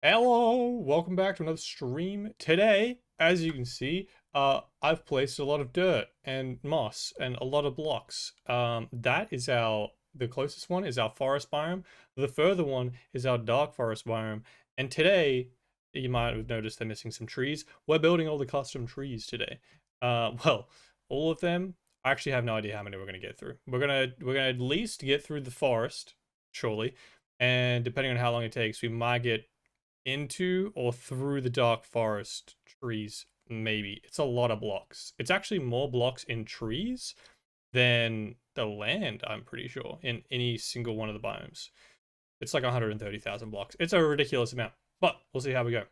Hello, welcome back to another stream. Today, as you can see, I've placed a lot of dirt and moss and a lot of blocks. That is the closest one is our forest biome. The further one is our dark forest biome. And today, you might have noticed they're missing some trees. We're building all the custom trees today. Well, all of them. I actually have no idea how many we're gonna get through. We're gonna at least get through the forest, surely. And depending on how long it takes, we might get into or through the dark forest trees. Maybe it's a lot of blocks. It's actually more blocks in trees than the land, I'm pretty sure, in any single one of the biomes. It's like 130,000 blocks. It's a ridiculous amount, but we'll see how we go.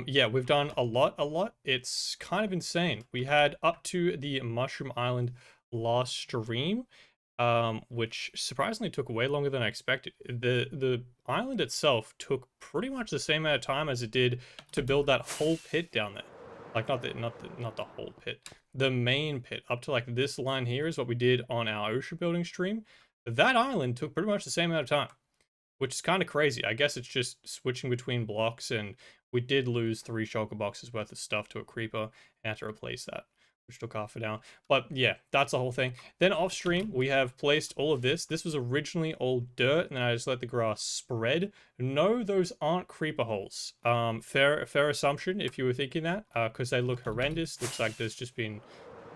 Yeah, we've done a lot. It's kind of insane. We had up to the Mushroom Island last stream, which surprisingly took way longer than I expected. The island itself took pretty much the same amount of time as it did to build that whole pit down there. Like not the whole pit. The main pit up to like this line here is what we did on our ocean building stream. That island took pretty much the same amount of time, which is kind of crazy. I guess it's just switching between blocks, and we did lose 3 shulker boxes worth of stuff to a creeper and had to replace that, which took half an hour. But yeah, that's the whole thing. Then off stream, we have placed all of this. This was originally all dirt, and then I just let the grass spread. No, those aren't creeper holes. Fair assumption if you were thinking that, because they look horrendous. Looks like there's just been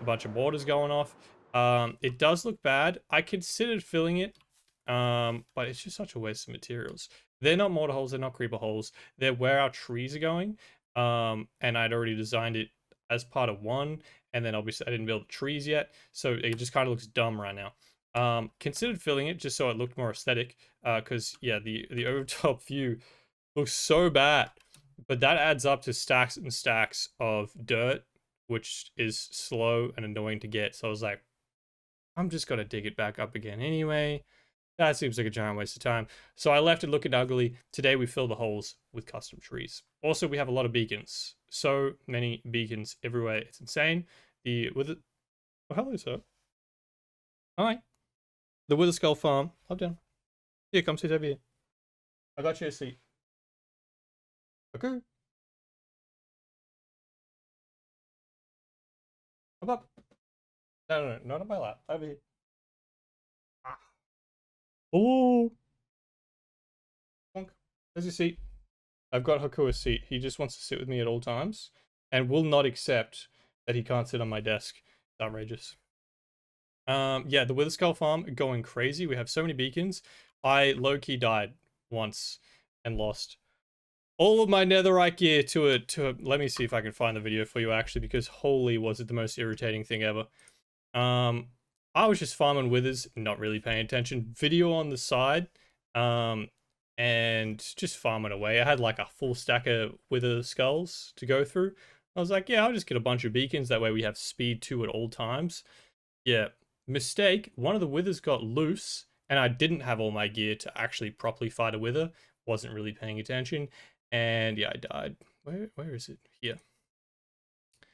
a bunch of borders going off. It does look bad. I considered filling it, but it's just such a waste of materials. They're not mortar holes, they're not creeper holes. They're where our trees are going. And I'd already designed it as part of one, and then obviously I didn't build the trees yet, so it just kind of looks dumb right now. Considered filling it just so it looked more aesthetic, because yeah, the overtop view looks so bad, but that adds up to stacks and stacks of dirt, which is slow and annoying to get. So I was like, I'm just gonna dig it back up again anyway. That seems like a giant waste of time. So I left it looking ugly. Today we fill the holes with custom trees. Also, we have a lot of beacons. So many beacons everywhere. It's insane. Oh, hello, sir. Hi. The Wither Skull Farm. Hop down. Here, come sit over here. I got you a seat. Okay. Hop up. No, not on my lap. Over here. Ah. Oh. Bonk. There's your seat. I've got Haku a seat. He just wants to sit with me at all times and will not accept that he can't sit on my desk. It's outrageous. Yeah, the Wither Skull farm going crazy. We have so many beacons. I low-key died once and lost all of my netherite gear to a let me see if I can find the video for you actually, because holy was it the most irritating thing ever. I was just farming withers, not really paying attention. Video on the side. And just farming away. I had like a full stack of wither skulls to go through. I was like, yeah, I'll just get a bunch of beacons. That way we have speed 2 at all times. Yeah, mistake. One of the withers got loose, and I didn't have all my gear to actually properly fight a wither. Wasn't really paying attention. And yeah, I died. Where is it? Here. I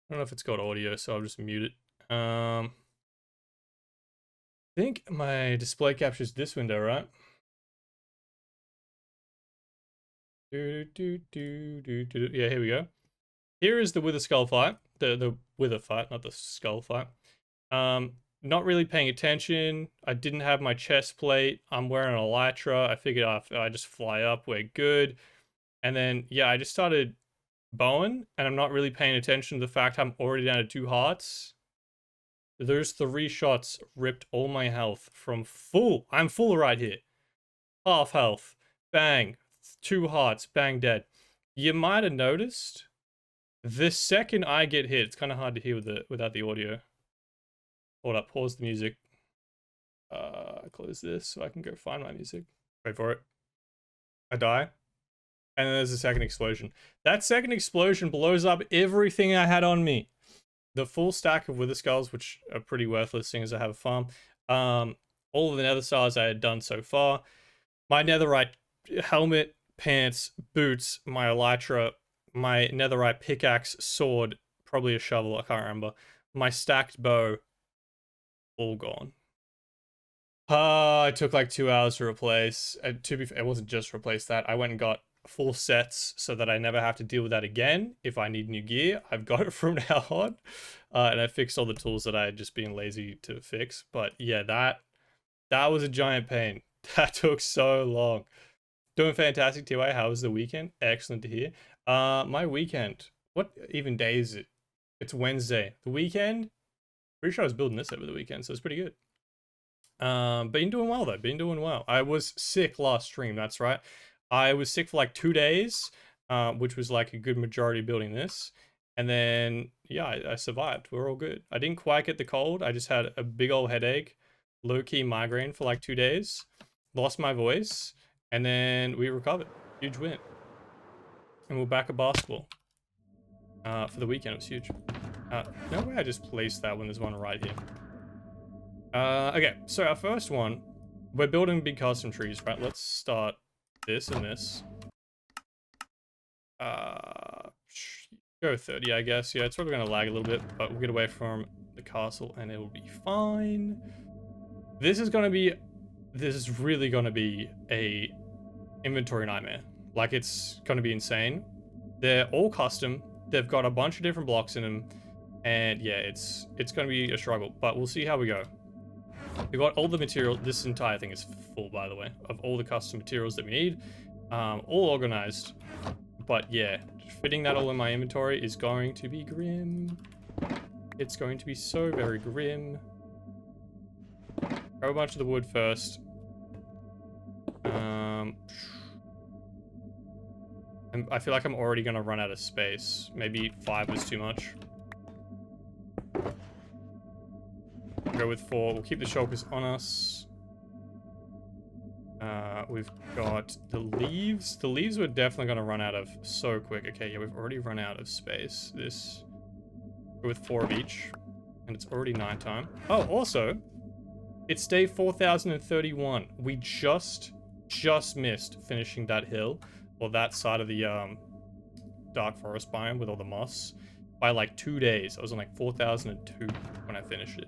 don't know if it's got audio, so I'll just mute it. I think my display captures this window, right? Yeah, here we go. Here is the Wither Skull fight. The Wither fight, not the Skull fight. Not really paying attention. I didn't have my chest plate. I'm wearing an elytra. I figured I just fly up, we're good. And then, yeah, I just started bowing, and I'm not really paying attention to the fact I'm already down to 2 hearts. Those 3 shots ripped all my health from full. I'm full right here. Half health. Bang. 2 hearts, bang, dead. You might have noticed the second I get hit, it's kind of hard to hear without the audio. Hold up, pause the music. Close this so I can go find my music. Wait for it. I die. And then there's a second explosion. That second explosion blows up everything I had on me. The full stack of wither skulls, which are pretty worthless seeing as I have a farm. All of the nether stars I had done so far. My netherite helmet, pants, boots, my elytra, my netherite pickaxe, sword, probably a shovel, I can't remember. My stacked bow, all gone. It took like 2 hours to replace. To be fair, it wasn't just replace that. I went and got full sets so that I never have to deal with that again. If I need new gear, I've got it from now on. And I fixed all the tools that I had just been lazy to fix. But yeah, that was a giant pain. That took so long. Doing fantastic, TY. How was the weekend? Excellent to hear. My weekend. What even day is it? It's Wednesday. The weekend? Pretty sure I was building this over the weekend, so it's pretty good. Been doing well though. Been doing well. I was sick last stream. That's right. I was sick for like 2 days, which was like a good majority building this. And then yeah, I survived. We're all good. I didn't quite get the cold. I just had a big old headache, low-key migraine for like 2 days. Lost my voice, and then we recovered. Huge win. And we're back at basketball. For the weekend, it was huge. No way I just placed that when there's one right here. Okay, so our first one, we're building big custom trees, right? Let's start this and this. Go 30, I guess. Yeah, it's probably gonna lag a little bit, but we'll get away from the castle and it will be fine. This is really gonna be a inventory nightmare. Like, it's gonna be insane. They're all custom. They've got a bunch of different blocks in them, and yeah, it's gonna be a struggle, but we'll see how we go. We got all the material. This entire thing is full, by the way, of all the custom materials that we need, all organized. But yeah, fitting that all in my inventory is going to be grim. It's going to be so very grim. Grab a bunch of the wood first. And I feel like I'm already going to run out of space. Maybe 5 was too much. Go with 4. We'll keep the shulkers on us. We've got the leaves. The leaves we're definitely going to run out of so quick. Okay, yeah, we've already run out of space. This... Go with 4 of each. And it's already nighttime. Oh, also... It's day 4031. We just missed finishing that hill, or that side of the dark forest biome with all the moss, by like 2 days. I was on like 4002 when I finished it,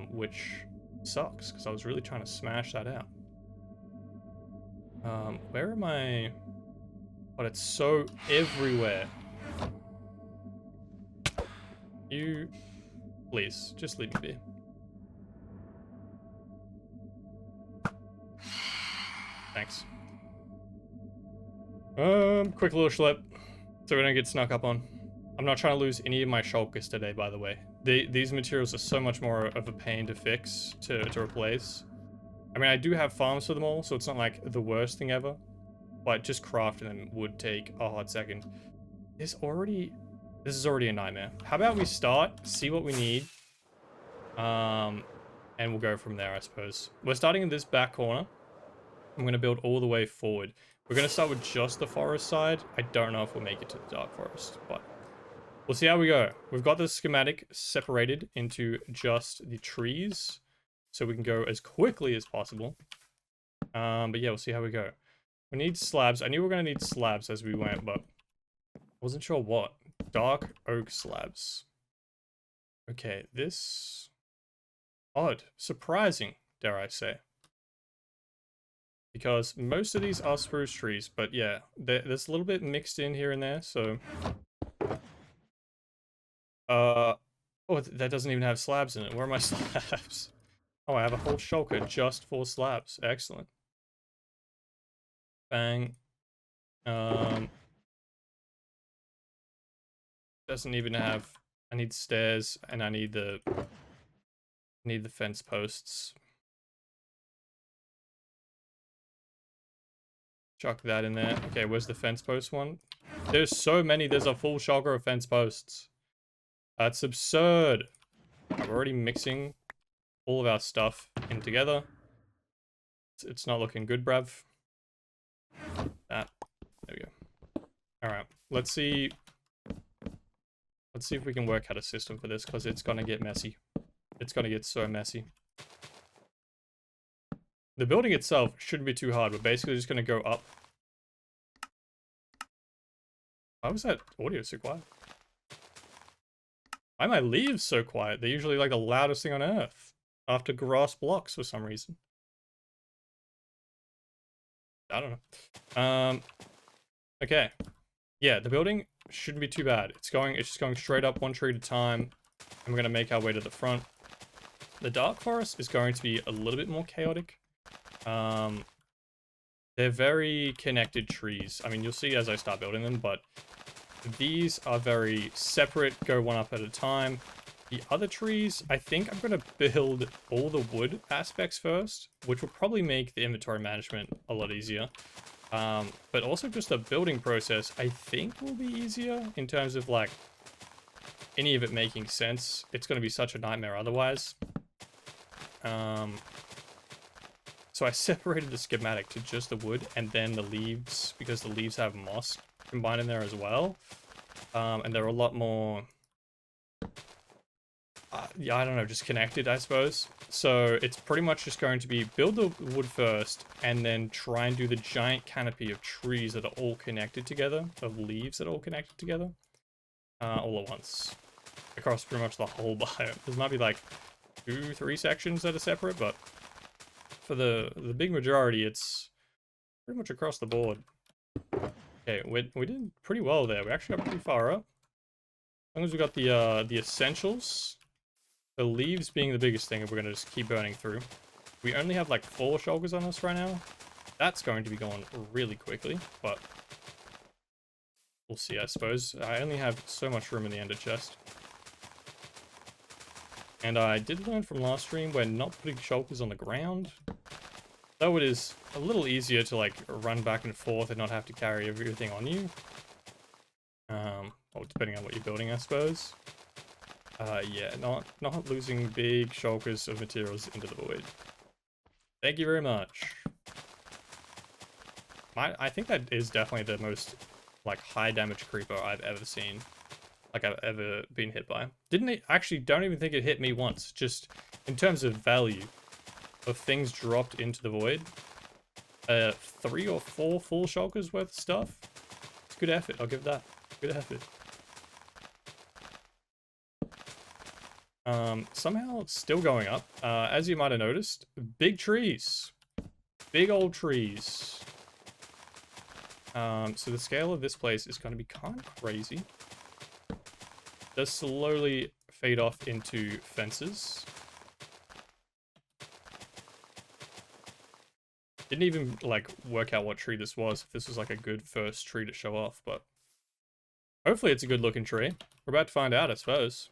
which sucks because I was really trying to smash that out. Where am I? But it's so everywhere. You, please, just leave me be. Thanks. Quick little schlep, so we don't get snuck up on. I'm not trying to lose any of my shulkers today, by the way. These materials are so much more of a pain to fix, to replace. I mean, I do have farms for them all, so it's not like the worst thing ever. But just crafting them would take a hot second. This is already a nightmare. How about we start, see what we need, and we'll go from there, I suppose. We're starting in this back corner. I'm going to build all the way forward. We're going to start with just the forest side. I don't know if we'll make it to the dark forest, but we'll see how we go. We've got the schematic separated into just the trees, so we can go as quickly as possible. But yeah, we'll see how we go. We need slabs. I knew we were going to need slabs as we went, but I wasn't sure what. Dark oak slabs. Okay, this... Odd. Surprising, dare I say. Because most of these are spruce trees, but yeah, there's a little bit mixed in here and there, so... Oh, that doesn't even have slabs in it. Where are my slabs? Oh, I have a whole shulker just for slabs. Excellent. Bang. Doesn't even have... I need stairs, and I need the fence posts. Chuck that in there. Okay, where's the fence post one? There's so many. There's a full shulker of fence posts. That's absurd. We're already mixing all of our stuff in together. It's not looking good, bruv. That. There we go. Alright, let's see. Let's see if we can work out a system for this, because it's gonna get messy. It's gonna get so messy. The building itself shouldn't be too hard. We're basically just gonna go up. Why was that audio so quiet? Why are my leaves so quiet? They're usually like the loudest thing on earth after grass blocks for some reason. I don't know. Okay. Yeah, the building shouldn't be too bad. It's just going straight up one tree at a time. And we're going to make our way to the front. The dark forest is going to be a little bit more chaotic. They're very connected trees. I mean, you'll see as I start building them, but these are very separate, go one up at a time. The other trees, I think I'm going to build all the wood aspects first, which will probably make the inventory management a lot easier. But also just the building process, I think will be easier in terms of like any of it making sense. It's going to be such a nightmare otherwise. So I separated the schematic to just the wood and then the leaves, because the leaves have moss combined in there as well. And they're a lot more, yeah, I don't know, just connected, I suppose. So it's pretty much just going to be build the wood first and then try and do the giant canopy of trees that are all connected together, of leaves that are all connected together, all at once. Across pretty much the whole biome. There might be like 2-3 sections that are separate, but for the big majority, it's pretty much across the board. Okay, we did pretty well there. We actually got pretty far up. As long as we got the essentials, the leaves being the biggest thing, we're gonna just keep burning through. We only have like 4 shulkers on us right now. That's going to be going really quickly, but we'll see, I suppose. I only have so much room in the ender chest. And I did learn from last stream when not putting shulkers on the ground, though it is a little easier to like run back and forth and not have to carry everything on you. Well, depending on what you're building, I suppose. Yeah, not losing big shulkers of materials into the void. Thank you very much. I think that is definitely the most like high damage creeper I've ever seen. Like I've ever been hit by. Don't even think it hit me once. Just in terms of value of things dropped into the void. 3 or 4 full shulkers worth of stuff. It's good effort, I'll give that. Good effort. Somehow it's still going up. As you might have noticed, big trees. Big old trees. So the scale of this place is going to be kind of crazy. Does slowly fade off into fences. Didn't even like work out what tree this was, if this was like a good first tree to show off, but hopefully it's a good looking tree. We're about to find out, I suppose.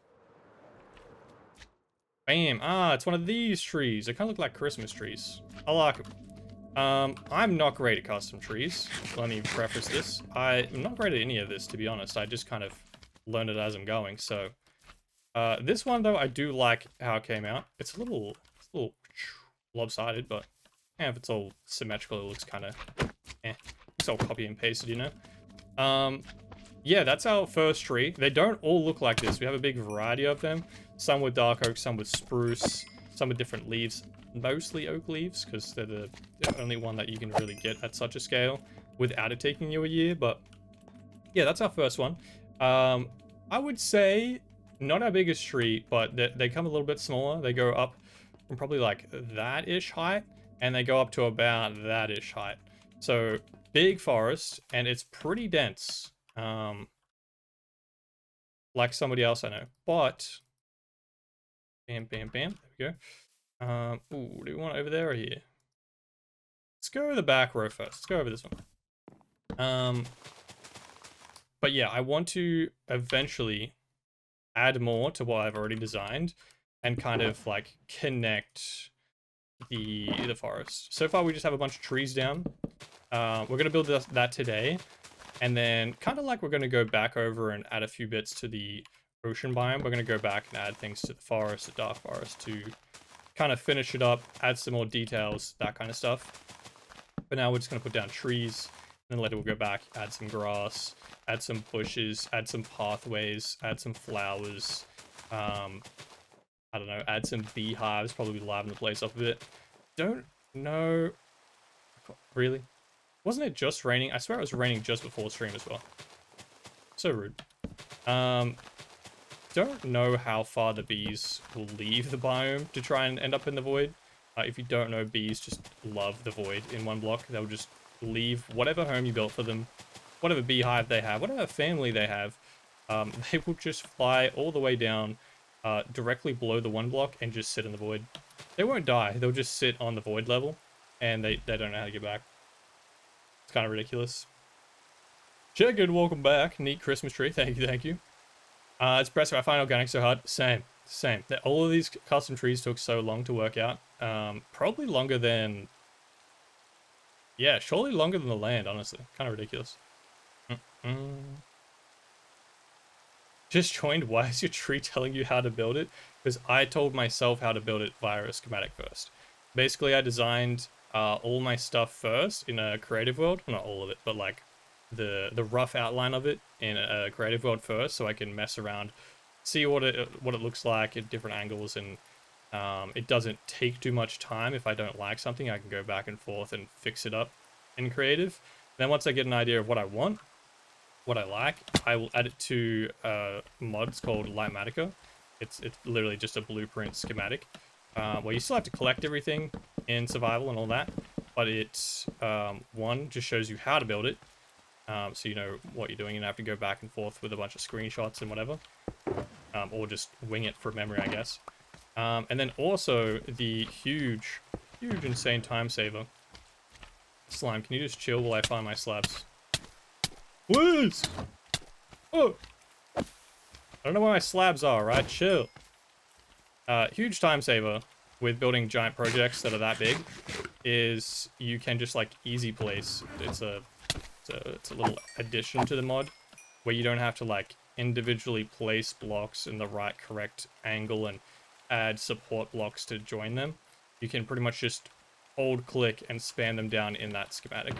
Bam! Ah, it's one of these trees. They kind of look like Christmas trees. I like them. I'm not great at custom trees. Let me preface this. I'm not great at any of this, to be honest. I just kind of learn it as I'm going. So this one though, I do like how it came out. It's a little lopsided, but yeah, if it's all symmetrical, it looks kind of it's all copy and pasted, you know. Yeah, that's our first tree. They don't all look like this. We have a big variety of them. Some with dark oak, some with spruce, some with different leaves. Mostly oak leaves, because they're the only one that you can really get at such a scale without it taking you a year. But yeah, that's our first one. I would say not our biggest tree, but they come a little bit smaller. They go up from probably like that-ish height, and they go up to about that-ish height. So big forest, and it's pretty dense. Like somebody else I know, but bam, bam, bam. There we go. Ooh, do we want over there or here? Let's go the back row first. Let's go over this one. But yeah, I want to eventually add more to what I've already designed and kind of like connect the forest. So far, we just have a bunch of trees down. We're going to build that today. And then kind of like we're going to go back over and add a few bits to the ocean biome. We're going to go back and add things to the forest, the dark forest, to kind of finish it up, add some more details, that kind of stuff. But now we're just going to put down trees. And then later we'll go back, add some grass, add some bushes, add some pathways, add some flowers. I don't know, add some beehives, probably liven the place up a bit. Don't know. Really? Wasn't it just raining? I swear it was raining just before stream as well. So rude. Don't know how far the bees will leave the biome to try and end up in the void. If you don't know, bees just love the void in one block. They'll just leave whatever home you built for them, whatever beehive they have, whatever family they have, they will just fly all the way down directly below the one block and just sit in the void. They won't die. They'll just sit on the void level, and they don't know how to get back. It's kind of ridiculous. Good, welcome back. Neat Christmas tree. Thank you, thank you. It's impressive. I find organic so hard. Same. All of these custom trees took so long to work out. Probably longer than... Yeah, surely longer than the land, honestly. Kind of ridiculous. Just joined. Why is your tree telling you how to build it? Because I told myself how to build it via a schematic first. Basically, I designed all my stuff first in a creative world. Well, not all of it, but like the rough outline of it in a creative world first, so I can mess around, see what it looks like at different angles, and it doesn't take too much time. If I don't like something, I can go back and forth and fix it up in creative. Then once I get an idea of what I want, what I like, I will add it to mods called Lightmatica. It's literally just a blueprint schematic where you still have to collect everything in survival and all that, but it's one, just shows you how to build it, so you know what you're doing. You don't have to go back and forth with a bunch of screenshots and whatever, or just wing it from memory, I guess. And then also the huge insane time saver. Slime, can you just chill while I find my slabs? Please! Oh! I don't know where my slabs are, right? Chill. Huge time saver with building giant projects that are that big is you can just like easy place. It's a little addition to the mod where you don't have to like individually place blocks in the right correct angle and add support blocks to join them. You can pretty much just hold click and span them down in that schematic,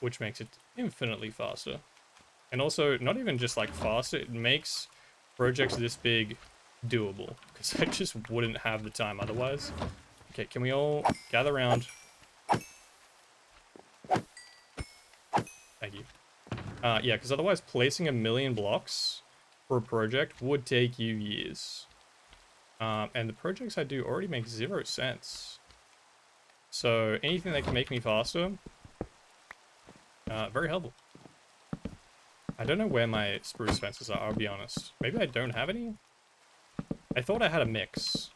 which makes it infinitely faster. And also, not even just like faster, it makes projects this big doable, because I just wouldn't have the time otherwise. Okay, can we all gather around? Thank you. Yeah, because otherwise placing 1,000,000 blocks for a project would take you years. And the projects I do already make 0 cents. So anything that can make me faster, very helpful. I don't know where my spruce fences are, I'll be honest. Maybe I don't have any? I thought I had a mix,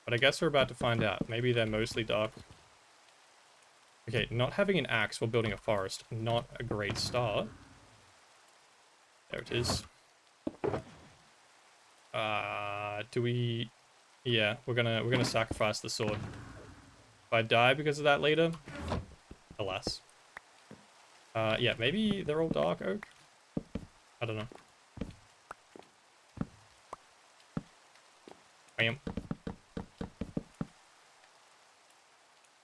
but I guess we're about to find out. Maybe they're mostly dark. Okay, not having an axe while building a forest, not a great start. There it is. Do we... Yeah, we're gonna sacrifice the sword. If I die because of that later, alas. Yeah, maybe they're all dark oak? I don't know. Bam.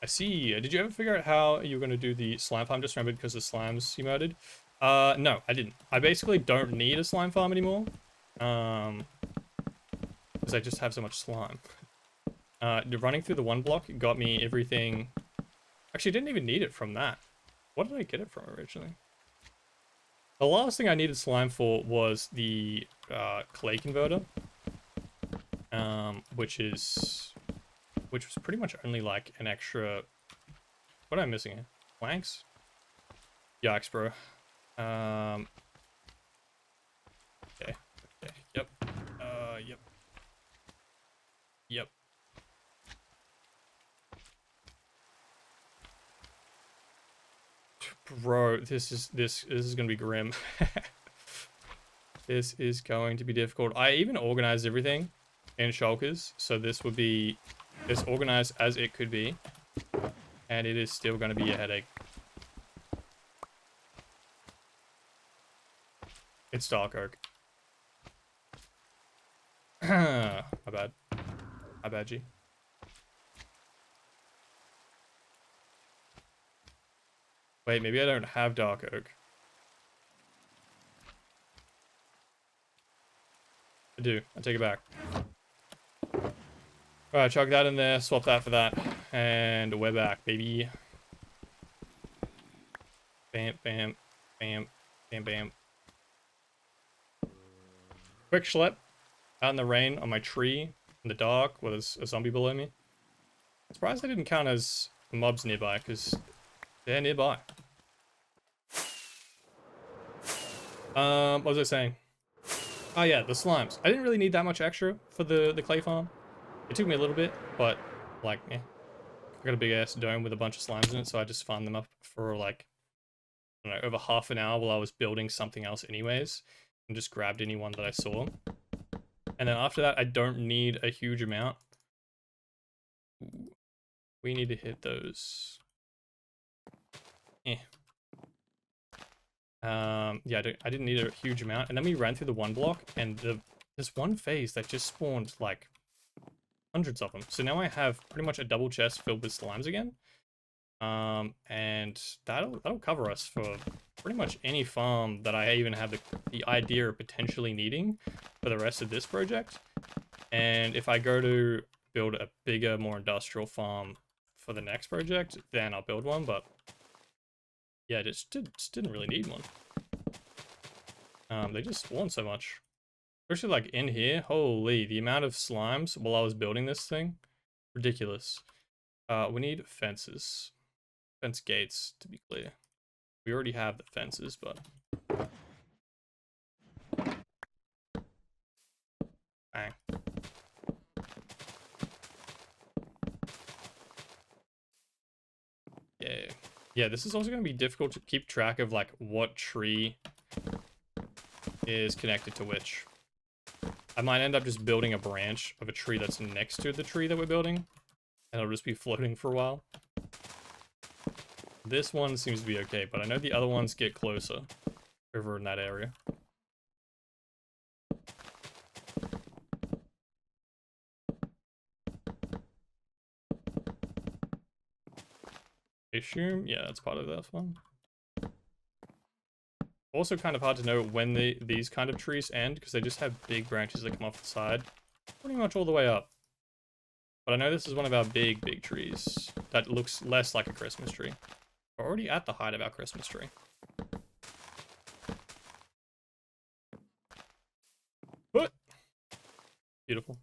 I see. Did you ever figure out how you were going to do the slime farm? Just remembered because the slimes you murdered. No, I didn't. I basically don't need a slime farm anymore. Because I just have so much slime. Running through the one block got me everything. Actually, didn't even need it from that. What did I get it from originally? The last thing I needed slime for was the clay converter, which was pretty much only like an extra. What am I missing here? Planks? Yikes, bro. Okay. Yep. Yep. Bro, this is gonna be grim. This is going to be difficult. I even organized everything in shulkers, so this would be as organized as it could be, and it is still going to be a headache. It's dark oak. My bad. My bad, G. Wait, maybe I don't have dark oak. I do. I take it back. Alright, chuck that in there, swap that for that, and we're back, baby. Bam, bam, bam, bam, bam. Quick schlep out in the rain on my tree in the dark with a zombie below me. Surprised I didn't count as mobs nearby, because They're nearby. What was I saying? Oh yeah, the slimes. I didn't really need that much extra for the clay farm. It took me a little bit, but like, I got a big ass dome with a bunch of slimes in it, so I just farmed them up for like, I don't know, over half an hour while I was building something else anyways, and just grabbed anyone that I saw. And then after that, I don't need a huge amount. Ooh, we need to hit those. Yeah, I didn't need a huge amount. And then we ran through the one block, and there's one phase that just spawned like hundreds of them. So now I have pretty much a double chest filled with slimes again. And that'll cover us for pretty much any farm that I even have the idea of potentially needing for the rest of this project. And if I go to build a bigger, more industrial farm for the next project, then I'll build one, but yeah, just didn't really need one. They just spawn so much. Especially like in here, holy, the amount of slimes while I was building this thing, ridiculous. We need fences. Fence gates, to be clear. We already have the fences, but... Bang. Yeah. Yeah, this is also going to be difficult to keep track of, like, what tree is connected to which. I might end up just building a branch of a tree that's next to the tree that we're building, and it'll just be floating for a while. This one seems to be okay, but I know the other ones get closer over in that area. I assume, yeah, that's part of that one. Also kind of hard to know when these kind of trees end, because they just have big branches that come off the side, pretty much all the way up. But I know this is one of our big trees that looks less like a Christmas tree. We're already at the height of our Christmas tree. What? Beautiful.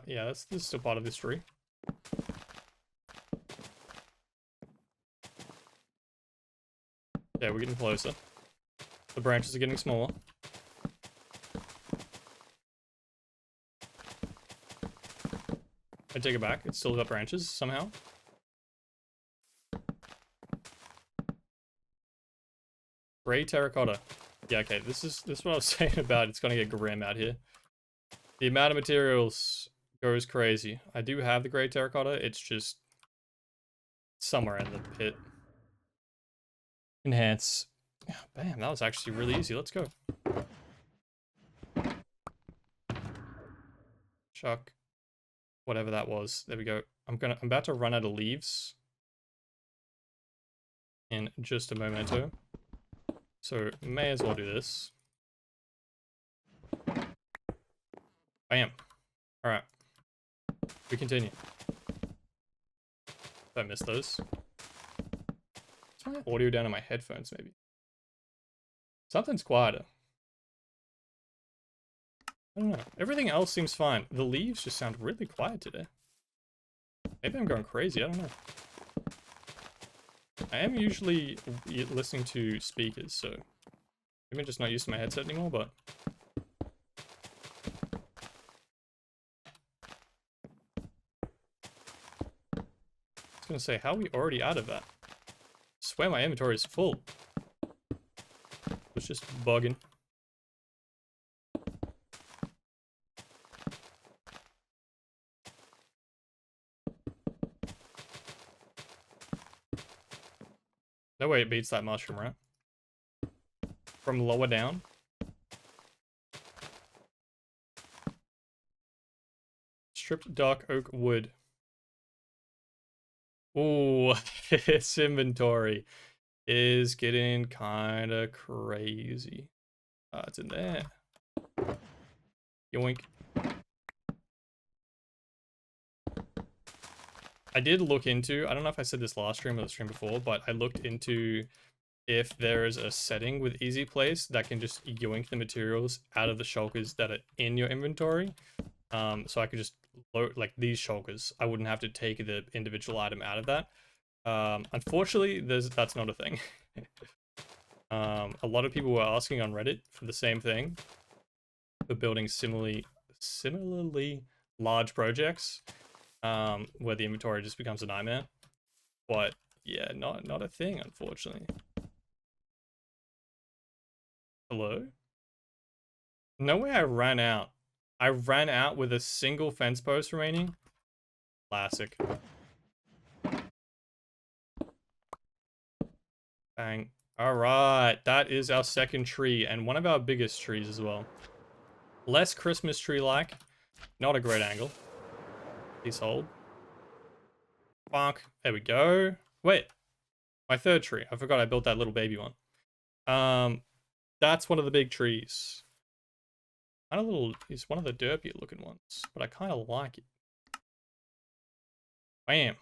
Yeah, this is still part of this tree. Yeah, we're getting closer. The branches are getting smaller. I take it back. It's still got branches somehow. Gray terracotta. Yeah, okay. This is what I was saying about it's gonna get grim out here. The amount of materials goes crazy. I do have the gray terracotta. It's just somewhere in the pit. Enhance. Yeah, bam, that was actually really easy. Let's go. Chuck. Whatever that was. There we go. I'm about to run out of leaves in just a momento. So may as well do this. Bam. Alright. We continue. I missed those. Is my audio down in my headphones, maybe? Something's quieter. I don't know. Everything else seems fine. The leaves just sound really quiet today. Maybe I'm going crazy, I don't know. I am usually listening to speakers, so maybe I'm just not used to my headset anymore, but... I was gonna say, how are we already out of that? I swear my inventory is full. It's just bugging. No way it beats that mushroom, right? From lower down. Stripped dark oak wood. Ooh, its inventory is getting kinda crazy. It's in there. Yoink. I did look into, I don't know if I said this last stream or the stream before, but I looked into if there is a setting with easy place that can just yoink the materials out of the shulkers that are in your inventory. So I could just load like these shulkers. I wouldn't have to take the individual item out of that. Unfortunately, that's not a thing. A lot of people were asking on Reddit for the same thing, for building similarly large projects, where the inventory just becomes a nightmare. But yeah, not a thing, unfortunately. Hello? No way I ran out. I ran out with a single fence post remaining. Classic. Bang. Alright, that is our second tree, and one of our biggest trees as well. Less Christmas tree-like. Not a great angle. Please hold. Bonk. There we go. Wait. My third tree. I forgot I built that little baby one. That's one of the big trees. It's one of the derpy looking ones, but I kind of like it. Bam.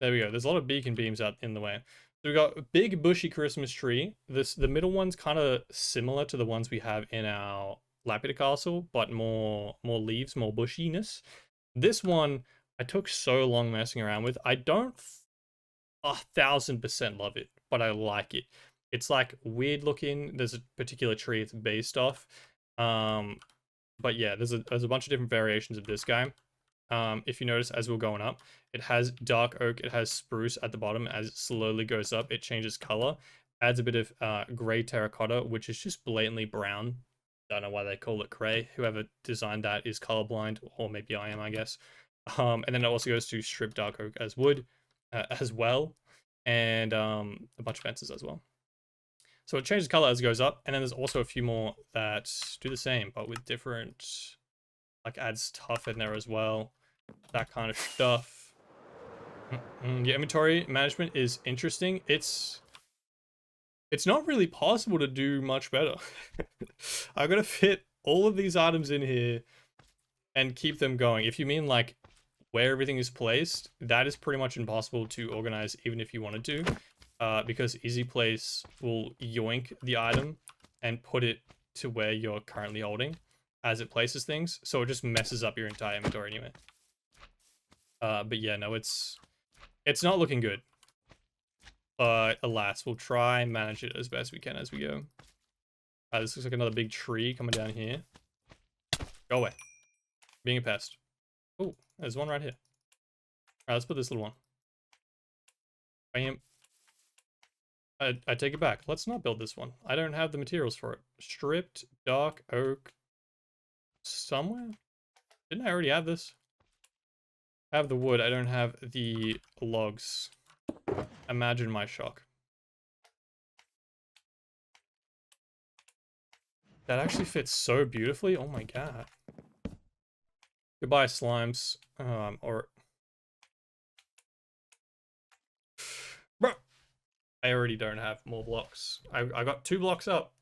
There we go. There's a lot of beacon beams out in the way. So we got a big bushy Christmas tree. The middle one's kind of similar to the ones we have in our Lapida Castle, but more leaves, more bushiness. This one I took so long messing around with. I don't 1000% love it, but I like it. It's like weird looking. There's a particular tree it's based off. But yeah, there's a bunch of different variations of this guy. If you notice, as we're going up, it has dark oak, it has spruce at the bottom. As it slowly goes up, it changes color, adds a bit of gray terracotta, which is just blatantly brown. Don't know why they call it gray. Whoever designed that is colorblind, or maybe I am, I guess. And then it also goes to strip dark oak as wood, as well, and a bunch of fences as well. So it changes color as it goes up, and then there's also a few more that do the same, but with different, like adds tough in there as well, that kind of stuff. Yeah, inventory management is interesting. It's not really possible to do much better. I've got to fit all of these items in here and keep them going. If you mean like where everything is placed, that is pretty much impossible to organize even if you wanted to. Because easy place will yoink the item and put it to where you're currently holding as it places things, so it just messes up your entire inventory anyway. But yeah, no, it's not looking good. But alas, we'll try and manage it as best we can as we go. This looks like another big tree coming down here. Go away. Being a pest. Oh, there's one right here. Alright, let's put this little one. Bam. I take it back. Let's not build this one. I don't have the materials for it. Stripped dark oak somewhere? Didn't I already have this? I have the wood. I don't have the logs. Imagine my shock. That actually fits so beautifully. Oh my god. Goodbye, slimes. Or... Bro! I already don't have more blocks. I got 2 blocks up.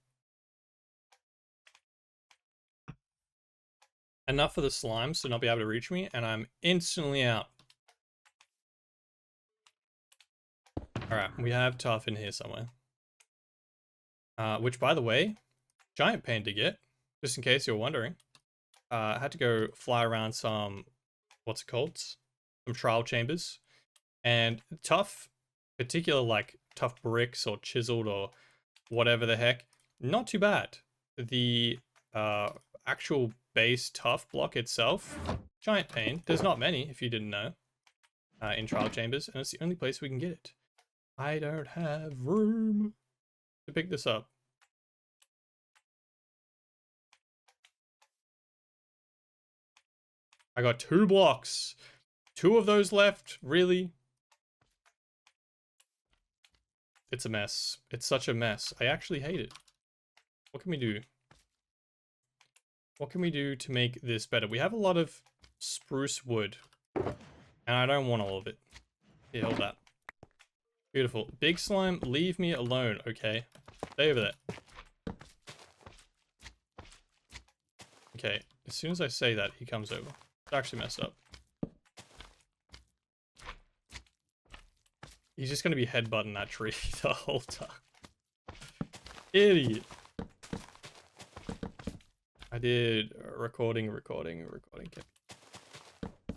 Enough for the slimes to not be able to reach me, and I'm instantly out. Alright, we have tough in here somewhere. Which, by the way, giant pain to get, just in case you're wondering. I had to go fly around some, what's it called? Some trial chambers. And tough, particular like tough bricks or chiseled or whatever the heck, not too bad. The actual base tough block itself, giant pain. There's not many, if you didn't know, in trial chambers, and it's the only place we can get it. I don't have room to pick this up. I got 2 blocks. 2 of those left, really? It's a mess. It's such a mess. I actually hate it. What can we do? What can we do to make this better? We have a lot of spruce wood, and I don't want all of it. Here, hold that. Beautiful. Big slime, leave me alone, okay? Stay over there. Okay, as soon as I say that, he comes over. It's actually messed up. He's just going to be headbutting that tree the whole time. Idiot. I did recording.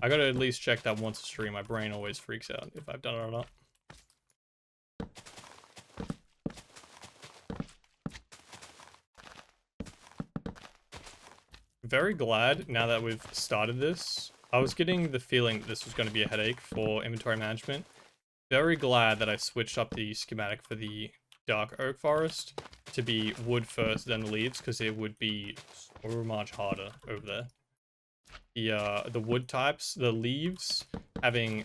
I gotta at least check that once a stream. My brain always freaks out if I've done it or not. Very glad now that we've started this. I was getting the feeling that this was going to be a headache for inventory management. Very glad that I switched up the schematic for the dark oak forest to be wood first, then the leaves, because it would be so much harder over there. The wood types, the leaves, they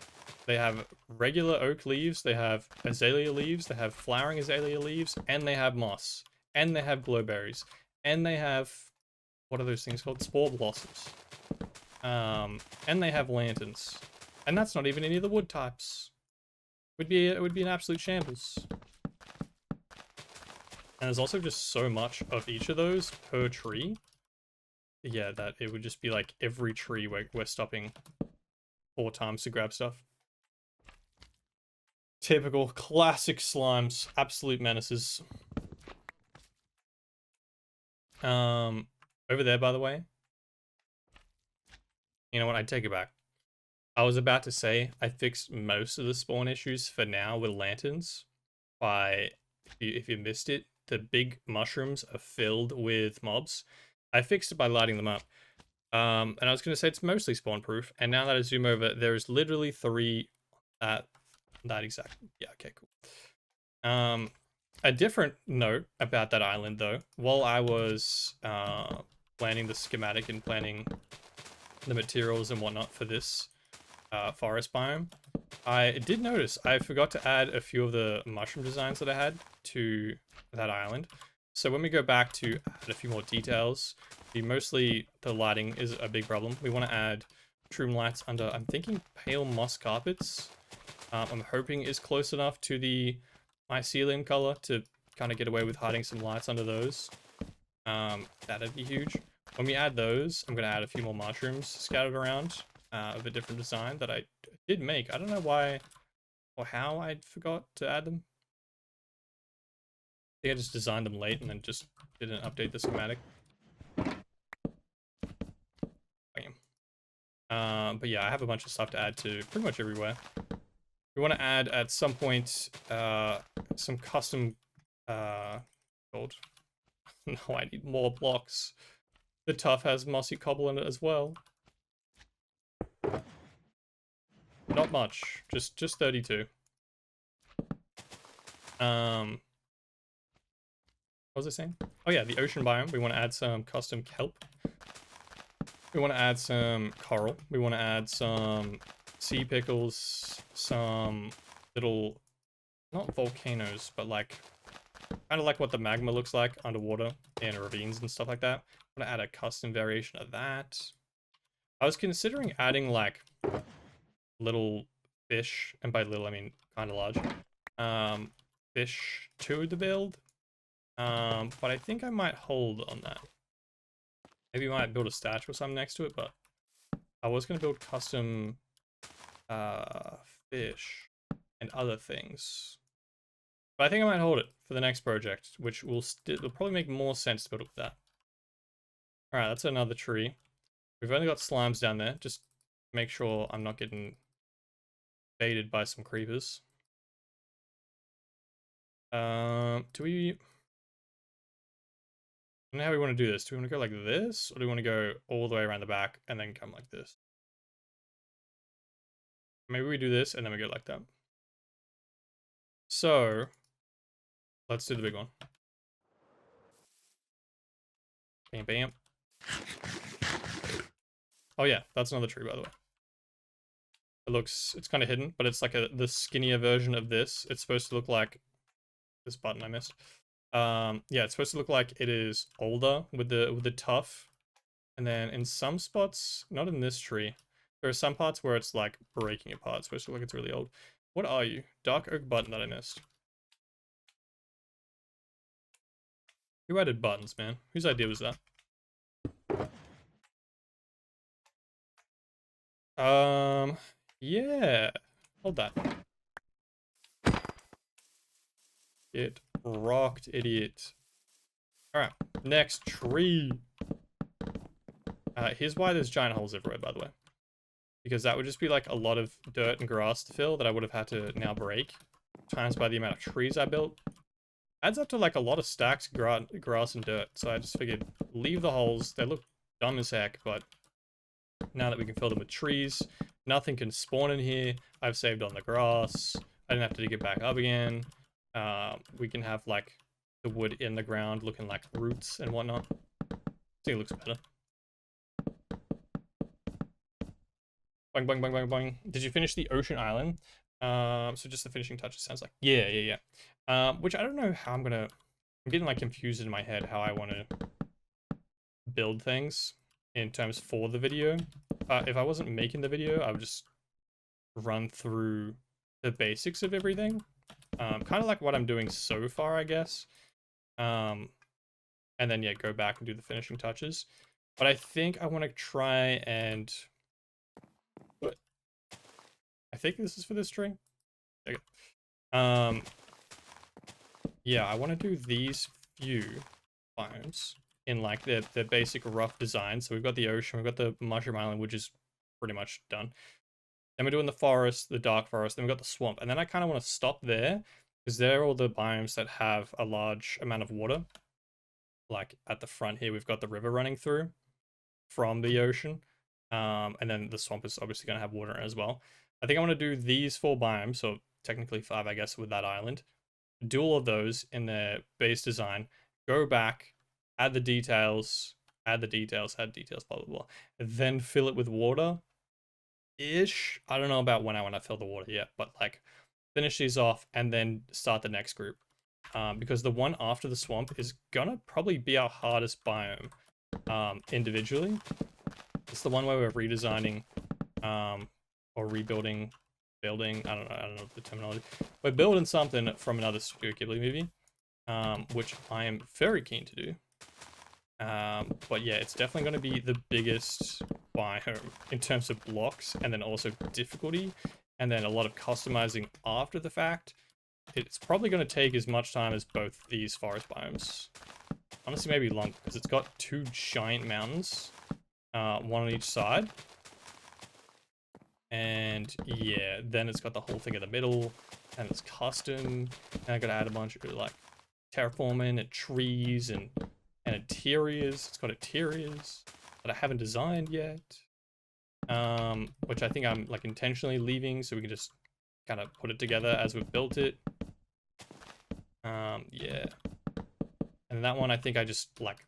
have regular oak leaves, they have azalea leaves, they have flowering azalea leaves, and they have moss, and they have glowberries, and they have, what are those things called? Spore blossoms. And they have lanterns. And that's not even any of the wood types. It would be an absolute shambles. And there's also just so much of each of those per tree. Yeah, that it would just be like every tree we're stopping 4 times to grab stuff. Typical classic slimes, absolute menaces. Over there, by the way. You know what? I take it back. I was about to say I fixed most of the spawn issues for now with lanterns. If you missed it, the big mushrooms are filled with mobs. I fixed it by lighting them up. And I was going to say it's mostly spawn proof. And now that I zoom over, there's literally 3 at that exact. Yeah, okay, cool. A different note about that island, though, while I was planning the schematic and planning the materials and whatnot for this forest biome, I did notice I forgot to add a few of the mushroom designs that I had to that island. So when we go back to add a few more details, mostly the lighting is a big problem. We want to add shroom lights under, I'm thinking, pale moss carpets. I'm hoping is close enough to the mycelium color to kind of get away with hiding some lights under those. That'd be huge. When we add those, I'm going to add a few more mushrooms scattered around of a different design that I did make. I don't know why or how I forgot to add them. I think I just designed them late and then just didn't update the schematic. Bam. But yeah, I have a bunch of stuff to add to pretty much everywhere. We want to add at some point some custom gold. No, I need more blocks. The tuff has mossy cobble in it as well. Not much, just 32. What was I saying? Oh yeah, the ocean biome. We want to add some custom kelp. We want to add some coral. We want to add some sea pickles, some little, not volcanoes, but like, kind of like what the magma looks like underwater in ravines and stuff like that. I'm gonna add a custom variation of that. I was considering adding like little fish, and by little I mean kind of large, fish to the build. But I think I might hold on that. Maybe I might build a statue or something next to it, but I was gonna build custom fish and other things. But I think I might hold it for the next project, which will probably make more sense to build with that. Alright, that's another tree. We've only got slimes down there. Just make sure I'm not getting baited by some creepers. Do we... I don't know how we want to do this. Do we want to go like this? Or do we want to go all the way around the back and then come like this? Maybe we do this and then we go like that. So, let's do the big one. Bam, bam. Oh yeah, that's another tree, by the way. It's kind of hidden, but it's like the skinnier version of this. It's supposed to look like this button I missed. Yeah, it's supposed to look like it is older with the tuff. And then in some spots, not in this tree, there are some parts where it's like breaking apart. It's supposed to look like it's really old. What are you? Dark oak button that I missed. Who added buttons, man? Whose idea was that? Yeah. Hold that. Get rocked, idiot. All right, next tree. Here's why there's giant holes everywhere, by the way. Because that would just be like a lot of dirt and grass to fill that I would have had to now break. Times by the amount of trees I built. Adds up to like a lot of stacks of grass and dirt. So I just figured leave the holes. They look dumb as heck, but now that we can fill them with trees, nothing can spawn in here. I've saved on the grass. I didn't have to dig it back up again. We can have like the wood in the ground looking like roots and whatnot. I think it looks better. Boing, boing, boing, boing, boing. Did you finish the ocean island? So just the finishing touches sounds like. Yeah. Which I don't know how I'm getting like confused in my head how I want to build things in terms for the video. If I wasn't making the video, I would just run through the basics of everything. Kind of like what I'm doing so far, I guess. And then yeah, go back and do the finishing touches. But I think I want to try and... I think this is for this tree. Okay. Yeah, I want to do these few biomes in like the basic rough design. So we've got the ocean, we've got the mushroom island, which is pretty much done. Then we're doing the forest, the dark forest, then we've got the swamp. And then I kind of want to stop there because they're all the biomes that have a large amount of water. Like at the front here, we've got the river running through from the ocean. And then the swamp is obviously going to have water in it as well. I think I want to do these 4 biomes, so technically 5, I guess, with that island. Do all of those in their base design. Go back, add the details, add details, blah, blah, blah. Then fill it with water-ish. I don't know about when I want to fill the water yet, but like finish these off and then start the next group. Because the one after the swamp is gonna probably be our hardest biome individually. It's the one where we're redesigning or rebuilding, building, I don't know the terminology. We're building something from another Studio Ghibli movie, which I am very keen to do. But yeah, it's definitely going to be the biggest biome in terms of blocks, and then also difficulty, and then a lot of customizing after the fact. It's probably going to take as much time as both these forest biomes. Honestly, maybe longer, because it's got 2 giant mountains, one on each side. And yeah, then it's got the whole thing in the middle, and it's custom, and I gotta add a bunch of like terraforming and trees and interiors. It's got interiors that I haven't designed yet, which I think I'm like intentionally leaving so we can just kind of put it together as we've built it. Yeah, and that one I think I just like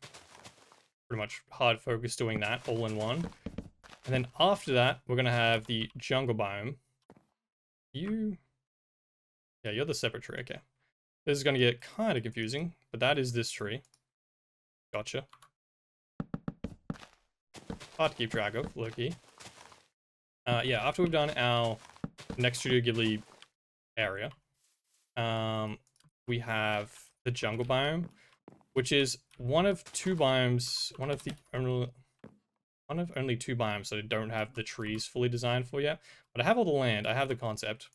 pretty much hard focus doing that all in one. And then after that, we're going to have the jungle biome. Yeah, you're the separate tree. Okay. This is going to get kind of confusing, but that is this tree. Gotcha. Hard to keep track of, low-key. Yeah, after we've done our next Studio Ghibli area, we have the jungle biome, which is one of 2 biomes, one of only 2 biomes that I don't have the trees fully designed for yet. But I have all the land, I have the concept.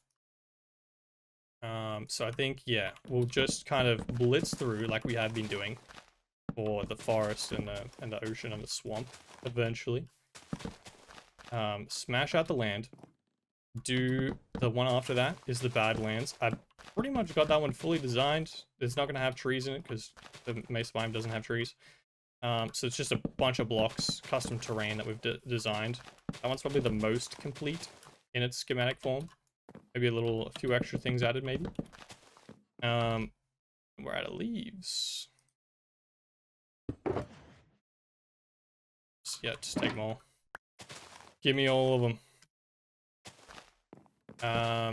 So I think, yeah, we'll just kind of blitz through like we have been doing for the forest and the ocean and the swamp eventually. Smash out the land. Do the one after that is the Badlands. I've pretty much got that one fully designed. It's not going to have trees in it because the Mesa biome doesn't have trees. So it's just a bunch of blocks, custom terrain that we've designed. That one's probably the most complete in its schematic form. Maybe a few extra things added, maybe. We're out of leaves. Yeah, just take them all. Give me all of them.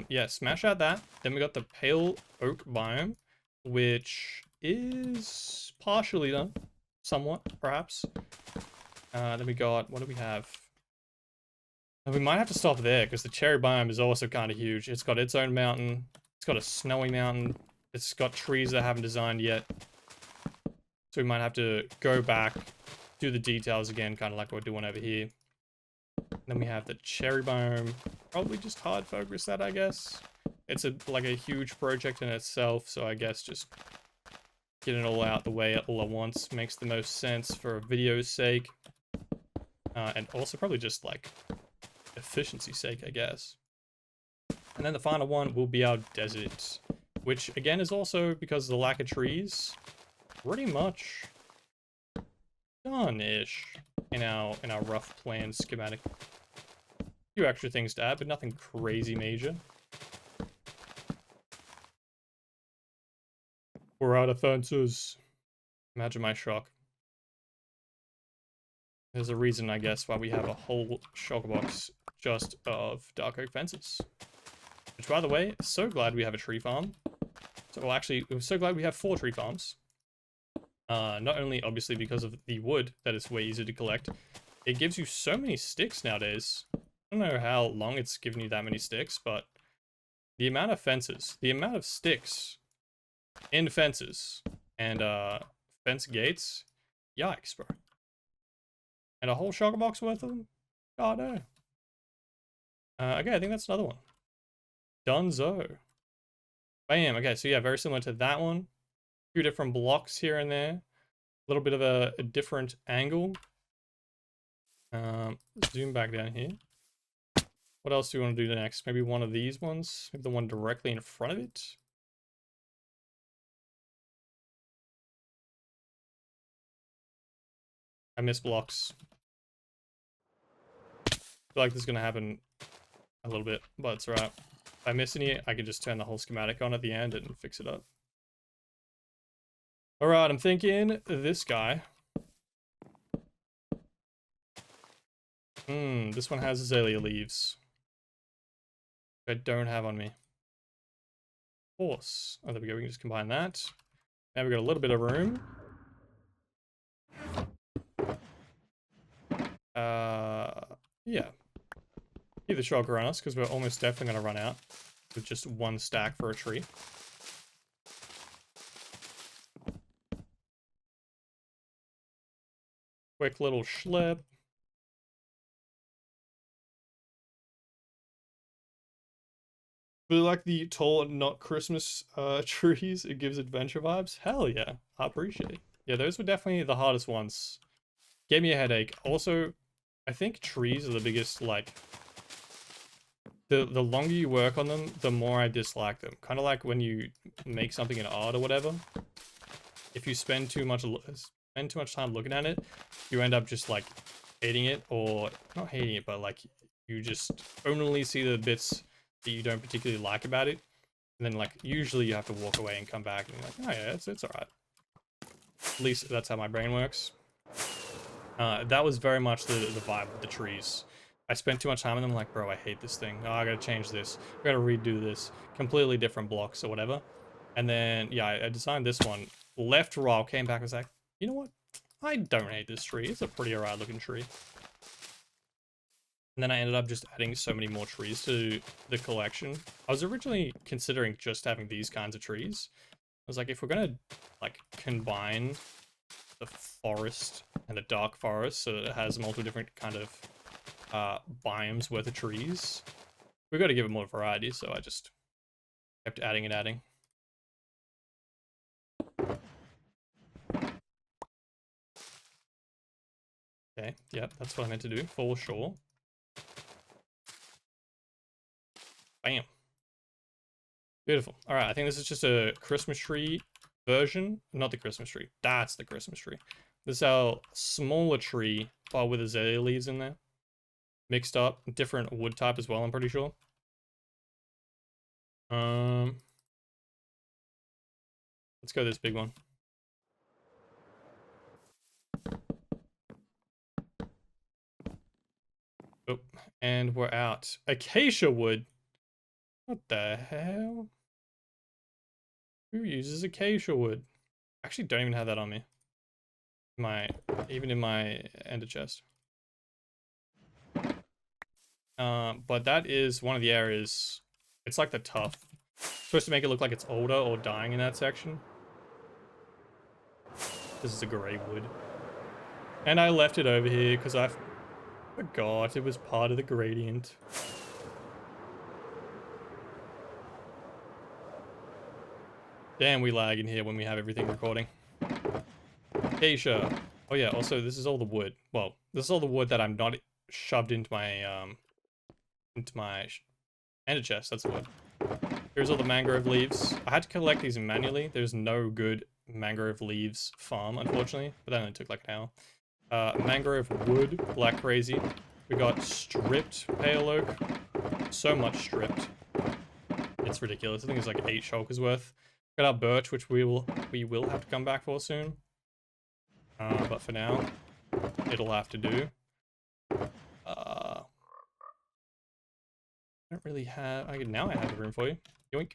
Yeah, smash out that. Then we got the pale oak biome, which is partially done. Somewhat, perhaps. Then we got, what do we have? And we might have to stop there, because the cherry biome is also kind of huge. It's got its own mountain. It's got a snowy mountain. It's got trees that I haven't designed yet. So we might have to go back, do the details again, kind of like we're doing over here. Then we have the cherry biome. Probably just hard focus that, I guess. It's like a huge project in itself, so I guess just get it all out the way all at once makes the most sense for video's sake. And also probably just like efficiency's sake, I guess. And then the final one will be our desert, which again is also, because of the lack of trees, pretty much done-ish in our rough plan schematic. A few extra things to add, but nothing crazy major. We're out of fences. Imagine my shock. There's a reason, I guess, why we have a whole shulker box just of dark oak fences. Which, by the way, so glad we have a tree farm. So, well, actually, we're so glad we have 4 tree farms. Not only, obviously, because of the wood that is way easier to collect, it gives you so many sticks nowadays. I don't know how long it's given you that many sticks, but the amount of fences, the amount of sticks in fences and fence gates, yikes, bro. And a whole shulker box worth of them? God, no. Okay, I think that's another one. Dunzo. Bam. Okay, so yeah, very similar to that one. A few different blocks here and there. A little bit of a different angle. Zoom back down here. What else do we want to do next? Maybe one of these ones? Maybe the one directly in front of it? I miss blocks. I feel like this is going to happen a little bit, but it's alright. If I miss any, I can just turn the whole schematic on at the end and fix it up. Alright, I'm thinking this guy. This one has azalea leaves. I don't have on me. Horse. Oh, there we go. We can just combine that. Now we've got a little bit of room. Yeah. Keep the shulker on us, because we're almost definitely going to run out with just one stack for a tree. Quick little schlep. Really like the tall, not Christmas trees. It gives adventure vibes. Hell yeah. I appreciate it. Yeah, those were definitely the hardest ones. Gave me a headache. Also, I think trees are the biggest, like... The longer you work on them, the more I dislike them. Kind of like when you make something in art or whatever. If you spend too much time looking at it, you end up just like hating it, or not hating it, but like you just only see the bits that you don't particularly like about it. And then like usually you have to walk away and come back and you're like, oh yeah, it's alright. At least that's how my brain works. That was very much the vibe of the trees. I spent too much time on them, like, bro, I hate this thing. Oh, I gotta change this. I gotta redo this. Completely different blocks or whatever. And then, yeah, I designed this one. Left row, came back and was like, you know what? I don't hate this tree. It's a pretty alright looking tree. And then I ended up just adding so many more trees to the collection. I was originally considering just having these kinds of trees. I was like, if we're gonna, like, combine the forest and the dark forest so that it has multiple different kind of biomes worth of trees, we've got to give it more variety, so I just kept adding and adding. Okay, yep, that's what I meant to do, for sure. Bam. Beautiful. Alright, I think this is just a Christmas tree version. Not the Christmas tree. That's the Christmas tree. This is our smaller tree, but with azalea leaves in there. Mixed up. Different wood type as well, I'm pretty sure. Let's go this big one. Oh, and we're out. Acacia wood. What the hell? Who uses acacia wood? I actually don't even have that on me. Even in my ender chest. But that is one of the areas. It's like the tough. It's supposed to make it look like it's older or dying in that section. This is a grey wood. And I left it over here because I forgot it was part of the gradient. Damn, we lag in here when we have everything recording. Acacia. Oh yeah, also this is all the wood. Well, this is all the wood that I'm not shoved into my ender chest, that's the word. Here's all the mangrove leaves. I had to collect these manually. There's no good mangrove leaves farm, unfortunately, but that only took like an hour. Mangrove wood, black crazy. We got stripped pale oak. So much stripped. It's ridiculous. I think it's like 8 shulkers worth. Got our birch, which we will have to come back for soon. But for now, it'll have to do. I don't really have... now I have the room for you. Yoink.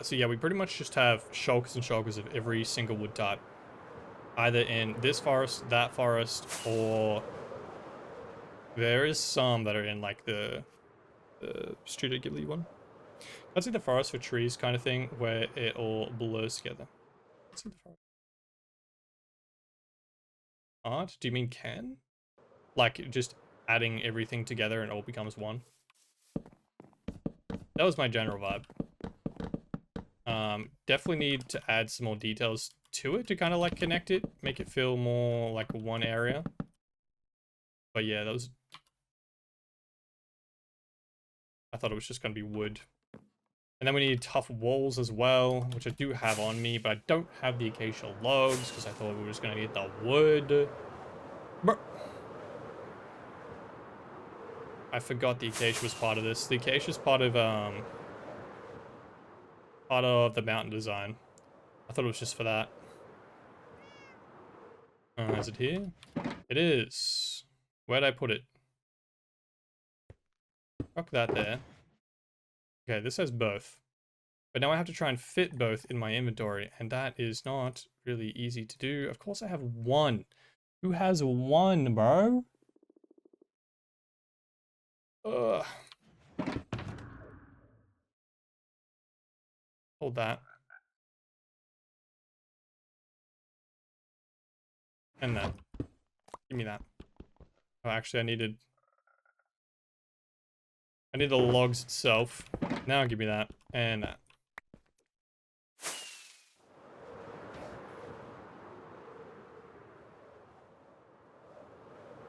So yeah, we pretty much just have shulkers and shulkers of every single wood type. Either in this forest, that forest, or... There is some that are in like the Studio Ghibli one. That's like the forest for trees kind of thing, where it all blurs together. Let's see the forest. Art? Do you mean can? Like just adding everything together and it all becomes one? That was my general vibe. Definitely need to add some more details to it to kind of like connect it, make it feel more like one area. But yeah, that was... I thought it was just going to be wood. And then we need tough walls as well, which I do have on me, but I don't have the acacia logs because I thought we were just going to need the wood. Bruh. I forgot the acacia was part of this. The acacia is part of the mountain design. I thought it was just for that. Is it here? It is. Where'd I put it? Fuck that there. Okay, this has both. But now I have to try and fit both in my inventory, and that is not really easy to do. Of course I have one. Who has one, bro? Ugh. Hold that. And that. Give me that. Oh, actually, I need the logs itself. Now give me that. And that.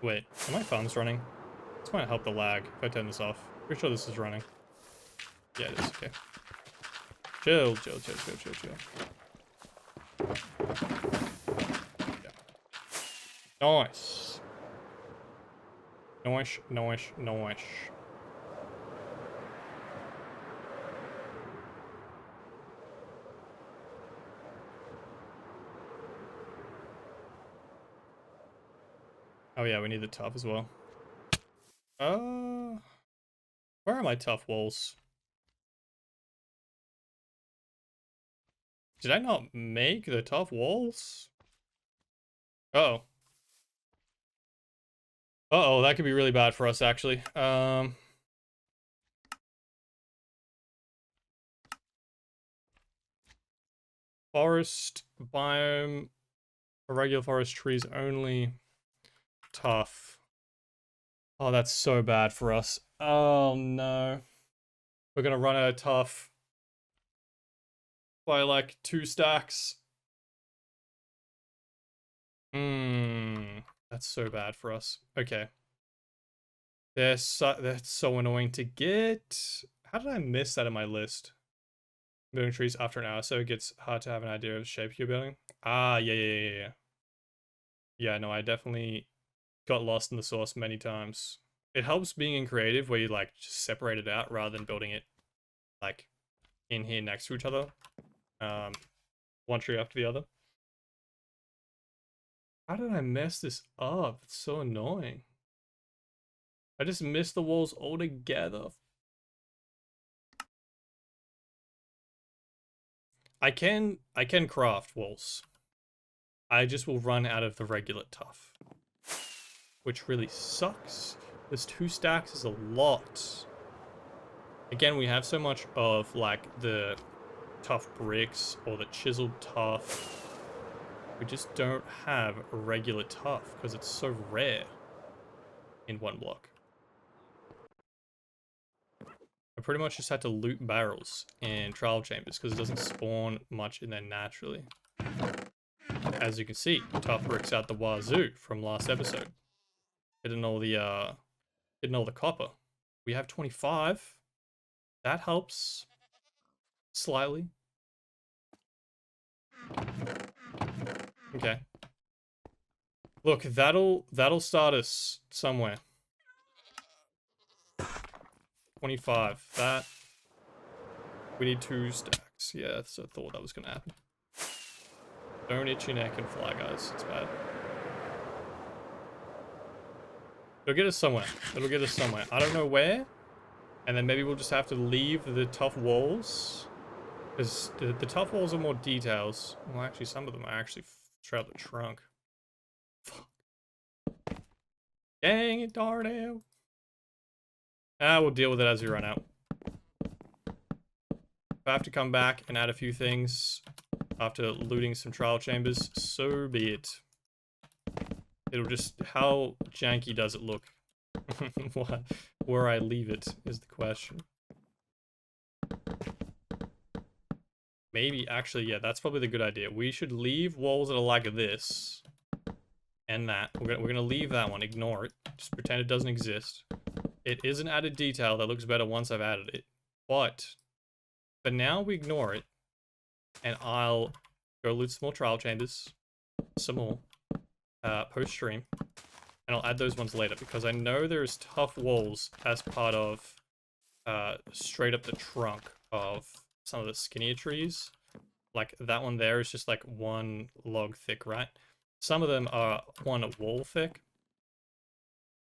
Wait, are my thumbs running? This might help the lag if I turn this off. Pretty sure this is running. Yeah, it is. Okay. Chill, chill, chill, chill, chill, chill. Yeah. Nice. Nice, nice, nice. Oh yeah, we need the tough as well. Where are my tough walls? Did I not make the tough walls? Uh-oh. Uh-oh, that could be really bad for us, actually. Forest biome, regular forest trees only. Tough. Oh, that's so bad for us. Oh no. We're gonna run out of tough by like 2 stacks. That's so bad for us. Okay. That's so annoying to get. How did I miss that in my list? Building trees after an hour, so it gets hard to have an idea of the shape you're building. Ah, yeah. Yeah, no, I definitely got lost in the sauce many times. It helps being in creative where you like just separate it out rather than building it like in here next to each other. One tree after the other. How did I mess this up? It's so annoying. I just missed the walls altogether. I can craft walls. I just will run out of the regular tough, which really sucks. This 2 stacks is a lot. Again, we have so much of like the tough bricks or the chiseled tough. We just don't have a regular tough because it's so rare in One Block. I pretty much just had to loot barrels and trial chambers because it doesn't spawn much in there naturally. As you can see, tough bricks out the wazoo from last episode. Hitting all the copper. We have 25. That helps slightly. Okay. Look, that'll start us somewhere. 25. That. We need 2 stacks. Yeah, so I thought that was gonna happen. Don't itch your neck and fly, guys. It's bad. It'll get us somewhere. It'll get us somewhere. I don't know where. And then maybe we'll just have to leave the tough walls. Because the tough walls are more details. Well, actually, some of them are actually straight out the trunk. Fuck. Dang it, Darnell. We'll deal with it as we run out. If I have to come back and add a few things after looting some trial chambers, so be it. It'll just... How janky does it look? Where I leave it is the question. Maybe, actually, yeah, that's probably the good idea. We should leave walls that are like this. And that. We're gonna leave that one. Ignore it. Just pretend it doesn't exist. It is an added detail that looks better once I've added it. But, for now, we ignore it. And I'll go loot some more trial chambers. Some more. Post-stream. And I'll add those ones later, because I know there's tough walls as part of straight up the trunk of some of the skinnier trees. Like, that one there is just like 1 log thick, right? Some of them are 1 wall thick.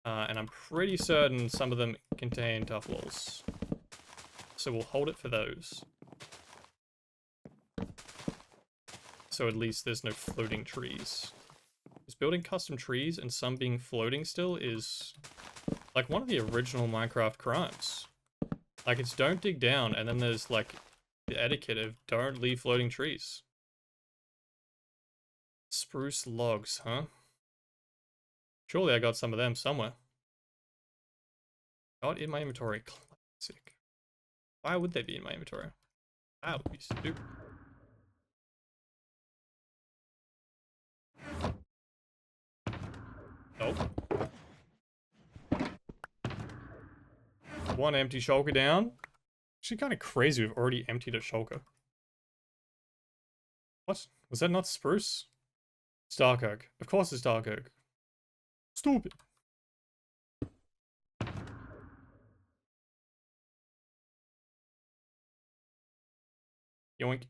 And I'm pretty certain some of them contain tough walls. So we'll hold it for those. So at least there's no floating trees. Because building custom trees and some being floating still is like one of the original Minecraft crimes. Like, it's don't dig down, and then there's like the etiquette of don't leave floating trees. Spruce logs, huh? Surely I got some of them somewhere. Not in my inventory. Classic. Why would they be in my inventory? That would be stupid. Nope. 1 empty shulker down. Actually, kind of crazy we've already emptied a shulker. What? Was that not spruce? It's dark oak. Of course it's dark oak. Stupid. Yoink.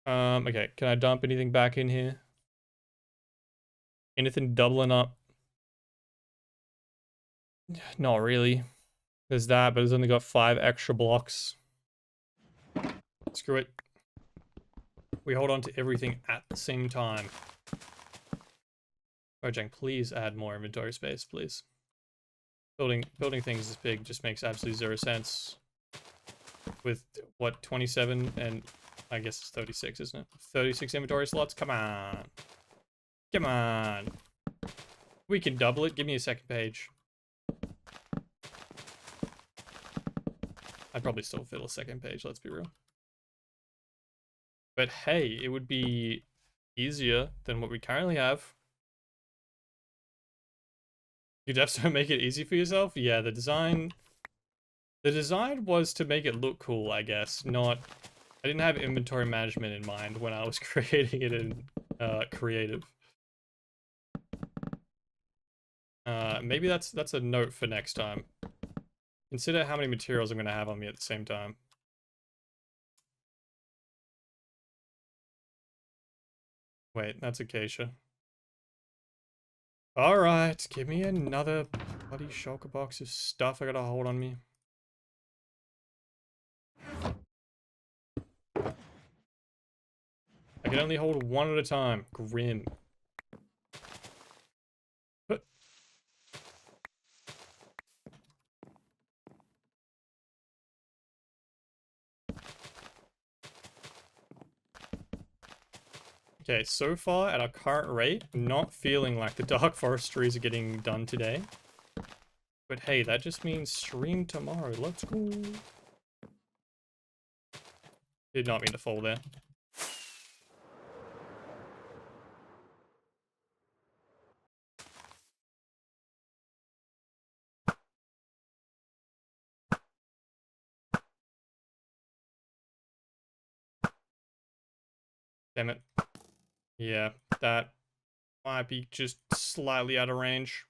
Okay, can I dump anything back in here? Anything doubling up? Not really. There's that, but it's only got 5 extra blocks. Screw it. We hold on to everything at the same time. Mojang, please add more inventory space, please. Building things this big just makes absolutely 0 sense. With, what, 27 and I guess it's 36, isn't it? 36 inventory slots? Come on. Come on. We can double it. Give me a second page. I'd probably still fill a second page, let's be real. But hey, it would be easier than what we currently have. You definitely make it easy for yourself? Yeah, the design was to make it look cool, I guess. I didn't have inventory management in mind when I was creating it in creative. Maybe that's a note for next time. Consider how many materials I'm going to have on me at the same time. Wait, that's acacia. Alright, give me another bloody shulker box of stuff I gotta hold on me. I can only hold 1 at a time. Grim. Okay, so far at our current rate, not feeling like the dark forest trees are getting done today. But hey, that just means stream tomorrow. Let's go. Did not mean to fall there. Damn it. Yeah, that might be just slightly out of range.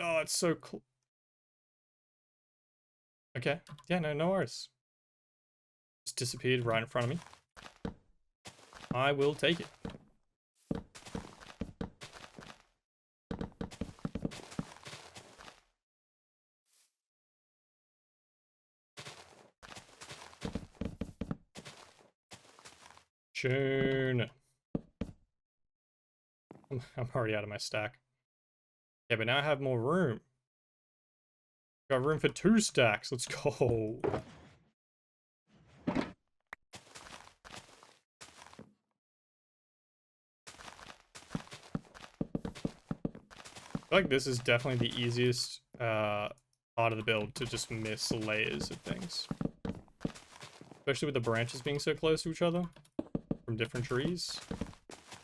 Oh, it's so cool. Okay. Yeah, no worries. Just disappeared right in front of me. I will take it. Tune. I'm already out of my stack. Yeah, but now I have more room. Got room for 2 stacks. Let's go. I feel like this is definitely the easiest part of the build to just miss layers of things. Especially with the branches being so close to each other from different trees. I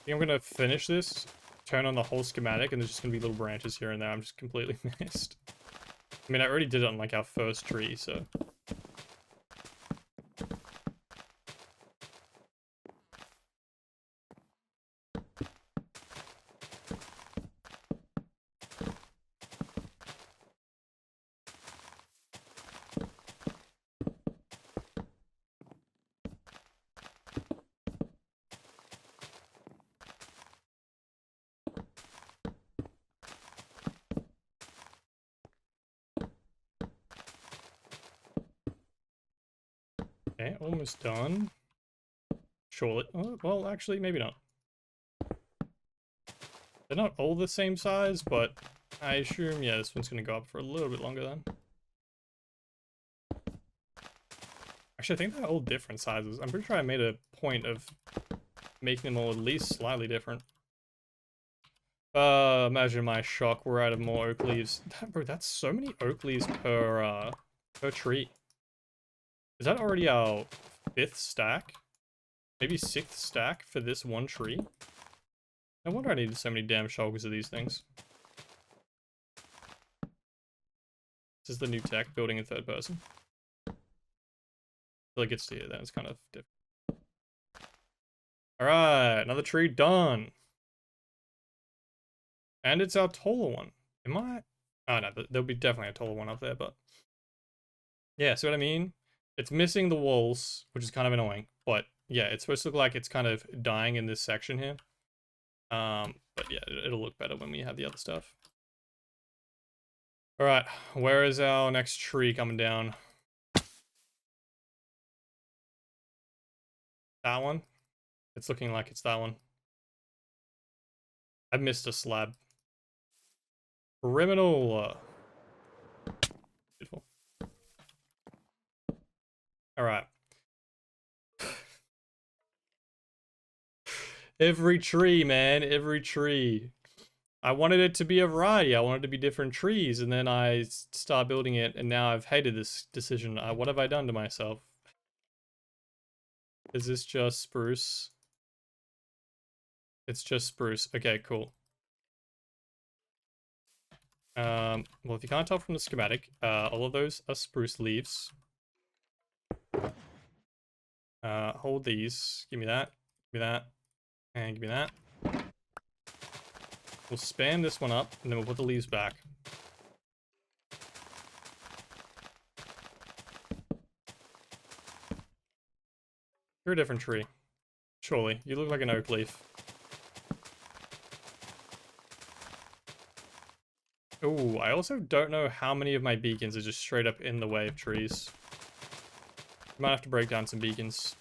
think I'm gonna finish this, turn on the whole schematic, and there's just gonna be little branches here and there. I'm just completely missed. I mean, I already did it on like our first tree, so. Okay, almost done. Surely. Oh, well, actually, maybe not. They're not all the same size, but I assume, yeah, this one's going to go up for a little bit longer then. Actually, I think they're all different sizes. I'm pretty sure I made a point of making them all at least slightly different. Imagine my shock, we're out of more oak leaves. Bro, that's so many oak leaves per tree. Is that already our 5th stack? Maybe 6th stack for this one tree? No wonder I needed so many damn shulkers of these things. This is the new tech, building in 3rd person. I feel like it's here, then it's kind of different. Alright, another tree done. And it's our taller one. Am I? Oh no, there'll be definitely a taller one up there, but... Yeah, see what I mean? It's missing the walls, which is kind of annoying, but yeah, it's supposed to look like it's kind of dying in this section here. But yeah, it'll look better when we have the other stuff. Alright, where is our next tree coming down? That one? It's looking like it's that one. I missed a slab. Criminal. Beautiful. Alright. Every tree, man. Every tree. I wanted it to be a variety. I wanted it to be different trees, and then I start building it, and now I've hated this decision. What have I done to myself? Is this just spruce? It's just spruce. Okay, cool. Well, if you can't tell from the schematic, all of those are spruce leaves. Hold these. Give me that. Give me that. And give me that. We'll span this one up, and then we'll put the leaves back. You're a different tree. Surely. You look like an oak leaf. Oh, I also don't know how many of my beacons are just straight up in the way of trees. Might have to break down some beacons.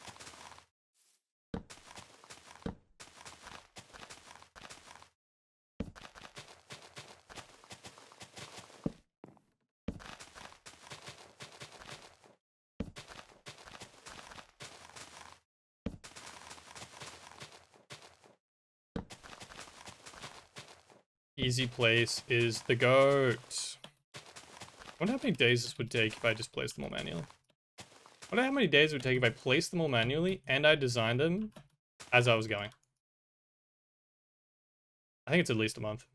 Easy place is the goat. I wonder how many days this would take if I just placed them all manually. I wonder how many days it would take if I placed them all manually and I designed them as I was going. I think it's at least a month.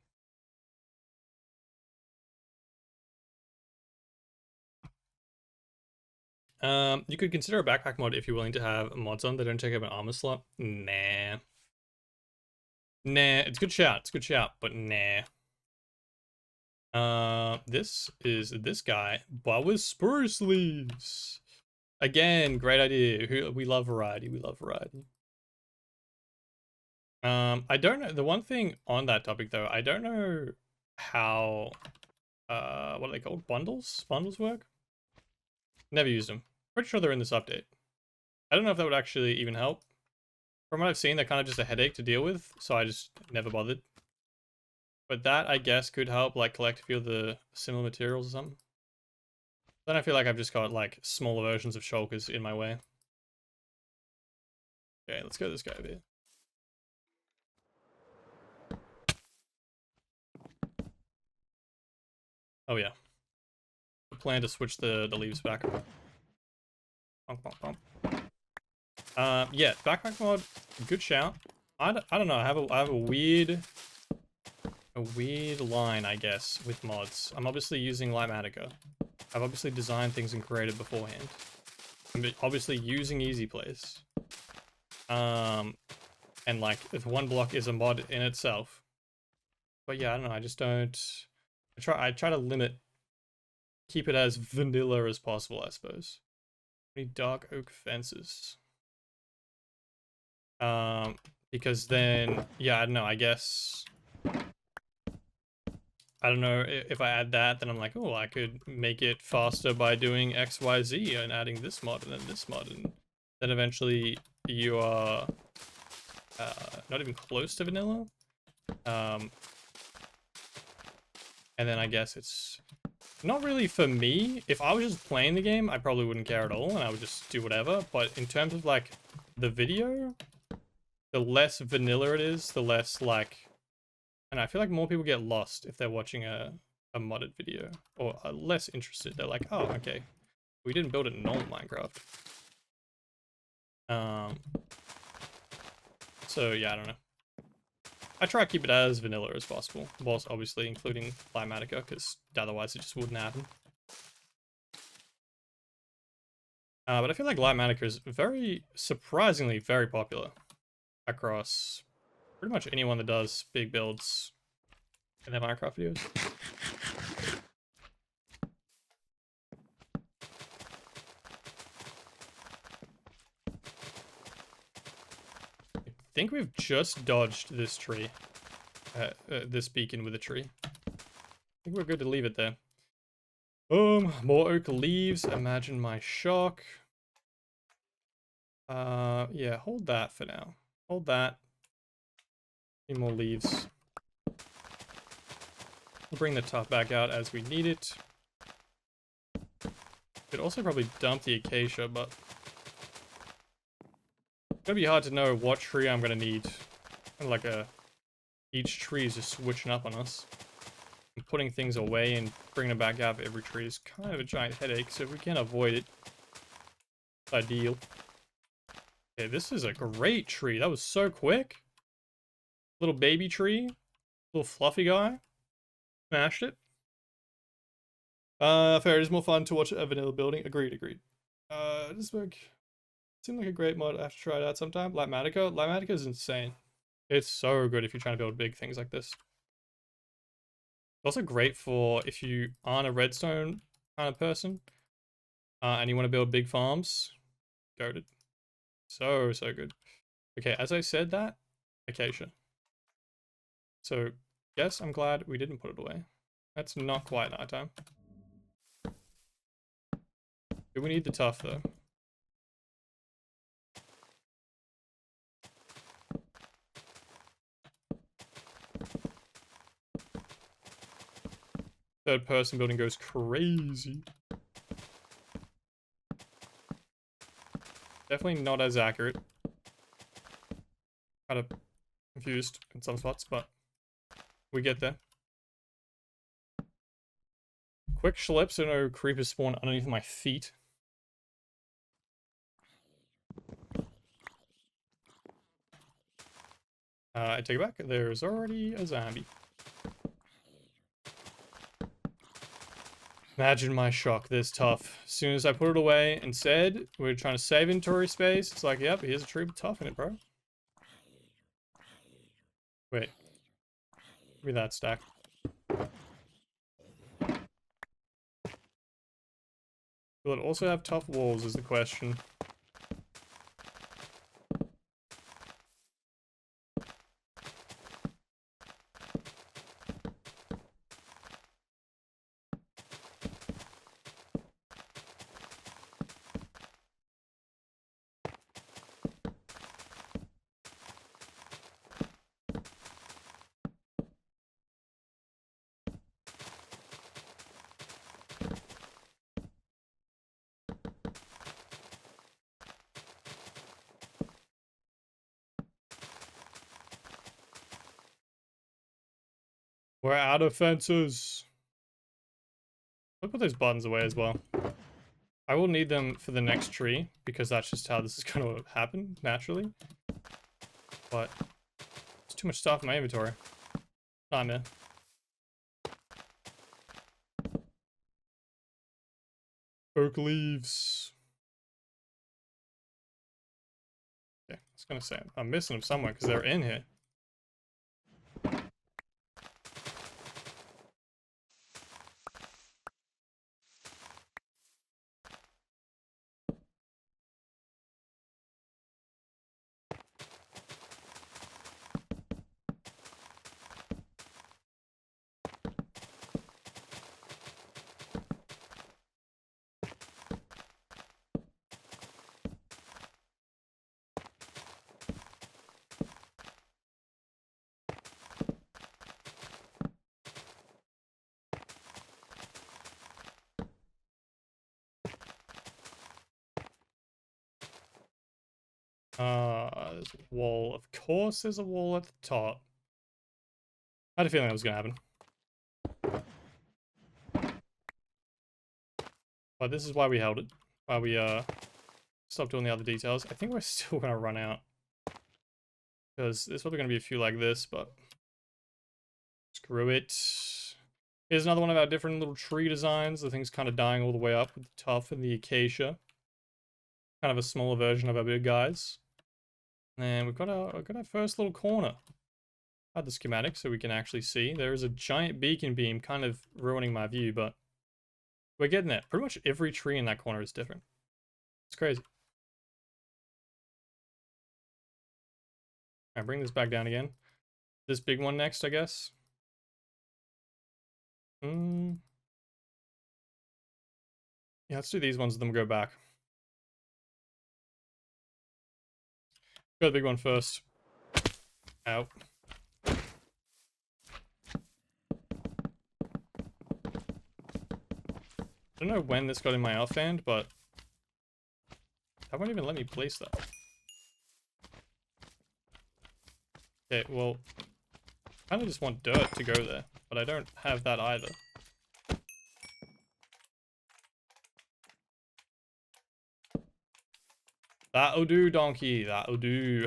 You could consider a backpack mod if you're willing to have mods on that don't take up an armor slot. Nah. Nah, it's a good shout. It's a good shout, but nah. This is this guy, but with spruce leaves. Again, great idea. We love variety. We love variety. I don't know. The one thing on that topic though, I don't know how what are they called? Bundles? Bundles work? Never used them. Pretty sure they're in this update. I don't know if that would actually even help. From what I've seen, they're kind of just a headache to deal with, so I just never bothered. But that, I guess, could help, like, collect a few of the similar materials or something. Then I feel like I've just got, like, smaller versions of shulkers in my way. Okay, let's go to this guy over here. Oh, yeah. I plan to switch the leaves back. Bonk, bonk, bonk. Yeah, backpack mod, good shout. I don't know, I have a weird line, I guess, with mods. I'm obviously using Litematica. I've obviously designed things and created beforehand. I'm obviously using Easy Place. And like, if One Block is a mod in itself. But yeah, I don't know, I just don't... I try to keep it as vanilla as possible, I suppose. Any dark oak fences. Because then, yeah, I don't know, I guess... I don't know, if I add that, then I'm like, oh, I could make it faster by doing X, Y, Z and adding this mod and then this mod, and then eventually you are not even close to vanilla. And then I guess it's not really for me. If I was just playing the game, I probably wouldn't care at all, and I would just do whatever. But in terms of, like, the video, the less vanilla it is, the less, like... And I feel like more people get lost if they're watching a modded video, or are less interested. They're like, oh, okay, we didn't build it in normal Minecraft. So yeah, I don't know. I try to keep it as vanilla as possible, whilst obviously including Litematica, because otherwise it just wouldn't happen. But I feel like Litematica is surprisingly very popular across pretty much anyone that does big builds in their Minecraft videos. I think we've just dodged this tree. This beacon with a tree. I think we're good to leave it there. More oak leaves. Imagine my shock. Yeah, hold that for now. Hold that. Need more leaves. We'll bring the top back out as we need it. Could also probably dump the acacia, but it's gonna be hard to know what tree I'm gonna need. Kind of like each tree is just switching up on us. And putting things away and bringing them back out of every tree is kind of a giant headache, so if we can avoid it, it's ideal. Okay, this is a great tree. That was so quick. Little baby tree. Little fluffy guy. Smashed it. Fair, it is more fun to watch a vanilla building. Agreed. This book seemed like a great mod. I have to try it out sometime. Litematica. Litematica is insane. It's so good if you're trying to build big things like this. It's also great for if you aren't a redstone kind of person, and you want to build big farms. Goated. So good. Okay, as I said that, acacia. So, yes, I'm glad we didn't put it away. That's not quite nighttime. Do we need the tuff, though? Third person building goes crazy. Definitely not as accurate. Kind of confused in some spots, but we get there. quick schlep so no creepers spawn underneath my feet. I take it back. There's already a zombie. Imagine my shock this tough. As soon as I put it away and said we're trying to save inventory space, it's like, yep, here's a tree with tough in it, bro. Wait. Give me that stack. Will it also have tough walls is the question. We're out of fences. I'll put those buttons away as well. I will need them for the next tree, because that's just how this is going to happen, naturally. But, there's too much stuff in my inventory. Nah, man. Oak leaves. Okay, I was going to say, I'm missing them somewhere, because they're in here. There's a wall. Of course there's a wall at the top. I had a feeling that was gonna happen. But this is why we held it. Why we, stopped doing the other details. I think we're still gonna run out. Because there's probably gonna be a few like this, but... Screw it. Here's another one of our different little tree designs. The thing's kind of dying all the way up with the tough and the acacia. Kind of a smaller version of our big guys. And we've got our first little corner. Add the schematic so we can actually see. There is a giant beacon beam kind of ruining my view, but we're getting there. Pretty much every tree in that corner is different. It's crazy. Alright, bring this back down again. This big one next, I guess. Yeah, let's do these ones and then we'll go back. Go the big one first. Ow. I don't know when this got in my offhand, but that won't even let me place that. Okay, well, I kind of just want dirt to go there, but I don't have that either. That'll do, donkey. That'll do.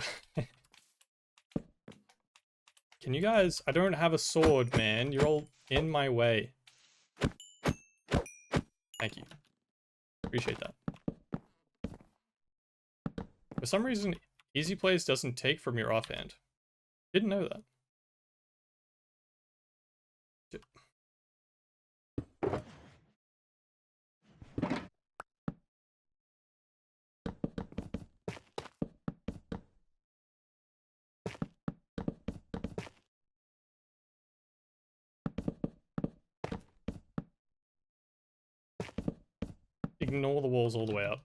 Can you guys... I don't have a sword, man. You're all in my way. Thank you. Appreciate that. For some reason, easy plays doesn't take from your offhand. Didn't know that. Ignore the walls all the way up.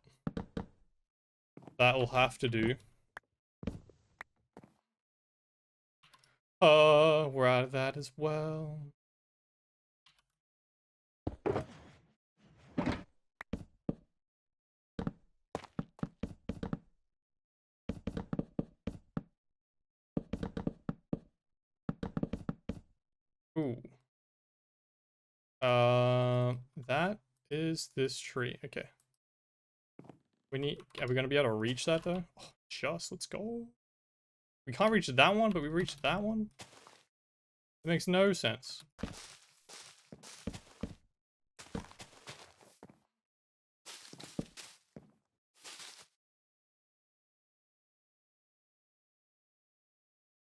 That'll have to do. We're out of that as well. Ooh. that is this tree. Okay. Are we gonna be able to reach that though? Oh, let's go. We can't reach that one, but we reached that one? It makes no sense.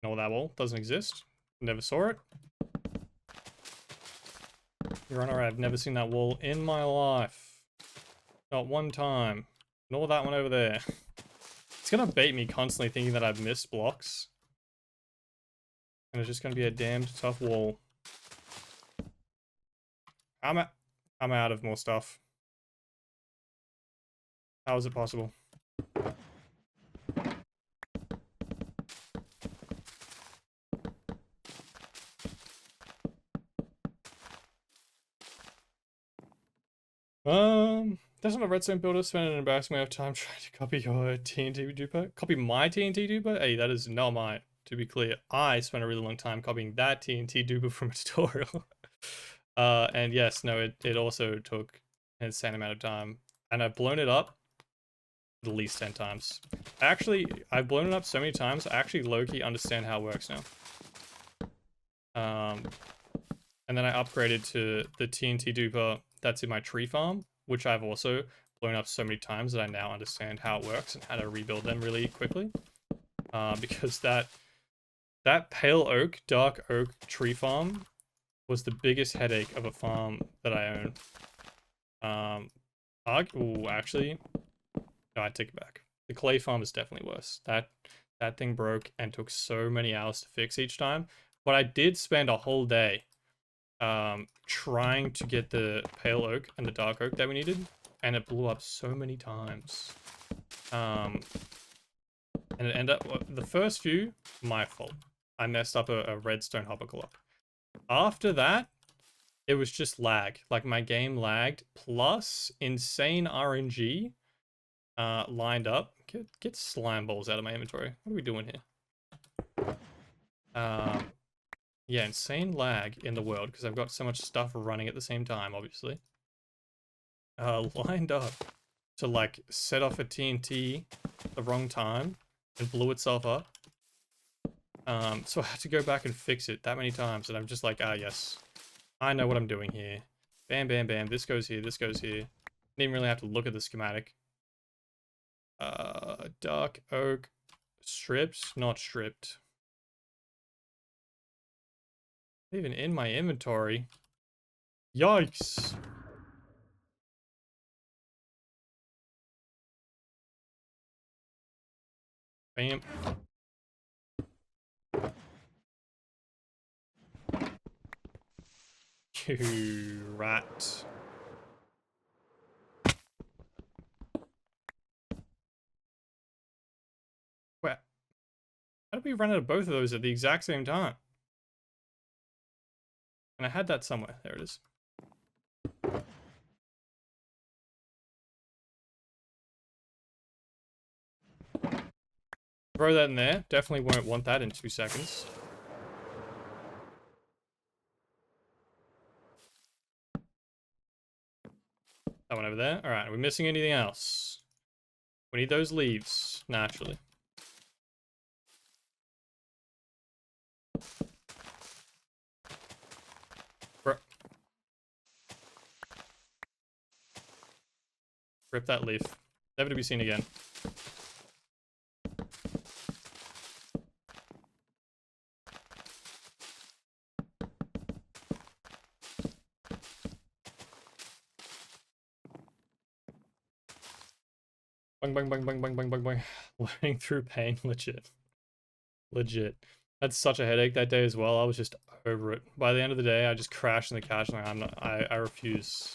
No, that wall doesn't exist. Never saw it. Your Honor, I've never seen that wall in my life. Not one time. Nor that one over there. It's gonna bait me constantly thinking that I've missed blocks. And it's just gonna be a damned tough wall. I'm out of more stuff. How is it possible? Doesn't a redstone builder spend an embarrassing amount of time trying to copy your TNT duper? Copy my TNT duper? Hey, that is not mine. To be clear, I spent a really long time copying that TNT duper from a tutorial. And yes, no, it also took an insane amount of time. And I've blown it up at least 10 times. Actually, I've blown it up so many times, I actually low-key understand how it works now. And then I upgraded to the TNT duper that's in my tree farm, which I've also blown up so many times that I now understand how it works and how to rebuild them really quickly. Because that pale oak, dark oak tree farm was the biggest headache of a farm that I own. Actually, no, I take it back. The clay farm is definitely worse. That thing broke and took so many hours to fix each time. But I did spend a whole day trying to get the pale oak and the dark oak that we needed, and it blew up so many times. And it ended up, the first few, my fault. I messed up a redstone hopper clock. After that, it was just lag. Like, my game lagged, plus insane RNG lined up. Get slime balls out of my inventory. What are we doing here? Yeah, insane lag in the world, because I've got so much stuff running at the same time, obviously. Lined up to, like, set off a TNT the wrong time and blew itself up. So I had to go back and fix it that many times, and I'm just like, yes, I know what I'm doing here. Bam, bam, bam, this goes here, this goes here. Didn't even really have to look at the schematic. Dark oak, stripped, not stripped. Even in my inventory. Yikes. Bam. You rat. Wait. How did we run out of both of those at the exact same time? And I had that somewhere. There it is. Throw that in there. Definitely won't want that in 2 seconds. That one over there. Alright, are we missing anything else? We need those leaves, naturally. Rip that leaf. Never to be seen again. Bang, bang, bang, bang, bang, bang, bang, bang. Learning through pain, legit. Legit. That's such a headache that day as well. I was just over it. By the end of the day, I just crashed in the couch and I refuse.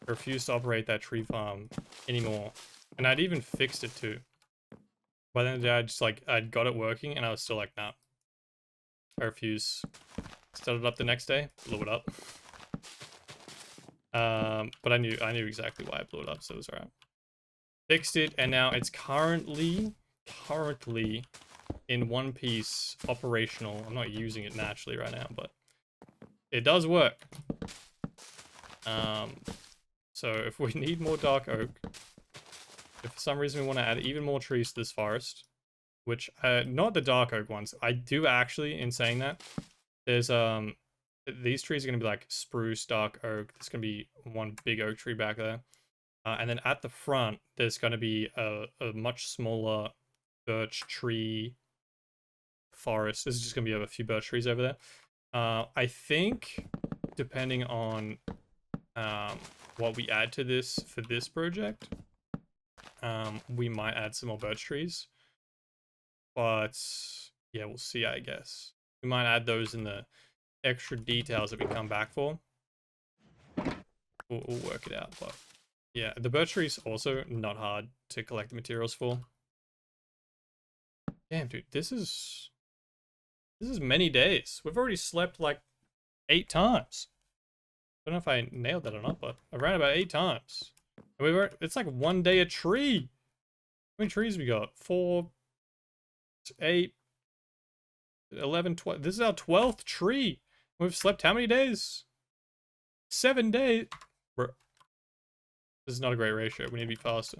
I refuse to operate that tree farm anymore. And I'd even fixed it too. By the end of the day, I'd got it working and I was still like, nah. I refuse. Started up the next day, blew it up. But I knew exactly why I blew it up, so it was alright. Fixed it, and now it's currently in one piece operational. I'm not using it naturally right now, but it does work. So if we need more dark oak, if for some reason we want to add even more trees to this forest, which, not the dark oak ones. I do actually, in saying that, there's, these trees are going to be like spruce, dark oak. There's going to be one big oak tree back there. And then at the front, there's going to be a much smaller birch tree forest. There's just going to be a few birch trees over there. I think, depending on what we add to this for this project, we might add some more birch trees. But yeah, we'll see, I guess. We might add those in the extra details that we come back for. We'll work it out, but yeah, the birch tree's also not hard to collect the materials for. Damn, dude, this is many days. We've already slept like 8 times. I don't know if I nailed that or not, but around about 8 times. And it's like 1 day a tree. How many trees we got? 4, 8, 11, 12. This is our 12th tree. We've slept how many days? 7 days. Bro. This is not a great ratio. We need to be faster.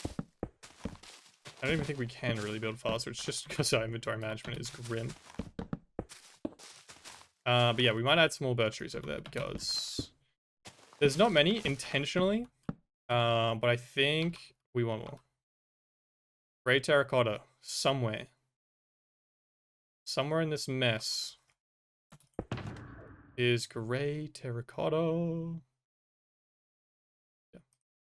I don't even think we can really build faster. It's just because our inventory management is grim. But yeah, we might add some more birch trees over there because there's not many intentionally. But I think we want more. Gray terracotta somewhere. Somewhere in this mess is gray terracotta. Yeah.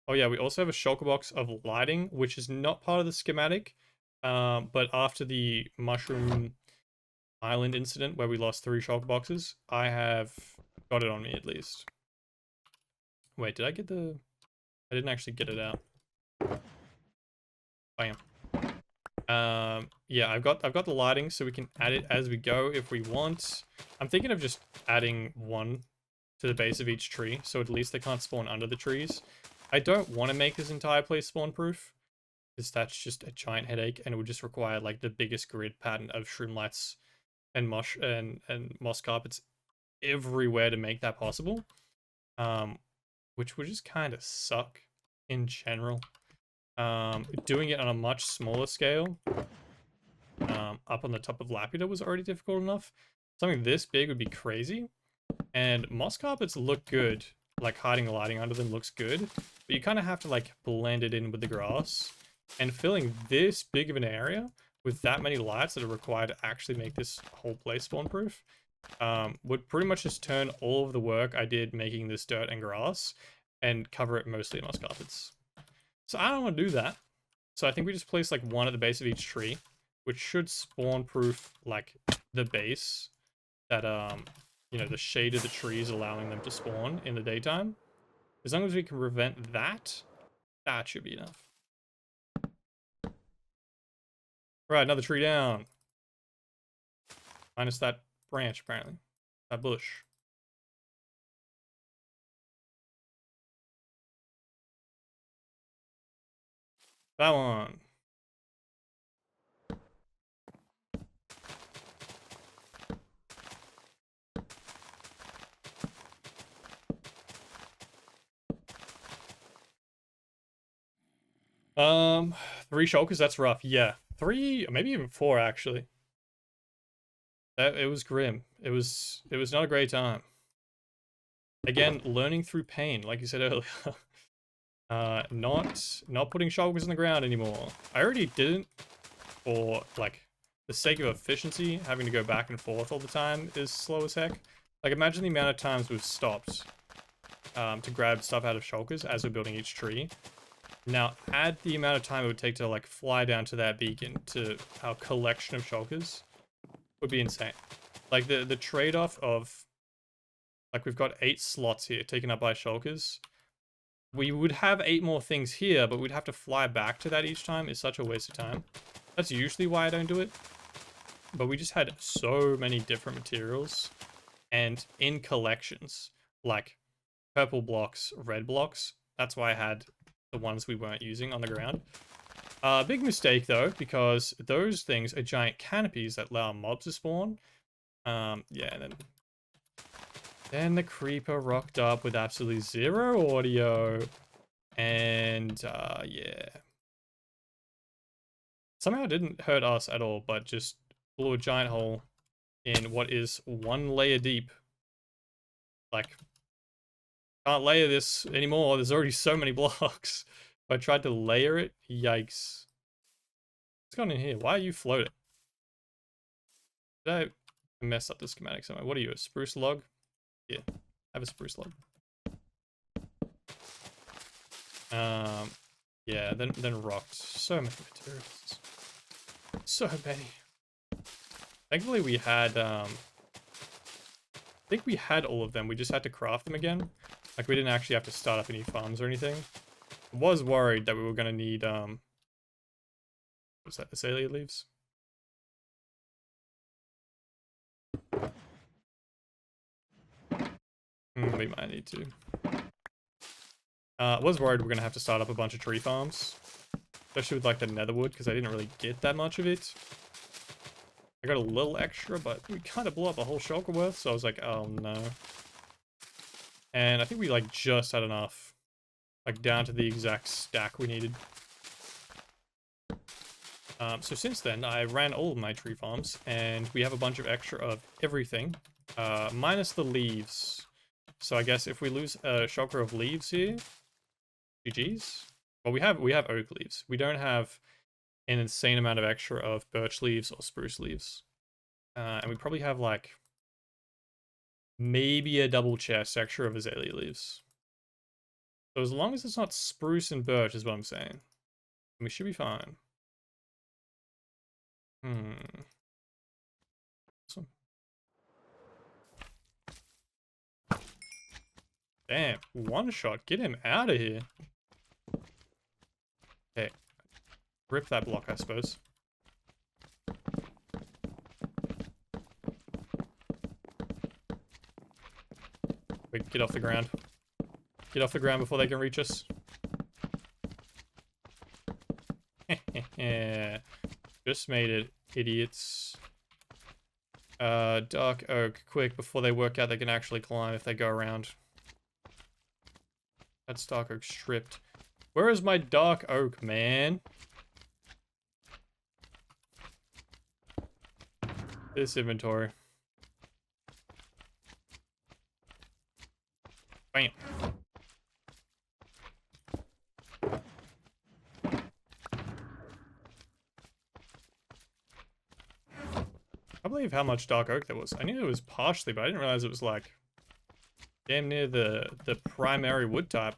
Oh yeah, we also have a shulker box of lighting, which is not part of the schematic. But after the mushroom island incident where we lost 3 shulker boxes, I have got it on me at least. Wait, did I get the... I didn't actually get it out. Bam. Yeah, I've got the lighting, so we can add it as we go if we want. I'm thinking of just adding 1 to the base of each tree, so at least they can't spawn under the trees. I don't want to make this entire place spawn proof, because that's just a giant headache, and it would just require like the biggest grid pattern of shroomlights and moss carpets everywhere to make that possible. Which would just kind of suck in general. Doing it on a much smaller scale, up on the top of Lapida was already difficult enough. Something this big would be crazy. And moss carpets look good, like hiding the lighting under them looks good, but you kind of have to like blend it in with the grass. And filling this big of an area with that many lights that are required to actually make this whole place spawn proof, would pretty much just turn all of the work I did making this dirt and grass and cover it mostly in moss carpets. So I don't want to do that. So I think we just place like 1 at the base of each tree, which should spawn proof like the base that, you know, the shade of the trees allowing them to spawn in the daytime. As long as we can prevent that, that should be enough. Right, another tree down. Minus that branch, apparently. That bush. That one. Three shulkers, that's rough. Yeah. 3, maybe even 4 actually. It was grim. It was not a great time. Again, learning through pain, like you said earlier. Not putting shulkers in the ground anymore. I already didn't, for like the sake of efficiency. Having to go back and forth all the time is slow as heck. Like imagine the amount of times we've stopped to grab stuff out of shulkers as we're building each tree. Now add the amount of time it would take to like fly down to that beacon to our collection of shulkers. Would be insane. Like the trade-off of, like we've got 8 slots here taken up by shulkers. We would have 8 more things here, but we'd have to fly back to that each time. Is such a waste of time. That's usually why I don't do it. But we just had so many different materials and in collections, like purple blocks, red blocks. That's why I had the ones we weren't using on the ground. Big mistake though, because those things are giant canopies that allow mobs to spawn. Yeah, and then Then the creeper rocked up with absolutely zero audio. And, yeah. Somehow it didn't hurt us at all, but just blew a giant hole in what is 1 layer deep. Like, can't layer this anymore. There's already so many blocks. If I tried to layer it, yikes. What's going on in here? Why are you floating? Did I mess up the schematic somewhere? What are you, a spruce log? Yeah, have a spruce log. Yeah, then rocked. So many materials. So many. Thankfully we had, I think we had all of them. We just had to craft them again. Like, we didn't actually have to start up any farms or anything. I was worried that we were gonna need, what's that, azalea leaves? We might need to. I was worried we're gonna have to start up a bunch of tree farms. Especially with, like, the netherwood, because I didn't really get that much of it. I got a little extra, but we kind of blew up a whole shulker worth, so I was like, oh no. And I think we, like, just had enough. Like, down to the exact stack we needed. So since then, I ran all of my tree farms, and we have a bunch of extra of everything. Minus the leaves. So I guess if we lose a shulker of leaves here, GG's. Well, we have oak leaves. We don't have an insane amount of extra of birch leaves or spruce leaves. And we probably have, like, maybe a double chest extra of azalea leaves. So as long as it's not spruce and birch is what I'm saying. We should be fine. Awesome. Damn, one shot. Get him out of here. Okay. Rip that block, I suppose. Wait, get off the ground. Get off the ground before they can reach us. Just made it, idiots. Dark oak, quick, before they work out they can actually climb if they go around. That's dark oak stripped. Where is my dark oak, man? This inventory. Bam. I believe how much dark oak there was. I knew it was partially, but I didn't realize it was like damn near the primary wood type.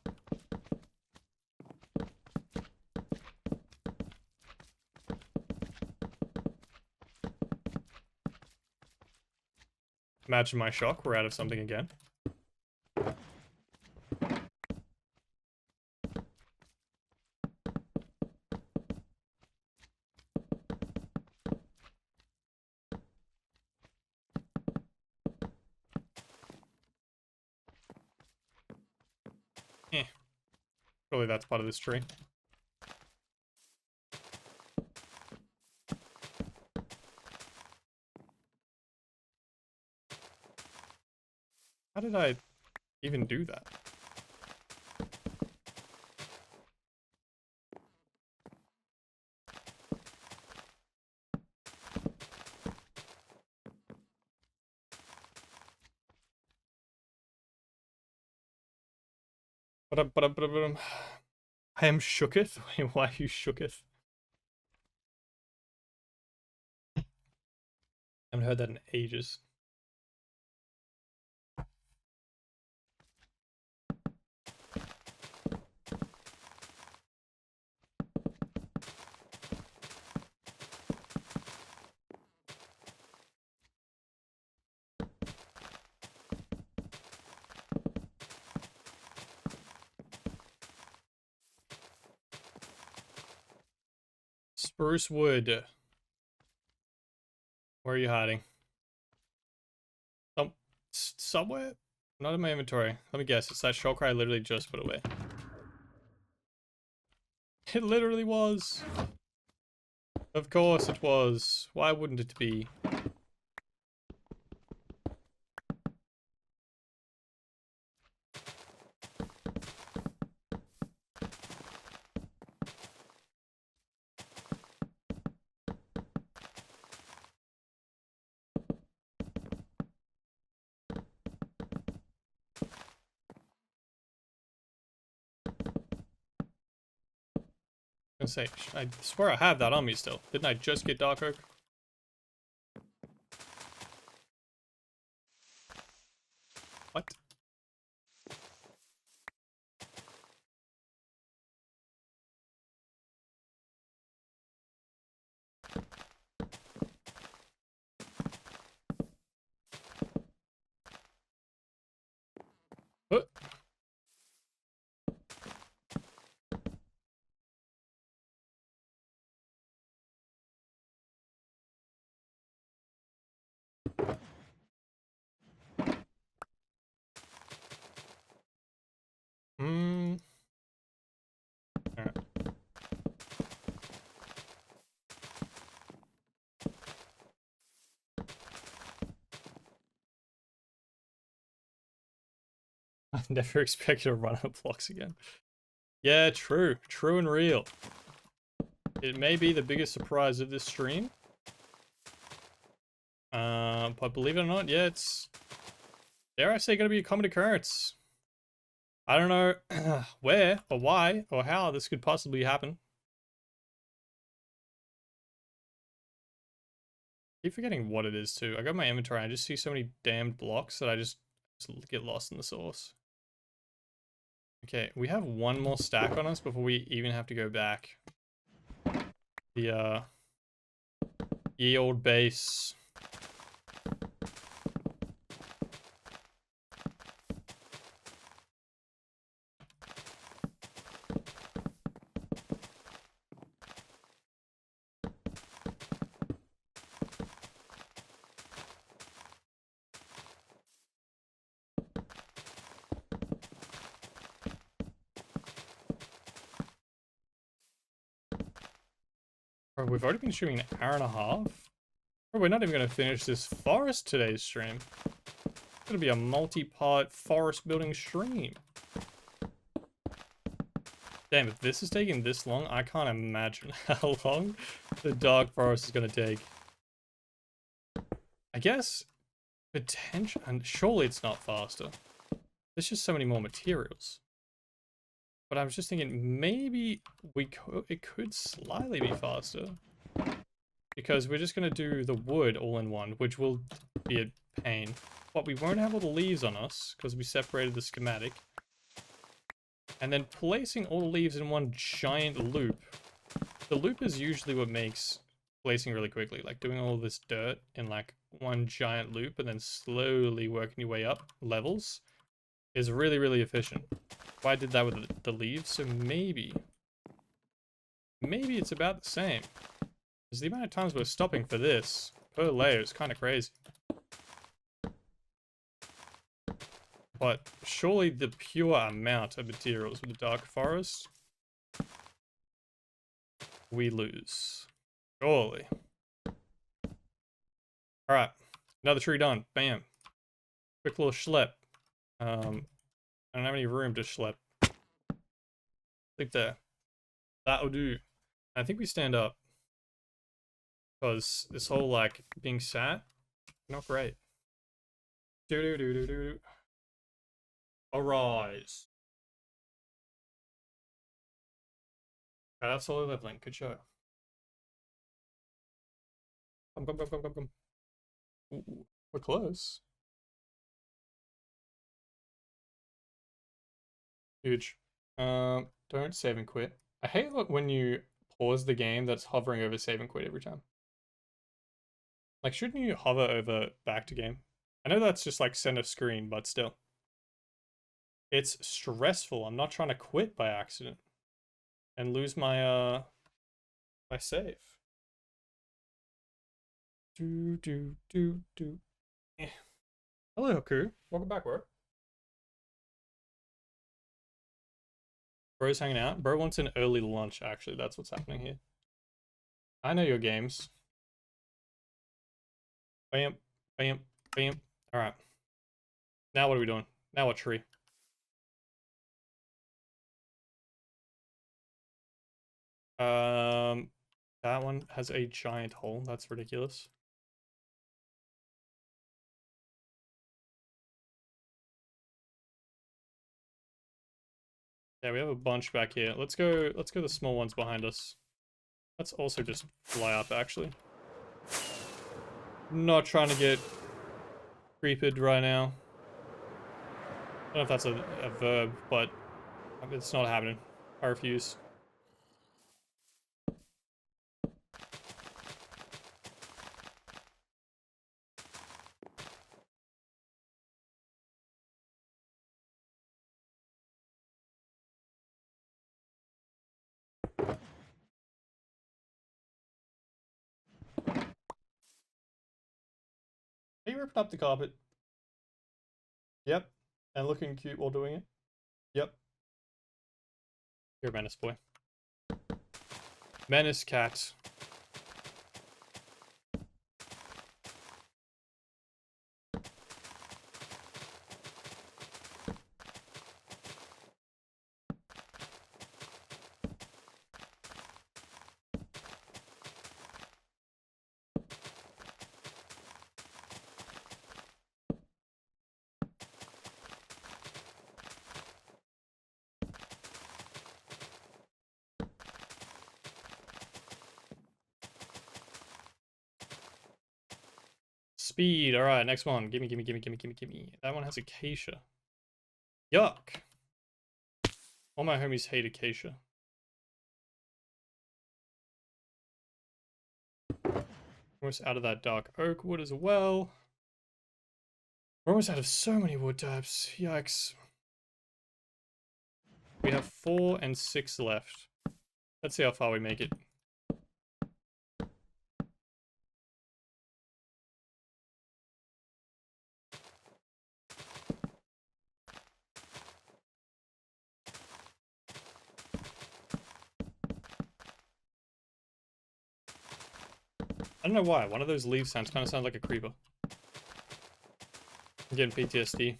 Imagine my shock, we're out of something again. Surely that's part of this tree. How did I even do that? I am shooketh? Wait, why are you shooketh? I haven't heard that in ages. Spruce wood. Where are you hiding? Somewhere? Not in my inventory. Let me guess. It's that shulker I literally just put away. It literally was. Of course it was. Why wouldn't it be? I was gonna say, I swear I have that on me still. Didn't I just get dark oak? What? What? Alright. I never expected to run out of blocks again. Yeah, true. True and real. It may be the biggest surprise of this stream. But believe it or not, yeah, it's, dare I say, gonna be a common occurrence. I don't know where or why or how this could possibly happen. I keep forgetting what it is too. I got my inventory and I just see so many damned blocks that I just get lost in the sauce. Okay, we have one more stack on us before we even have to go back. The ye old base. Bro, we've already been streaming an hour and a half. Bro, we're not even going to finish this forest today's stream. It's going to be a multi-part forest building stream. Damn, if this is taking this long, I can't imagine how long the dark forest is going to take. I guess potential, and surely it's not faster. There's just so many more materials. But I was just thinking maybe it could slightly be faster. Because we're just going to do the wood all in one, which will be a pain. But we won't have all the leaves on us because we separated the schematic. And then placing all the leaves in one giant loop. The loop is usually what makes placing really quickly. Like doing all this dirt in like one giant loop and then slowly working your way up levels is really, really efficient. I did that with the leaves, so maybe it's about the same. Because the amount of times we're stopping for this per layer is kind of crazy. But surely the pure amount of materials with the dark forest, we lose. Surely. Alright, another tree done. Bam. Quick little schlep. I don't have any room to schlep. Like there. That'll do. I think we stand up. Because this whole, like, being sat, not great. Do-do-do-do-do. Arise. Okay, that's all leveling. Good show. Come. Ooh, we're close. Huge. Don't save and quit. I hate when you pause the game that's hovering over save and quit every time. Like, shouldn't you hover over back to game? I know that's just like center screen, but still. It's stressful. I'm not trying to quit by accident and lose my my save. Do. Eh. Hello, Haku. Welcome back, bro. Bro's hanging out. Bro wants an early lunch, actually. That's what's happening here. I know your games. Bam. Alright. Now what are we doing? Now what tree? That one has a giant hole. That's ridiculous. Yeah, we have a bunch back here. Let's go the small ones behind us. Let's also just fly up, actually. Not trying to get creeped right now. I don't know if that's a verb, but it's not happening. I refuse. Are you ripping up the carpet? Yep. And looking cute while doing it? Yep. You're a menace, boy. Menace cat. Speed. All right, next one. Gimme, gimme, gimme, gimme, gimme, gimme. That one has acacia. Yuck. All my homies hate acacia. Almost out of that dark oak wood as well. We're almost out of so many wood types. Yikes. We have 4 and 6 left. Let's see how far we make it. I don't know why. One of those leaf sounds kind of sounds like a creeper. I'm getting PTSD.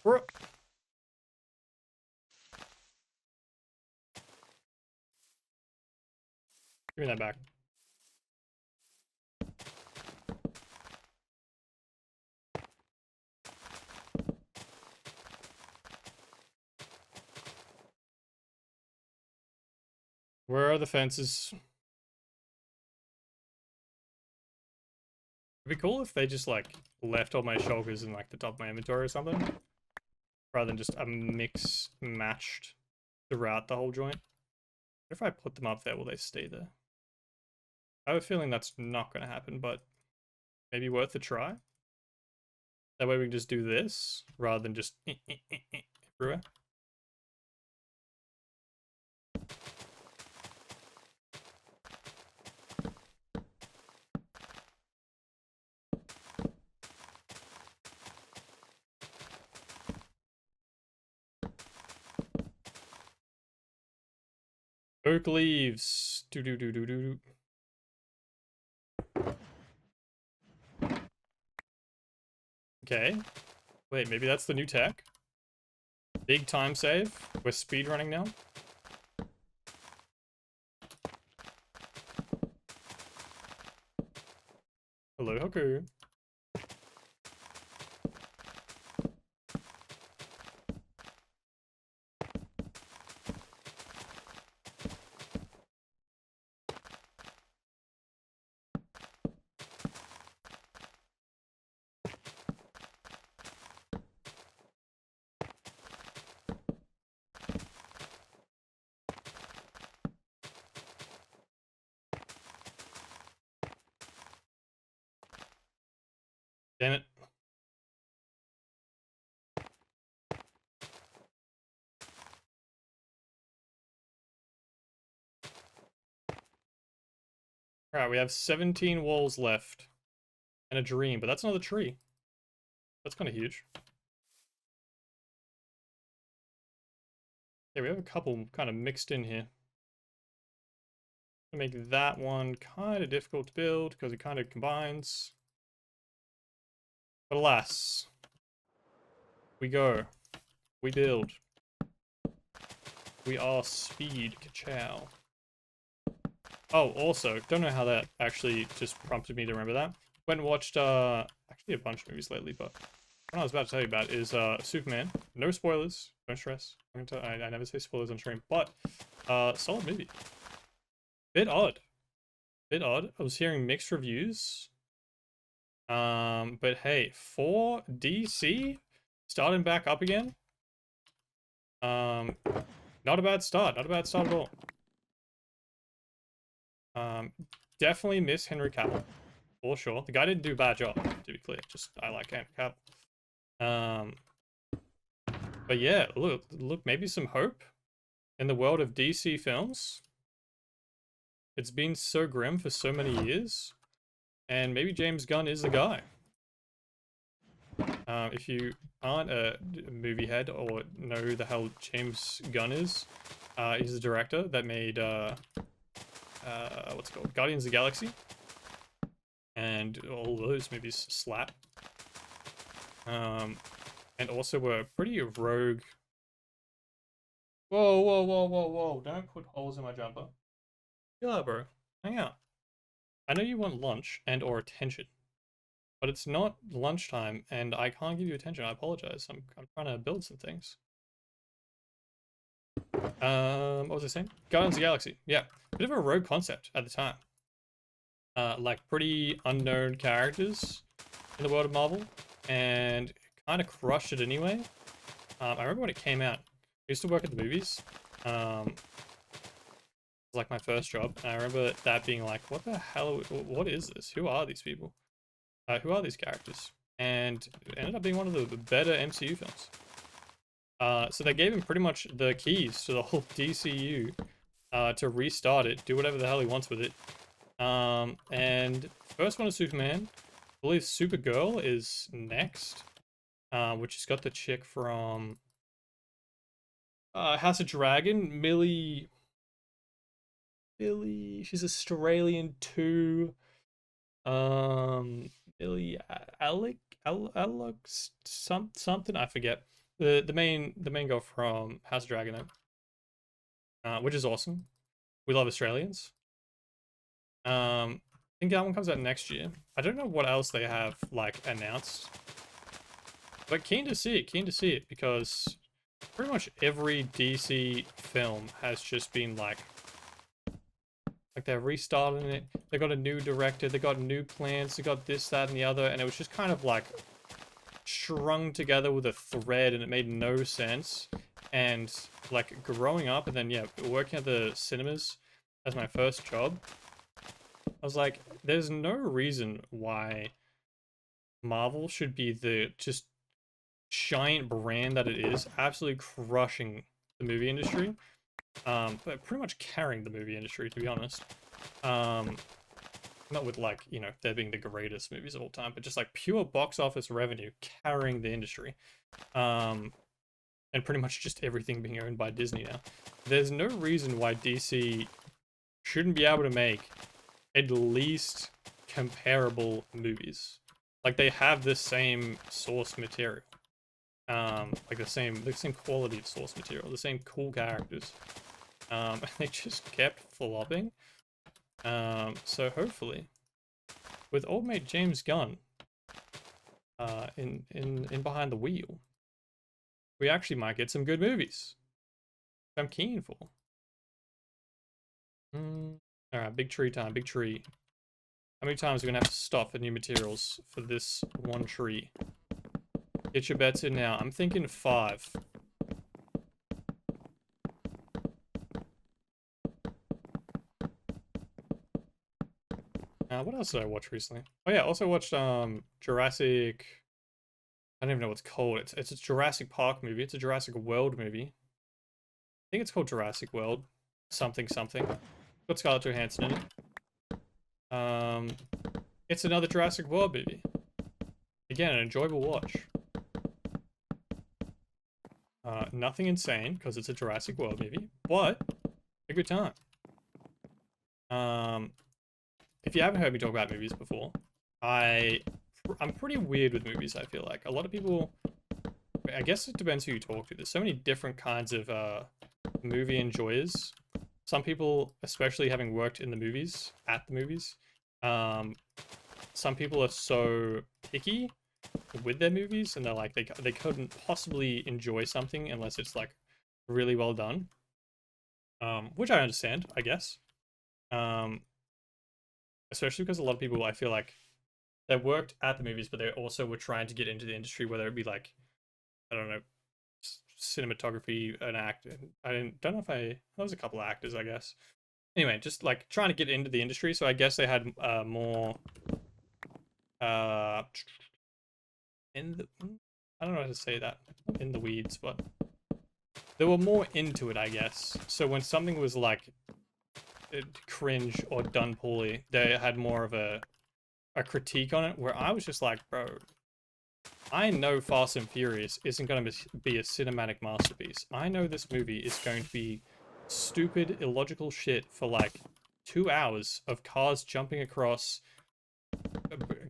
Bro. Give me that back. Where are the fences? It'd be cool if they just like left all my shulkers in like the top of my inventory or something, rather than just a mix matched throughout the whole joint. What if I put them up there, will they stay there? I have a feeling that's not going to happen, but maybe worth a try. That way we can just do this rather than just everywhere. Oak leaves. Do do do do do. Okay. Wait, maybe that's the new tech? Big time save. We're speedrunning now. Hello, Hoku. Damn it. Alright, we have 17 walls left. And a dream, but that's not a tree. That's kind of huge. Yeah, we have a couple kind of mixed in here. To make that one kind of difficult to build because it kind of combines. But alas, we go. We build. We are speed. Ka-chow. Oh, also, don't know how that actually just prompted me to remember that. Went and watched actually a bunch of movies lately, but what I was about to tell you about is Superman. No spoilers. Don't stress. I never say spoilers on stream, but solid movie. Bit odd. Bit odd. I was hearing mixed reviews. But hey, for DC starting back up again. Not a bad start. Not a bad start at all. Definitely miss Henry Cavill, for sure. The guy didn't do a bad job, to be clear. Just I like Henry Cavill. But yeah, look, maybe some hope in the world of DC films. It's been so grim for so many years, and maybe James Gunn is the guy. If you aren't a movie head or know who the hell James Gunn is, he's the director that made what's it called? Guardians of the Galaxy. And all those movies slap. And also were pretty rogue. Whoa, whoa, whoa, whoa, whoa. Don't put holes in my jumper. Yeah, bro. Hang out. I know you want lunch and or attention. But it's not lunchtime and I can't give you attention. I apologize. I'm trying to build some things. What was I saying? Guardians of the Galaxy. Yeah. Bit of a rogue concept at the time. Like pretty unknown characters in the world of Marvel, and kind of crushed it anyway. I remember when it came out. I used to work at the movies. It was like my first job, and I remember that being like, "What the hell? What is this? Who are these people? Who are these characters?" And it ended up being one of the better MCU films. So they gave him pretty much the keys to the whole DCU to restart it, do whatever the hell he wants with it. And first one is Superman. I believe Supergirl is next, which has got the chick from House of Dragon, Millie. She's Australian too. Millie Alex something I forget. The main girl from House of Dragon, which is awesome. We love Australians. I think that one comes out next year. I don't know what else they have like announced, but keen to see it because pretty much every DC film has just been like they're restarting it. They got a new director, they got new plans, they got this, that, and the other, and it was just kind of like strung together with a thread, and it made no sense. And like growing up, and then yeah, working at the cinemas as my first job, I was like, there's no reason why Marvel should be the just giant brand that it is, absolutely crushing the movie industry. But pretty much carrying the movie industry, to be honest. Not with like, you know, there being the greatest movies of all time, but just like pure box office revenue carrying the industry. And pretty much just everything being owned by Disney now. There's no reason why DC shouldn't be able to make at least comparable movies. Like they have the same source material. Like the same quality of source material, the same cool characters. They just kept flopping. So hopefully, with old mate James Gunn, in behind the wheel, we actually might get some good movies. I'm keen for. Alright, big tree time, big tree. How many times are we gonna have to stop for new materials for this one tree? Get your bets in now. I'm thinking 5. What else did I watch recently? Oh yeah, also watched Jurassic. I don't even know what it's called. It's a Jurassic Park movie. It's a Jurassic World movie. I think it's called Jurassic World. Something. Got Scarlett Johansson in it. It's another Jurassic World movie. Again, an enjoyable watch. Nothing insane because it's a Jurassic World movie, but a good time. If you haven't heard me talk about movies before, I'm pretty weird with movies. I feel like a lot of people. I guess it depends who you talk to. There's so many different kinds of movie enjoyers. Some people, especially having worked in the movies, at the movies, some people are so picky with their movies, and they're like they couldn't possibly enjoy something unless it's like really well done. Which I understand, I guess. Especially because a lot of people, I feel like, they worked at the movies, but they also were trying to get into the industry, whether it be like, I don't know, cinematography, an act. Don't know if there was a couple of actors, I guess. Anyway, just like trying to get into the industry, so I guess they had more in the, I don't know how to say that, in the weeds, but they were more into it, I guess. So when something was like cringe or done poorly, they had more of a critique on it, where I was just like, bro, I know Fast and Furious isn't going to be a cinematic masterpiece. I know this movie is going to be stupid, illogical shit for like 2 hours of cars jumping across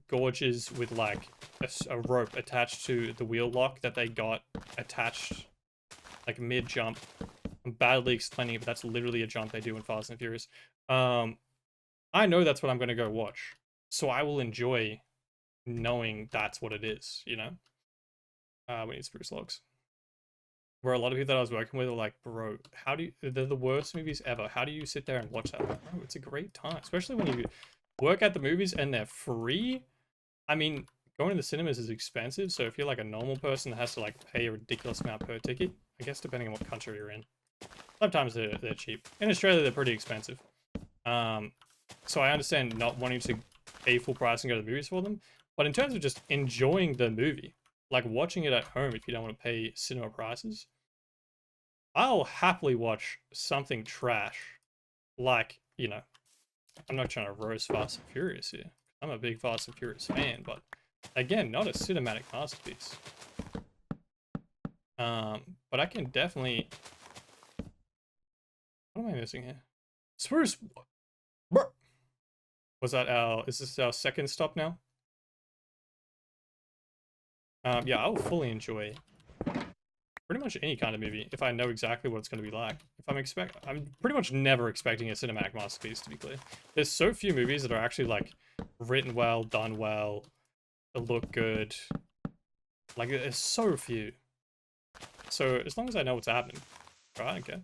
gorges with like a rope attached to the wheel lock that they got attached like mid-jump. I'm badly explaining it, but that's literally a jump they do in Fast and Furious. I know that's what I'm going to go watch. So I will enjoy knowing that's what it is, you know? We need spruce logs. Where a lot of people that I was working with are like, bro, they're the worst movies ever. How do you sit there and watch that? Bro, it's a great time, especially when you work at the movies and they're free. I mean, going to the cinemas is expensive, so if you're like a normal person that has to like pay a ridiculous amount per ticket, I guess depending on what country you're in. Sometimes they're cheap. In Australia, they're pretty expensive. So I understand not wanting to pay full price and go to the movies for them, but in terms of just enjoying the movie, like watching it at home if you don't want to pay cinema prices, I'll happily watch something trash. Like, you know, I'm not trying to roast Fast and Furious here. I'm a big Fast and Furious fan, but again, not a cinematic masterpiece. But I can definitely... What am I missing here? Spruce... Was that is this our second stop now? Yeah, I will fully enjoy pretty much any kind of movie if I know exactly what it's going to be like. I'm pretty much never expecting a cinematic masterpiece, to be clear. There's so few movies that are actually like written well, done well, that look good. Like there's so few. So as long as I know what's happening, I don't care.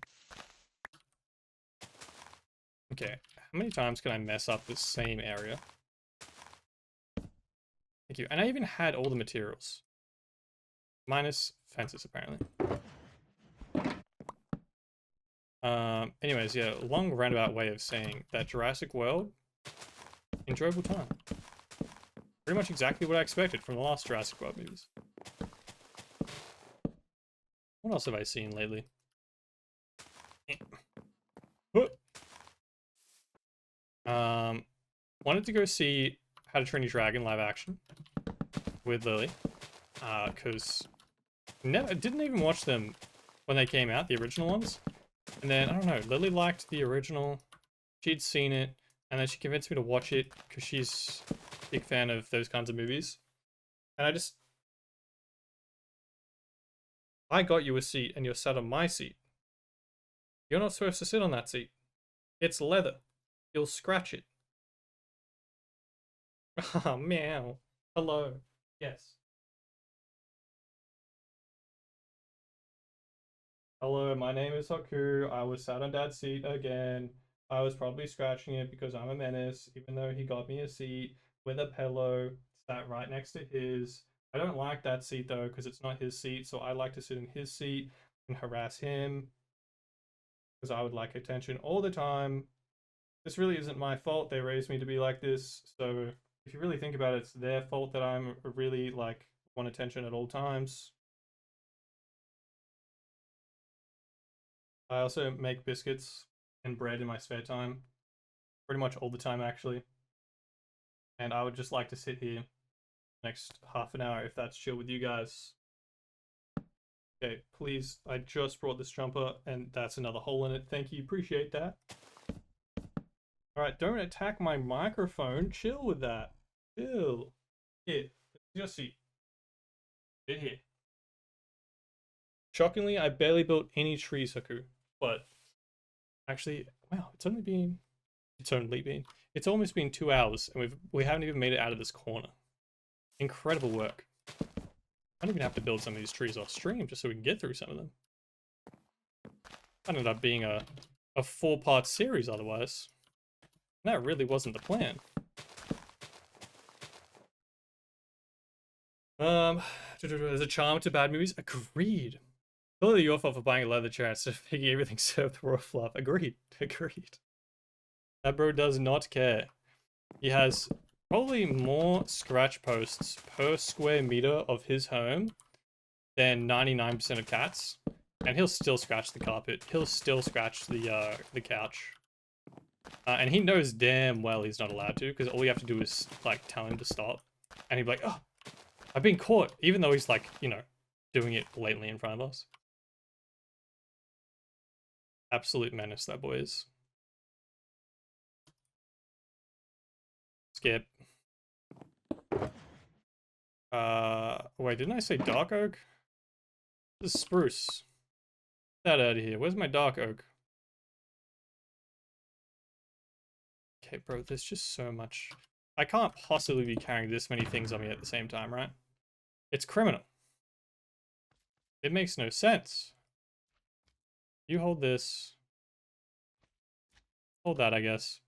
Okay, how many times can I mess up this same area? Thank you. And I even had all the materials. Minus fences, apparently. Anyways, yeah, long roundabout way of saying that Jurassic World, enjoyable time. Pretty much exactly what I expected from the last Jurassic World movies. What else have I seen lately? Wanted to go see How to Train Your Dragon live action with Lily, because didn't even watch them when they came out, the original ones. And then, I don't know, Lily liked the original, she'd seen it, and then she convinced me to watch it because she's a big fan of those kinds of movies. And I got you a seat and you're sat on my seat. You're not supposed to sit on that seat. It's leather. You'll scratch it. Ah, meow. Hello. Yes. Hello, my name is Haku. I was sat on Dad's seat again. I was probably scratching it because I'm a menace, even though he got me a seat with a pillow, sat right next to his. I don't like that seat though, because it's not his seat, so I like to sit in his seat and harass him, because I would like attention all the time. This really isn't my fault. They raised me to be like this, so if you really think about it, it's their fault that I'm really like want attention at all times. I also make biscuits and bread in my spare time, pretty much all the time actually. And I would just like to sit here next half an hour if that's chill with you guys. Okay, please. I just brought this jumper, and that's another hole in it. Thank you. Appreciate that. Alright, don't attack my microphone. Chill with that. Chill. Here. Just see. Get here. Shockingly, I barely built any trees, Haku. But actually, wow, it's only been it's almost been 2 hours, and we haven't even made it out of this corner. Incredible work. I don't even have to build some of these trees off stream just so we can get through some of them. That ended up being a 4-part series otherwise. That really wasn't the plan. There's a charm to bad movies. Agreed. Totally your fault for buying a leather chair instead of making everything serve the raw fluff. Agreed. Agreed. That bro does not care. He has probably more scratch posts per square meter of his home than 99% of cats. And he'll still scratch the carpet. He'll still scratch the couch. And he knows damn well he's not allowed to, because all you have to do is, like, tell him to stop. And he'd be like, oh, I've been caught. Even though he's, like, you know, doing it blatantly in front of us. Absolute menace, that boy is. Skip. Wait, didn't I say dark oak? This is spruce. Get that out of here. Where's my dark oak? Okay, bro, there's just so much. I can't possibly be carrying this many things on me at the same time, right? It's criminal. It makes no sense. You hold this. Hold that, I guess.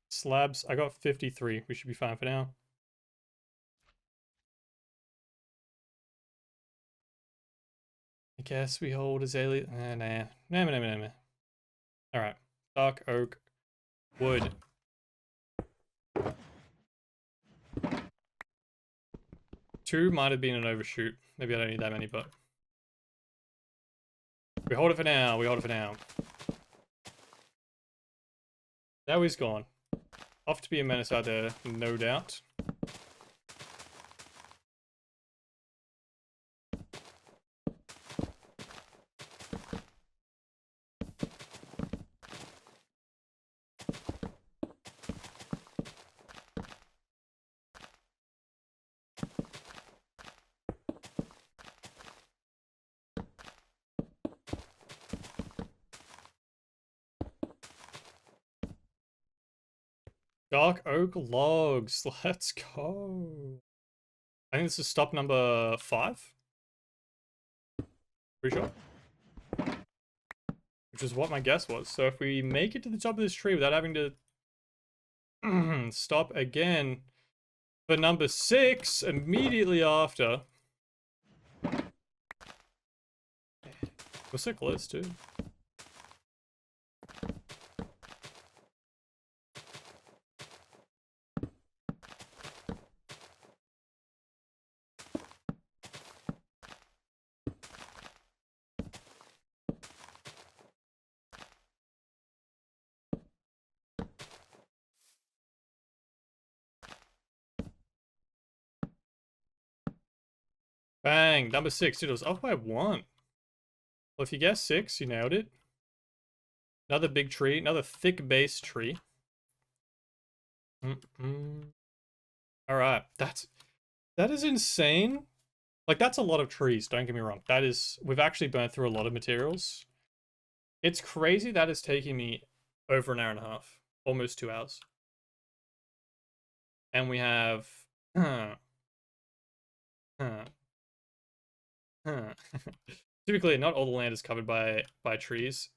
Slabs, I got 53. We should be fine for now. I guess we hold azalea. Nah. Alright. Dark oak. Wood. Two might have been an overshoot. Maybe I don't need that many, but we hold it for now. We hold it for now. Now he's gone. Off to be a menace out there, no doubt. Dark oak logs. Let's go. I think this is stop number 5. Pretty sure. Which is what my guess was. So if we make it to the top of this tree without having to stop again for number 6 immediately after. We're so close too. Bang! Number 6. Dude, it was off by 1. Well, if you guessed 6, you nailed it. Another big tree. Another thick base tree. Alright. That is insane. Like, that's a lot of trees. Don't get me wrong. That is... We've actually burned through a lot of materials. It's crazy that is taking me over an hour and a half. Almost 2 hours. And we have... Typically, not all the land is covered by trees.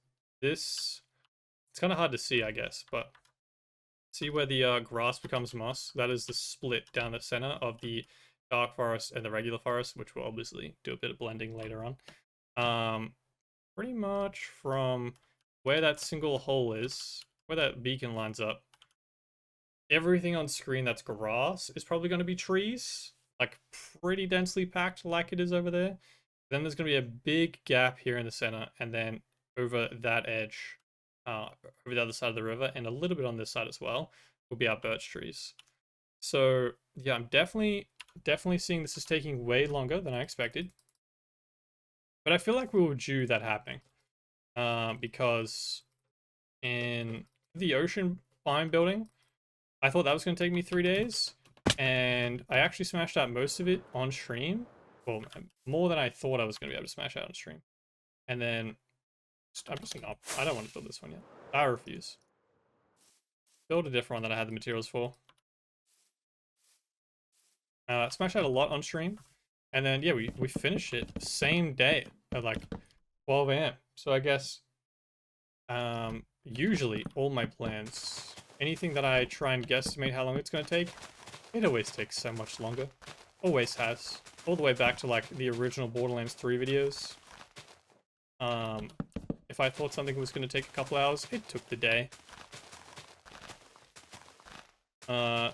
It's kind of hard to see, I guess, but see where the grass becomes moss? That is the split down the center of the dark forest and the regular forest, which we'll obviously do a bit of blending later on. Pretty much from where that single hole is, where that beacon lines up, everything on screen that's grass is probably going to be trees. Like, pretty densely packed like it is over there. Then there's going to be a big gap here in the center, and then over that edge, over the other side of the river, and a little bit on this side as well, will be our birch trees. So, yeah, I'm definitely seeing this is taking way longer than I expected. But I feel like we were due that happening. Because in the ocean biome building, I thought that was going to take me 3 days. And I actually smashed out most of it on stream. Well, more than I thought I was going to be able to smash out on stream. And then, I'm just not, I don't want to build this one yet. I refuse. Build a different one that I had the materials for. Smash out a lot on stream. And then, yeah, we finished it same day at like 12 a.m. So I guess, usually all my plans, anything that I try and guesstimate how long it's going to take, it always takes so much longer. Always has. All the way back to like the original Borderlands 3 videos. If I thought something was going to take a couple hours, it took the day.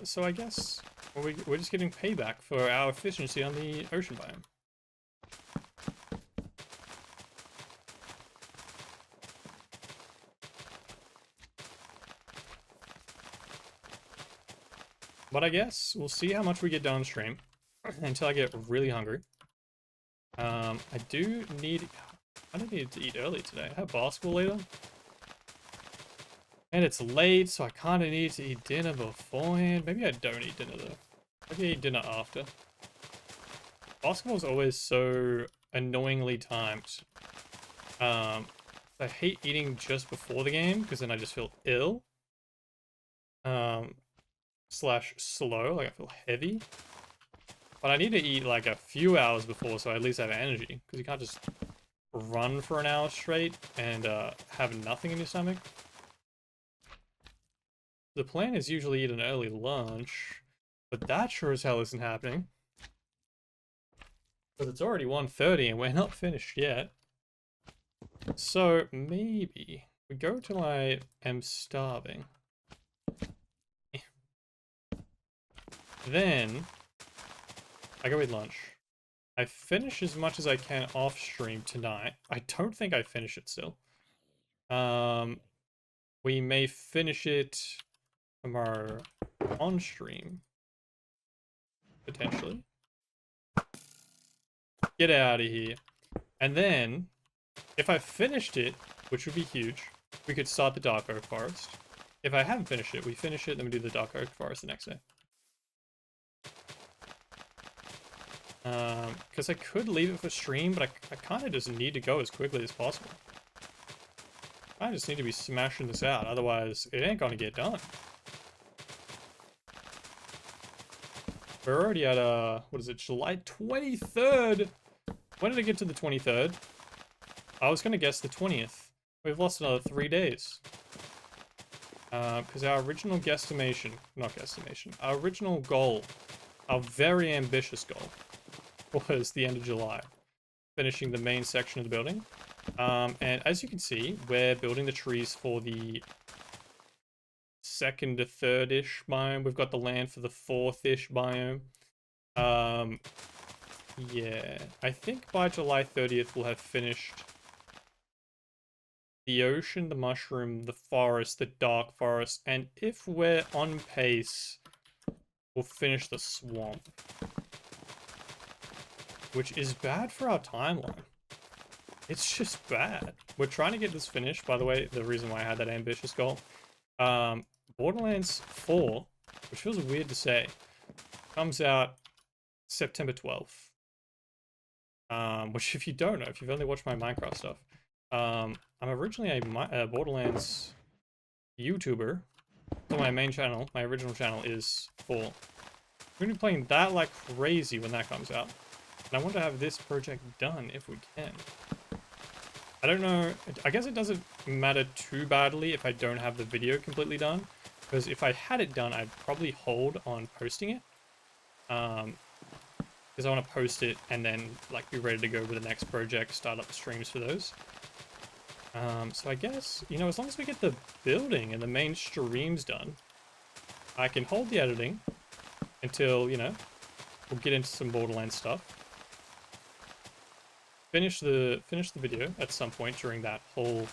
So I guess we're just getting payback for our efficiency on the ocean biome. But I guess we'll see how much we get done stream until I get really hungry. I do need... I don't need to eat early today. I have basketball later. And it's late, so I kind of need to eat dinner beforehand. Maybe I don't eat dinner though. Maybe I eat dinner after. Basketball is always so annoyingly timed. I hate eating just before the game, because then I just feel ill. Slash slow, like I feel heavy. But I need to eat like a few hours before, so I at least have energy. Because you can't just run for an hour straight and have nothing in your stomach. The plan is usually eat an early lunch, but that sure as hell isn't happening. Because it's already 1:30 and we're not finished yet. So maybe we go till I am starving. Then I go eat lunch. I finish as much as I can off stream tonight. I don't think I finish it still. We may finish it tomorrow on stream. Potentially. Get out of here. And then, if I finished it, which would be huge, we could start the Dark Oak Forest. If I haven't finished it, we finish it, then we do the Dark Oak Forest the next day. Because I could leave it for stream, but I kind of just need to go as quickly as possible. I just need to be smashing this out, otherwise it ain't gonna get done. We're already at, what is it, July 23rd? When did it get to the 23rd? I was gonna guess the 20th. We've lost another 3 days. Because our original our original goal, our very ambitious goal, was the end of July, finishing the main section of the building. And as you can see, we're building the trees for the 2nd to 3rd-ish biome. We've got the land for the 4th-ish biome. Yeah, I think by July 30th we'll have finished the ocean, the mushroom, the forest, the dark forest, and if we're on pace, we'll finish the swamp. Which is bad for our timeline. It's just bad. We're trying to get this finished, by the way, the reason why I had that ambitious goal. Borderlands 4, which feels weird to say, comes out September 12th. Which if you don't know, if you've only watched my Minecraft stuff, I'm originally a Borderlands YouTuber. So my main channel, my original channel is 4. We're going to be playing that like crazy when that comes out. And I want to have this project done if we can. I don't know, I guess it doesn't matter too badly if I don't have the video completely done. Because if I had it done, I'd probably hold on posting it. Because I want to post it and then like be ready to go with the next project, start up the streams for those. So I guess, you know, as long as we get the building and the main streams done, I can hold the editing until, you know, we'll get into some Borderlands stuff. Finish the video at some point during that whole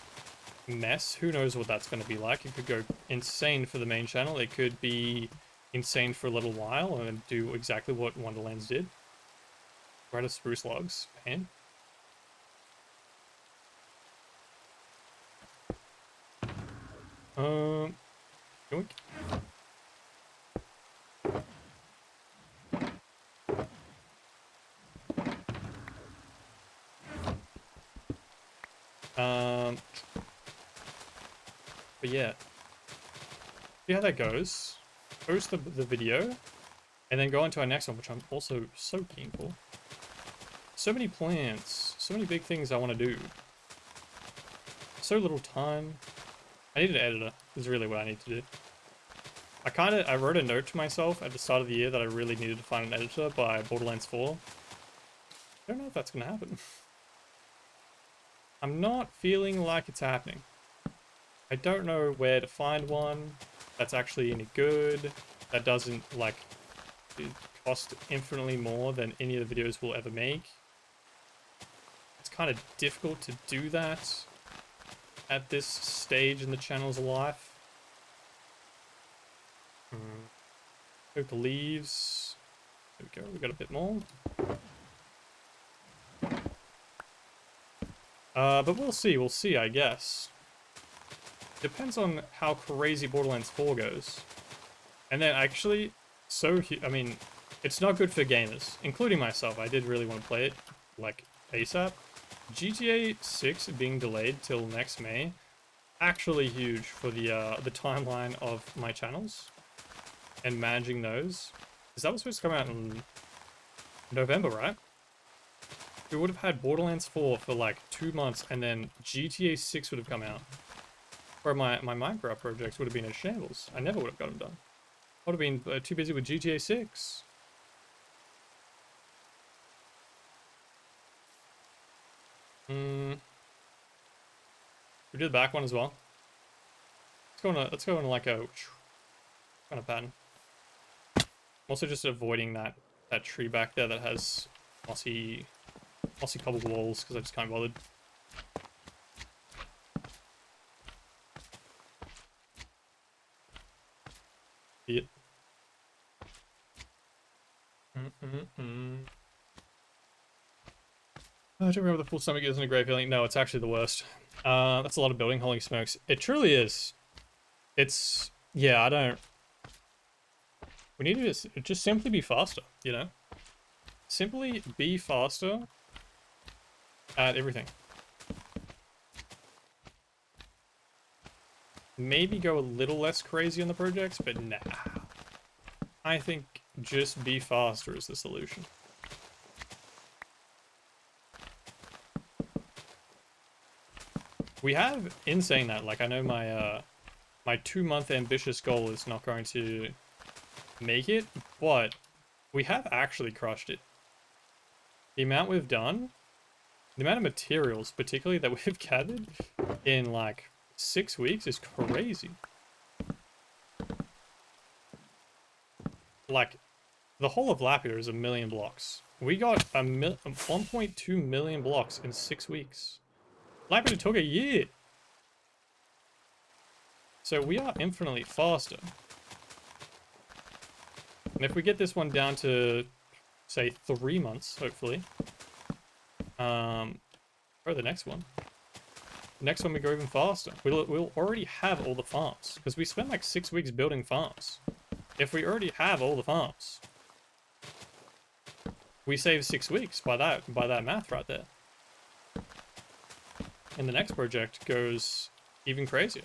mess. Who knows what that's going to be like. It could go insane for the main channel. It could be insane for a little while and then do exactly what Wonderlands did. We're out of spruce logs, man. Yoink. But yeah, see how that goes. Post the video, and then go on to our next one, which I'm also so keen for. So many plans, so many big things I want to do. So little time. I need an editor, is really what I need to do. I wrote a note to myself at the start of the year that I really needed to find an editor by Borderlands 4. I don't know if that's going to happen. I'm not feeling like it's happening. I don't know where to find one that's actually any good, that doesn't, like, cost infinitely more than any of the videos we'll ever make. It's kind of difficult to do that at this stage in the channel's life. Oak leaves. There we go, we got a bit more. But we'll see, I guess. Depends on how crazy Borderlands 4 goes. And then actually, I mean, it's not good for gamers, including myself. I did really want to play it, like, ASAP. GTA 6 being delayed till next May, actually huge for the timeline of my channels and managing those. Because that was supposed to come out in November, right? We would have had Borderlands 4 for like 2 months, and then GTA 6 would have come out. Or my Minecraft projects would have been in shambles. I never would have got them done. I would have been too busy with GTA 6. We did the back one as well. Let's go on like a kind of pattern. I'm also just avoiding that tree back there that has mossy cobbled walls because I just can't bother. Yeah. I don't remember the full stomach isn't a great feeling. No, it's actually the worst. That's a lot of building, holy smokes. It truly is. It's, yeah, I don't... We need to just simply be faster, you know? Simply be faster at everything. Maybe go a little less crazy on the projects, but nah. I think just be faster is the solution. We have, in saying that, like, I know my my 2-month ambitious goal is not going to make it, but we have actually crushed it. The amount we've done, the amount of materials, particularly that we've gathered in like 6 weeks, is crazy. Like, the whole of Lapia is 1 million blocks. We got 1.2 million blocks in 6 weeks. Lapia took a year. So we are infinitely faster. And if we get this one down to, say, 3 months, hopefully. Or the next one. Next one we go even faster. We'll already have all the farms. Because we spent like 6 weeks building farms. If we already have all the farms, we save 6 weeks by that math right there. And the next project goes even crazier.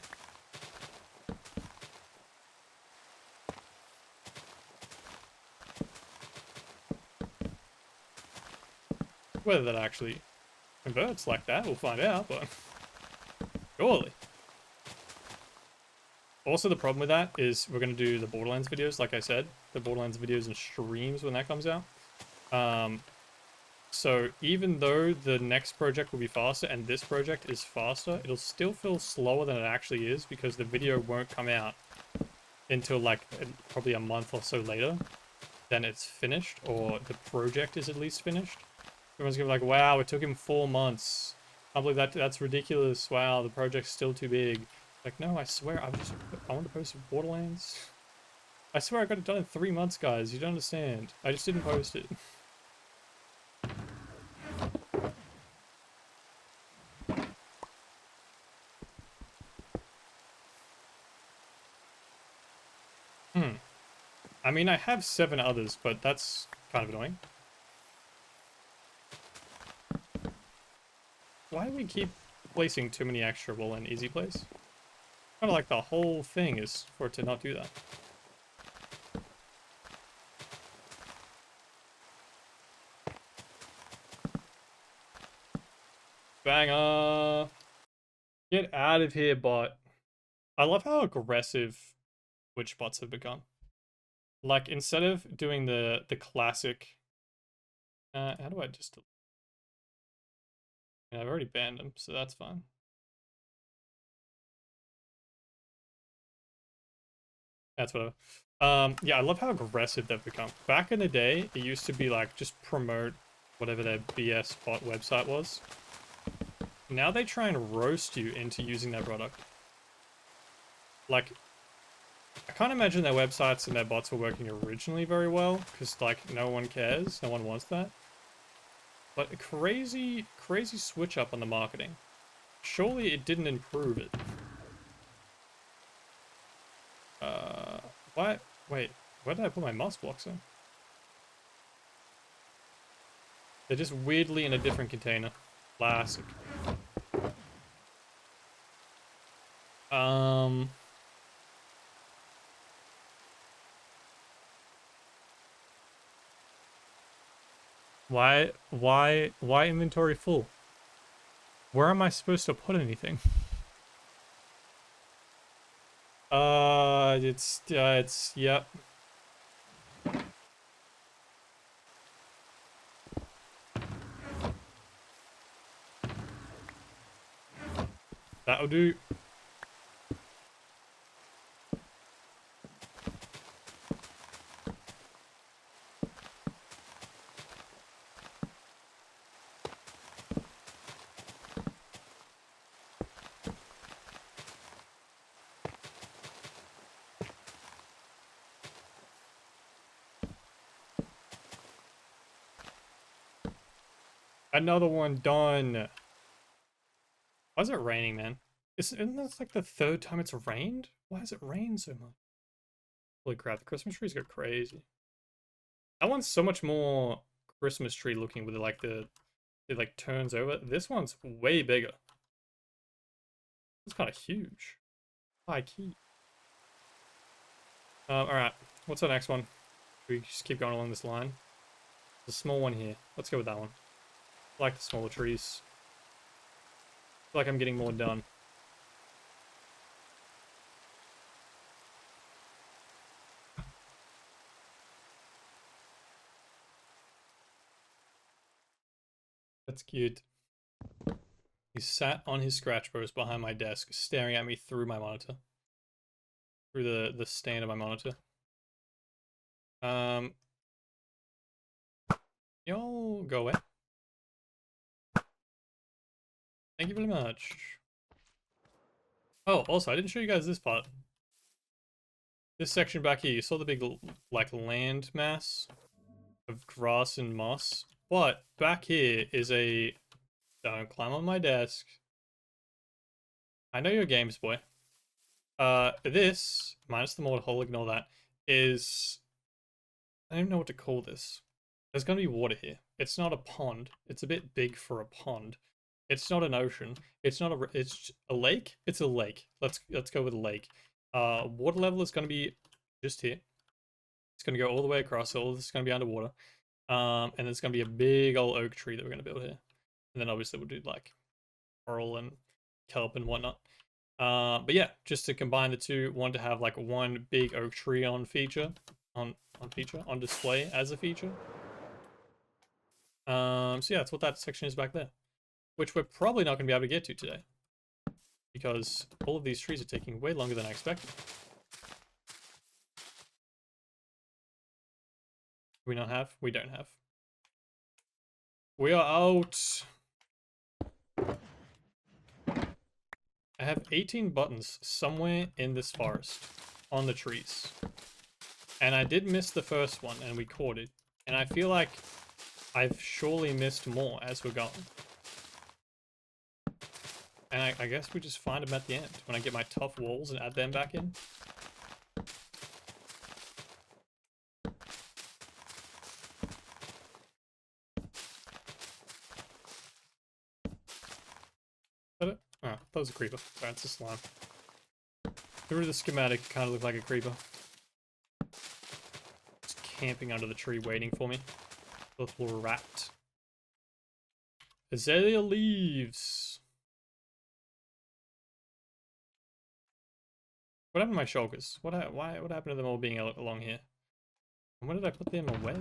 Whether that actually converts like that, we'll find out, but surely. Also, the problem with that is we're going to do the Borderlands videos, like I said. The Borderlands videos and streams when that comes out. So even though the next project will be faster and this project is faster, it'll still feel slower than it actually is because the video won't come out until like probably a month or so later than it's finished, or the project is at least finished. Everyone's gonna be like, wow, it took him 4 months. I believe that's ridiculous. Wow, the project's still too big. Like, no, I swear, I want to post Borderlands. I swear I got it done in 3 months, guys. You don't understand. I just didn't post it. I mean, I have 7 others, but that's kind of annoying. Why do we keep placing too many extra wool in easy place? Kind of like the whole thing is for it to not do that. Banger! Get out of here, bot. I love how aggressive witch bots have become. Like, instead of doing the classic... how do I just... Yeah, I've already banned them, so that's fine. That's whatever. Yeah, I love how aggressive they've become. Back in the day, it used to be like, just promote whatever their BS bot website was. Now they try and roast you into using their product. Like, I can't imagine their websites and their bots were working originally very well, because, like, no one cares, no one wants that. But a crazy switch up on the marketing. Surely it didn't improve it. Why? Wait, where did I put my moss blocks in? They're just weirdly in a different container. Classic. Why inventory full? Where am I supposed to put anything? Yep. That'll do. Another one done. Why is it raining, man? Isn't this like the 3rd time it's rained? Why has it rained so much? Holy crap, the Christmas trees go crazy. That one's so much more Christmas tree looking with it like turns over. This one's way bigger. It's kind of huge. High key. Alright, what's the next one? We just keep going along this line. There's a small one here. Let's go with that one. I like the smaller trees. I feel like I'm getting more done. That's cute. He sat on his scratch post behind my desk, staring at me through my monitor. Through the stand of my monitor. Y'all go away. Thank you very much. Oh, also, I didn't show you guys this part. This section back here, you saw the big, like, land mass of grass and moss. But back here is a... Don't climb on my desk. I know you're games boy. This, minus the mold hole, ignore that, is... I don't even know what to call this. There's gonna be water here. It's not a pond. It's a bit big for a pond. It's not an ocean. It's not a... It's a lake? It's a lake. Let's go with a lake. Water level is gonna be just here. It's gonna go all the way across, so all this is gonna be underwater. And there's gonna be a big old oak tree that we're gonna build here. And then obviously we'll do like coral and kelp and whatnot. But yeah, just to combine the two, wanted to have like one big oak tree on display as a feature. So yeah, that's what that section is back there, which we're probably not gonna be able to get to today because all of these trees are taking way longer than I expected. Do we not have? We don't have. We are out. I have 18 buttons somewhere in this forest on the trees. And I did miss the first one and we caught it. And I feel like I've surely missed more as we're going. And I guess we just find them at the end when I get my tough walls and add them back in. that was a creeper. Sorry, it's a slime. Through the schematic, it kind of looked like a creeper. Just camping under the tree waiting for me. Little rat. Azalea leaves. What happened to my shulkers? What happened to them all being along here? And when did I put them away?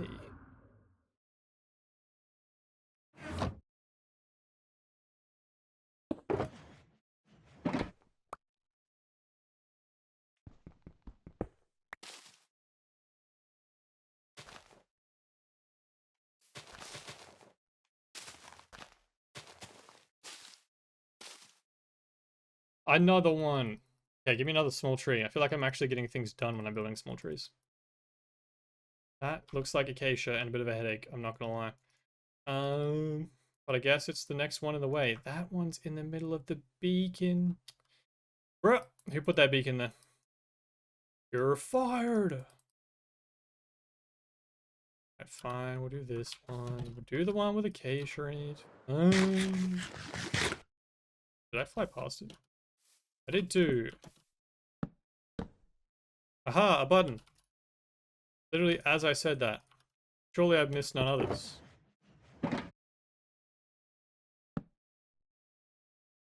Another one. Okay, give me another small tree. I feel like I'm actually getting things done when I'm building small trees. That looks like acacia and a bit of a headache, I'm not gonna lie. But I guess it's the next one in the way. That one's in the middle of the beacon. Bruh, who put that beacon there? You're fired! Alright, fine, we'll do this one. We'll do the one with acacia in it. Did I fly past it? I did too. Aha, a button. Literally as I said that. Surely I've missed none others.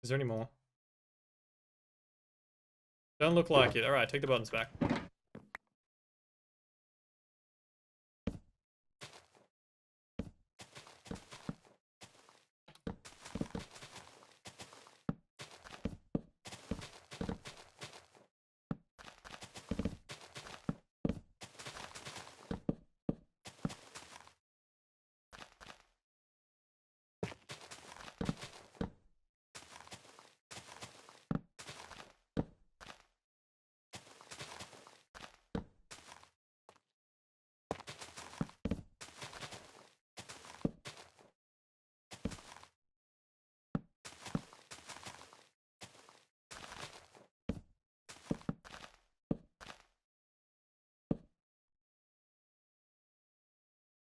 Is there any more? Don't look like it. Alright, take the buttons back.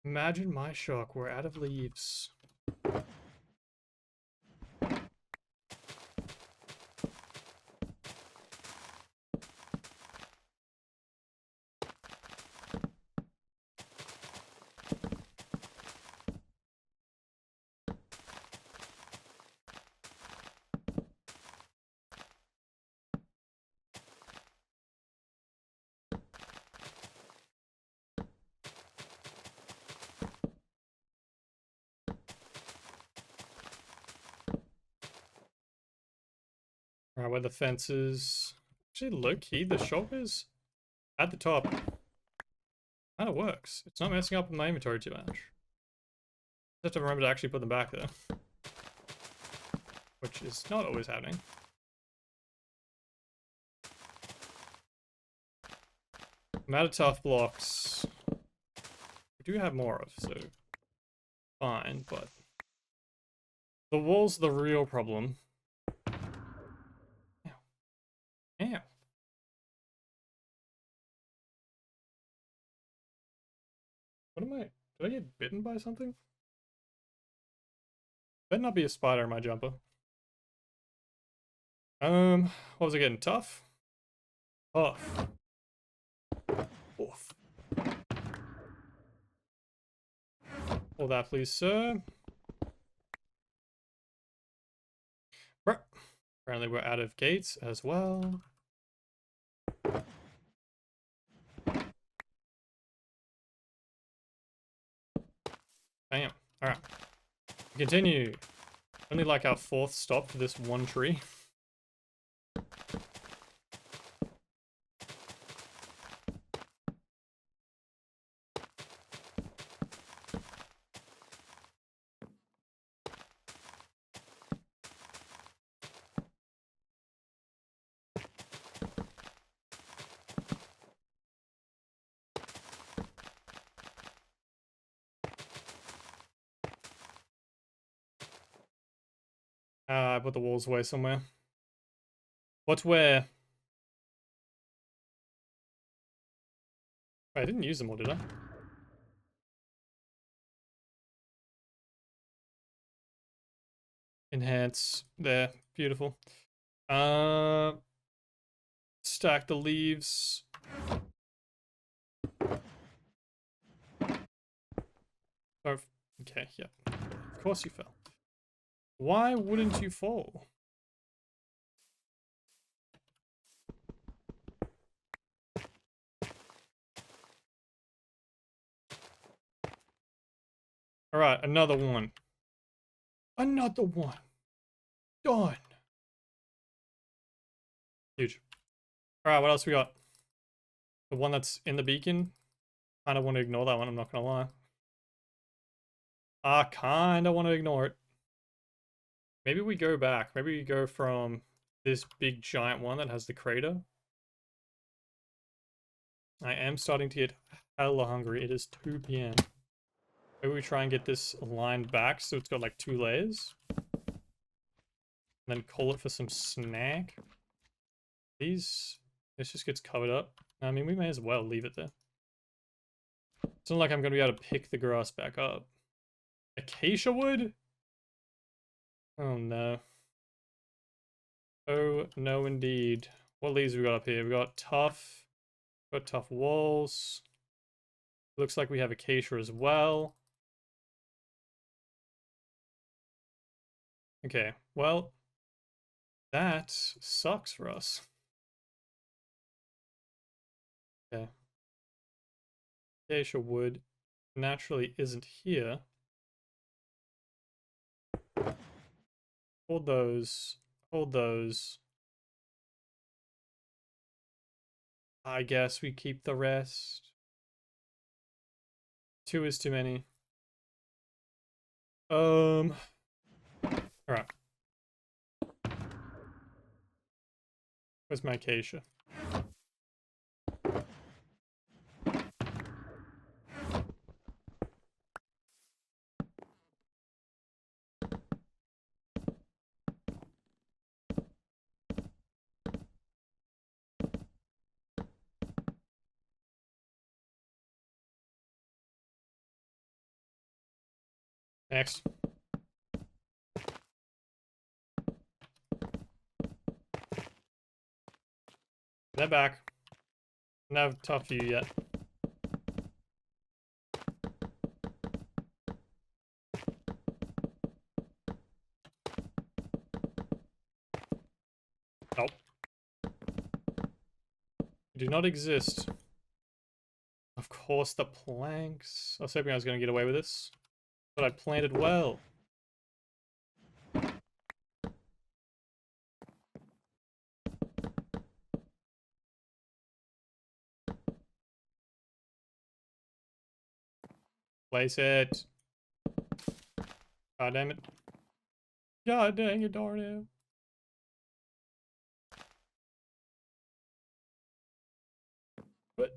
Imagine my shock, we're out of leaves. Alright, where the fence is. Actually, low key, the shop is at the top. Kinda works. It's not messing up with my inventory too much. I have to remember to actually put them back there. Which is not always happening. I'm out of tough blocks. We do have more of, so fine, but the wall's the real problem. Ow. What am I? Did I get bitten by something? Better not be a spider in my jumper. What was I getting? Tough? Off. Off. All that, please, sir. Apparently we're out of gates as well. Bam. Alright. Continue. Only like our fourth stop for this one tree. I put the walls away somewhere. What's where? Wait, I didn't use them all, did I? Enhance. There. Beautiful. Stack the leaves. Oh, okay, yeah. Of course you fell. Why wouldn't you fall? Alright, another one. Another one. Done. Huge. Alright, what else we got? The one that's in the beacon. Kinda want to ignore that one, I'm not gonna lie. I kinda want to ignore it. Maybe we go back. Maybe we go from this big giant one that has the crater. I am starting to get hella hungry. It is 2 p.m. Maybe we try and get this lined back so it's got like 2 layers. And then call it for some snack. This just gets covered up. I mean, we may as well leave it there. It's not like I'm going to be able to pick the grass back up. Acacia wood? Oh no. Oh no indeed. What leaves we got up here? We got tough. Got tough walls. Looks like we have acacia as well. Okay, well, that sucks for us. Okay. Acacia wood naturally isn't here. Hold those. Hold those. I guess we keep the rest. 2 is too many. Alright. Where's my acacia? Next. That back. I don't have tough view yet. Nope. Do not exist. Of course, the planks. I was hoping I was going to get away with this, but I planted well. Place it. God damn it. God dang it, Darno. But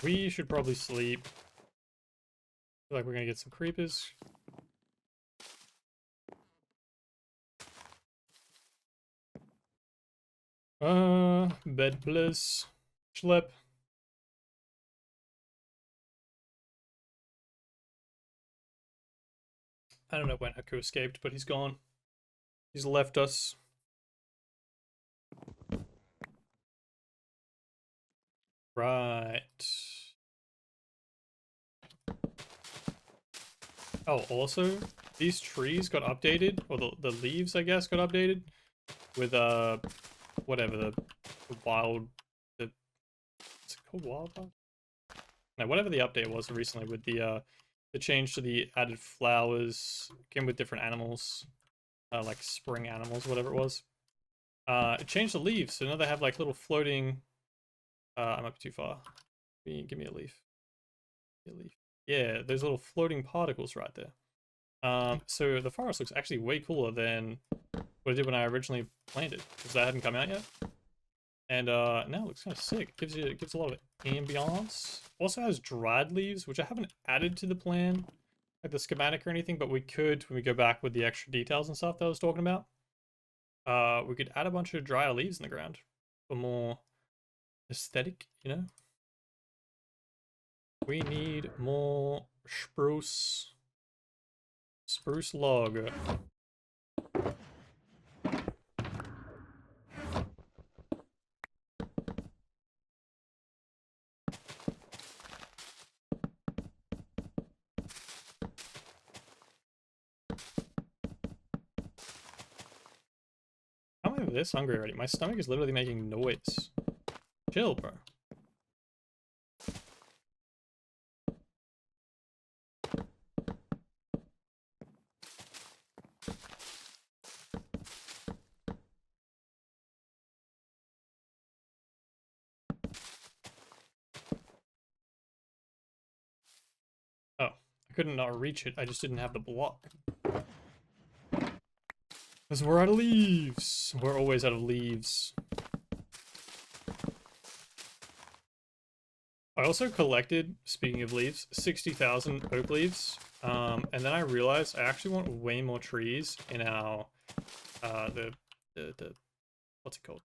we should probably sleep. Feel like we're gonna get some creepers. Bed bliss. Schlep. I don't know when McHugh escaped, but he's gone. He's left us. Right. Oh, also, these trees got updated, or the leaves, I guess, got updated with, whatever, the wild, what's it called, wildlife? No, whatever the update was recently with the change to the added flowers, came with different animals, like spring animals, whatever it was. It changed the leaves, so now they have like little floating, I might be too far. Give me a leaf. Give me a leaf. Yeah, there's little floating particles right there. So the forest looks actually way cooler than what it did when I originally planted, because that hadn't come out yet. And now it looks kind of sick. It gives a lot of ambiance. Also has dried leaves, which I haven't added to the plan. like the schematic or anything, but we could, when we go back with the extra details and stuff that I was talking about, we could add a bunch of drier leaves in the ground for more aesthetic, you know? We need more spruce log. I'm this hungry already. My stomach is literally making noise. Chill, bro. Oh, I couldn't not reach it. I just didn't have the block. Because we're out of leaves. We're always out of leaves. I also collected, speaking of leaves, 60,000 oak leaves. And then I realized I actually want way more trees in our, what's it called?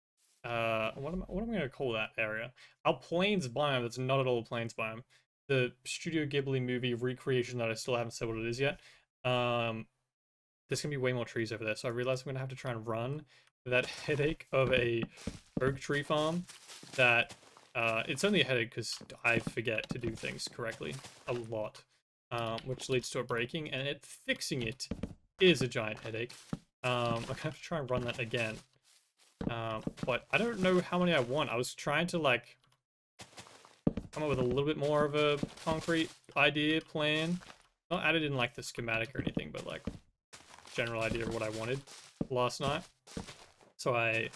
What am I gonna call that area? Our plains biome that's not at all a plains biome. The Studio Ghibli movie recreation that I still haven't said what it is yet. There's gonna be way more trees over there, so I realized I'm gonna have to try and run that headache of a oak tree farm that it's only a headache because I forget to do things correctly a lot, which leads to a breaking, and fixing it is a giant headache. I'm gonna have to try and run that again. But I don't know how many I want. I was trying to like come up with a little bit more of a concrete idea plan. Not added in like the schematic or anything, but like general idea of what I wanted last night. So I'm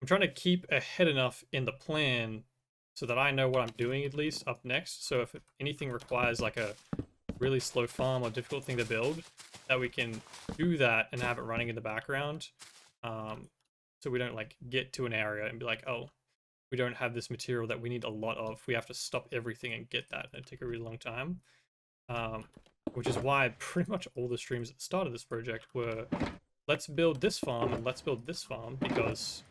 trying to keep ahead enough in the plan so that I know what I'm doing at least up next. So if anything requires like a really slow farm or difficult thing to build, that we can do that and have it running in the background. So we don't like get to an area and be like, oh, we don't have this material that we need a lot of. We have to stop everything and get that. And it'd take a really long time. Which is why pretty much all the streams at the start of this project were, let's build this farm and let's build this farm, because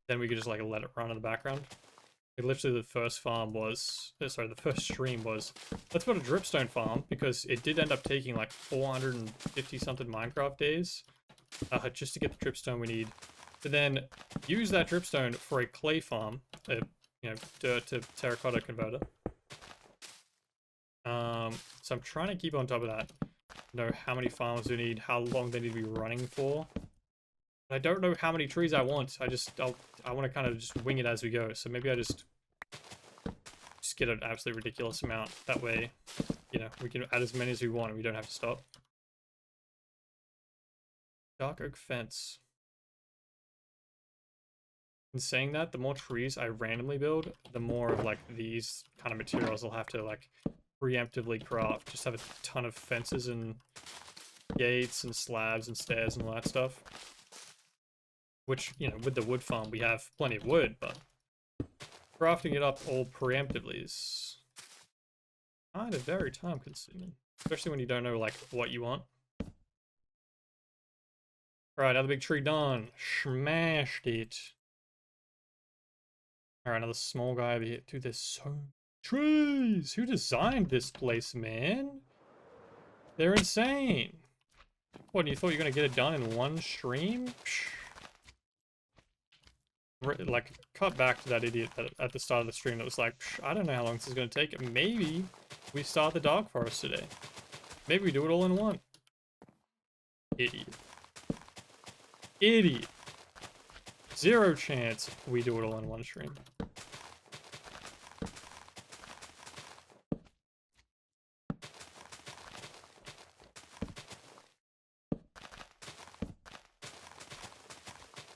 then we could just like let it run in the background. Like, literally the first farm was, sorry, the first stream was, let's build a dripstone farm, because it did end up taking like 450 something Minecraft days just to get the dripstone we need. To then use that dripstone for a clay farm, a dirt to terracotta converter. So I'm trying to keep on top of that. Know how many farms we need, how long they need to be running for. I don't know how many trees I want. I want to kind of just wing it as we go. So maybe I just get an absolutely ridiculous amount. That way, you know, we can add as many as we want and we don't have to stop. Dark oak fence. In saying that, the more trees I randomly build, the more of like these kind of materials I'll have to like preemptively craft. Just have a ton of fences and gates and slabs and stairs and all that stuff. Which, you know, with the wood farm we have plenty of wood, but crafting it up all preemptively is kind of very time consuming. Especially when you don't know like what you want. Alright, another big tree done. Smashed it. Alright, another small guy over here. Dude, there's so many trees! Who designed this place, man? They're insane! What, you thought you were gonna get it done in one stream? Like, cut back to that idiot that at the start of the stream that was like, I don't know how long this is gonna take. Maybe we start the Dark Forest today. Maybe we do it all in one. Idiot. Idiot. Zero chance we do it all in one stream.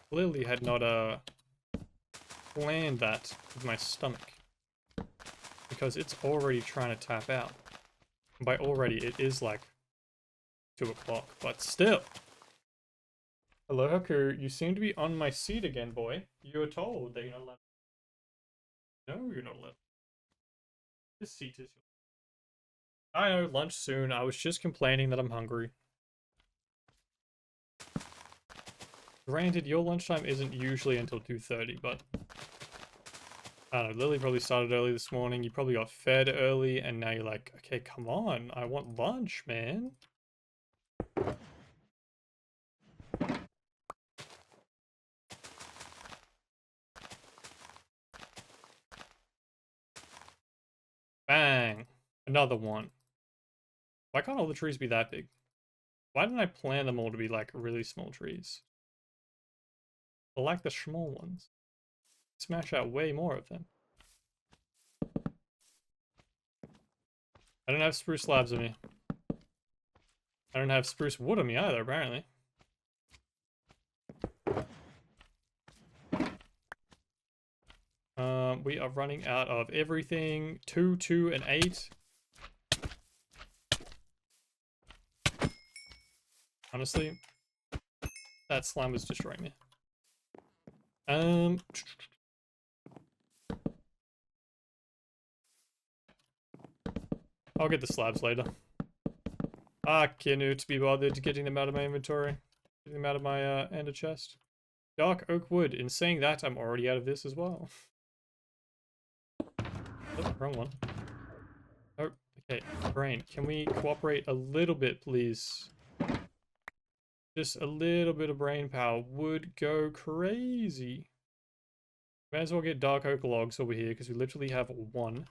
Clearly had not planned that with my stomach, because it's already trying to tap out. And by already, it is like 2 o'clock, but still. Hello, Haku. You seem to be on my seat again, boy. You were told that you're not allowed. No, you're not allowed. This seat is yours. I know, lunch soon. I was just complaining that I'm hungry. Granted, your lunchtime isn't usually until 2:30, but I don't know, Lily probably started early this morning. You probably got fed early, and now you're like, okay, come on, I want lunch, man. Bang! Another one. Why can't all the trees be that big? Why didn't I plan them all to be like really small trees? I like the small ones. Smash out way more of them. I don't have spruce slabs on me. I don't have spruce wood on me either, apparently. We are running out of everything. 2, 2, and 8. Honestly, that slime was destroying me. I'll get the slabs later. I cannot be bothered getting them out of my inventory. Getting them out of my ender chest. Dark oak wood. In saying that, I'm already out of this as well. Oh, wrong one. Oh, okay. Brain, can we cooperate a little bit, please? Just a little bit of brain power would go crazy. May as well get dark oak logs over here because we literally have 1.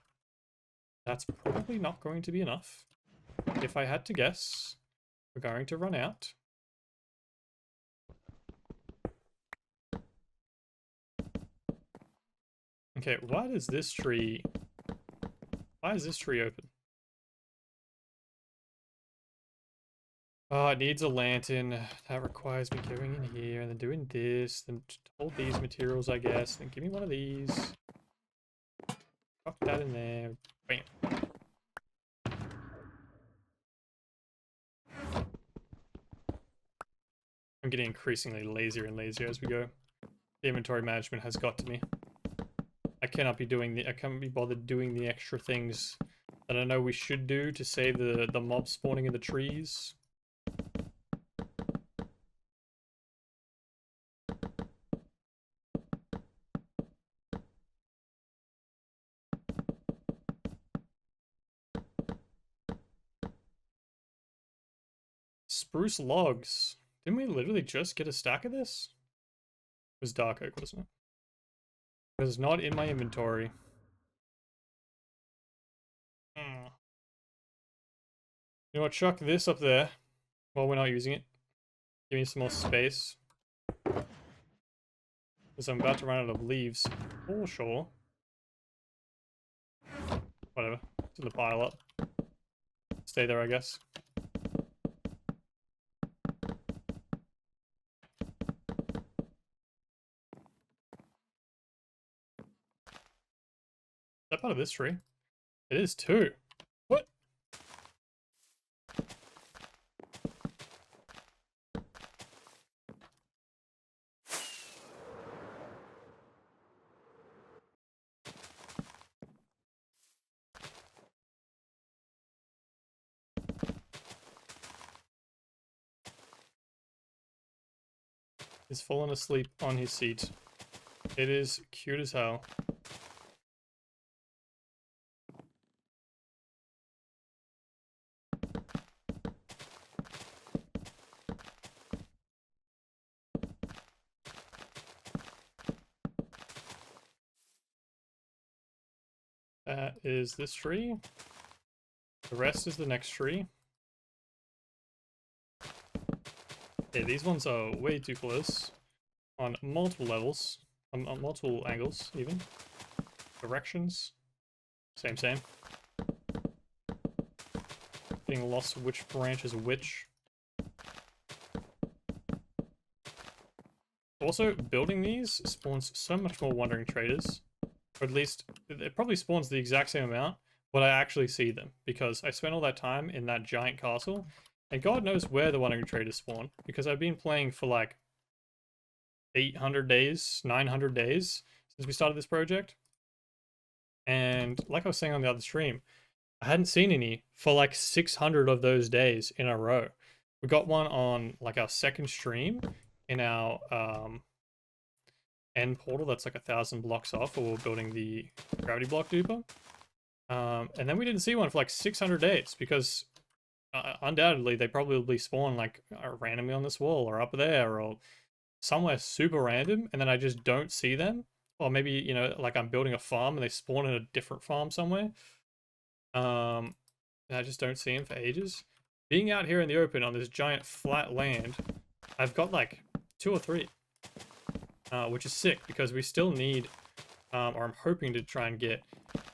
That's probably not going to be enough. If I had to guess, we're going to run out. Okay, why is this tree open? Oh, it needs a lantern. That requires me going in here and then doing this, then hold these materials, I guess. Then give me one of these. Pop that in there. Bam. I'm getting increasingly lazier and lazier as we go. The inventory management has got to me. I can't be bothered doing the extra things that I know we should do to save the mob spawning in the trees. Spruce logs. Didn't we literally just get a stack of this? It was dark oak, wasn't it? It was not in my inventory. You know what, chuck this up there while we're not using it. Give me some more space. Because I'm about to run out of leaves. For sure. Whatever. It's in the pile up. Stay there, I guess. Is that part of this tree? It is too. What? He's fallen asleep on his seat. It is cute as hell. That is this tree. The rest is the next tree. Okay, these ones are way too close. On multiple levels. On multiple angles, even. Directions. Same. Getting lost which branch is which. Also, building these spawns so much more wandering traders. Or at least, it probably spawns the exact same amount, but I actually see them. Because I spent all that time in that giant castle, and God knows where the wandering traders spawn. Because I've been playing for like 800 days, 900 days since we started this project. And like I was saying on the other stream, I hadn't seen any for like 600 of those days in a row. We got one on like our second stream in our end portal that's like 1,000 blocks off, where we're building the gravity block duper. And then we didn't see one for like 600 days because undoubtedly they probably spawn like randomly on this wall or up there or somewhere super random, and then I just don't see them. Or maybe, you know, like I'm building a farm and they spawn in a different farm somewhere. And I just don't see them for ages. Being out here in the open on this giant flat land, I've got like 2 or 3, which is sick because we still need, or I'm hoping to try and get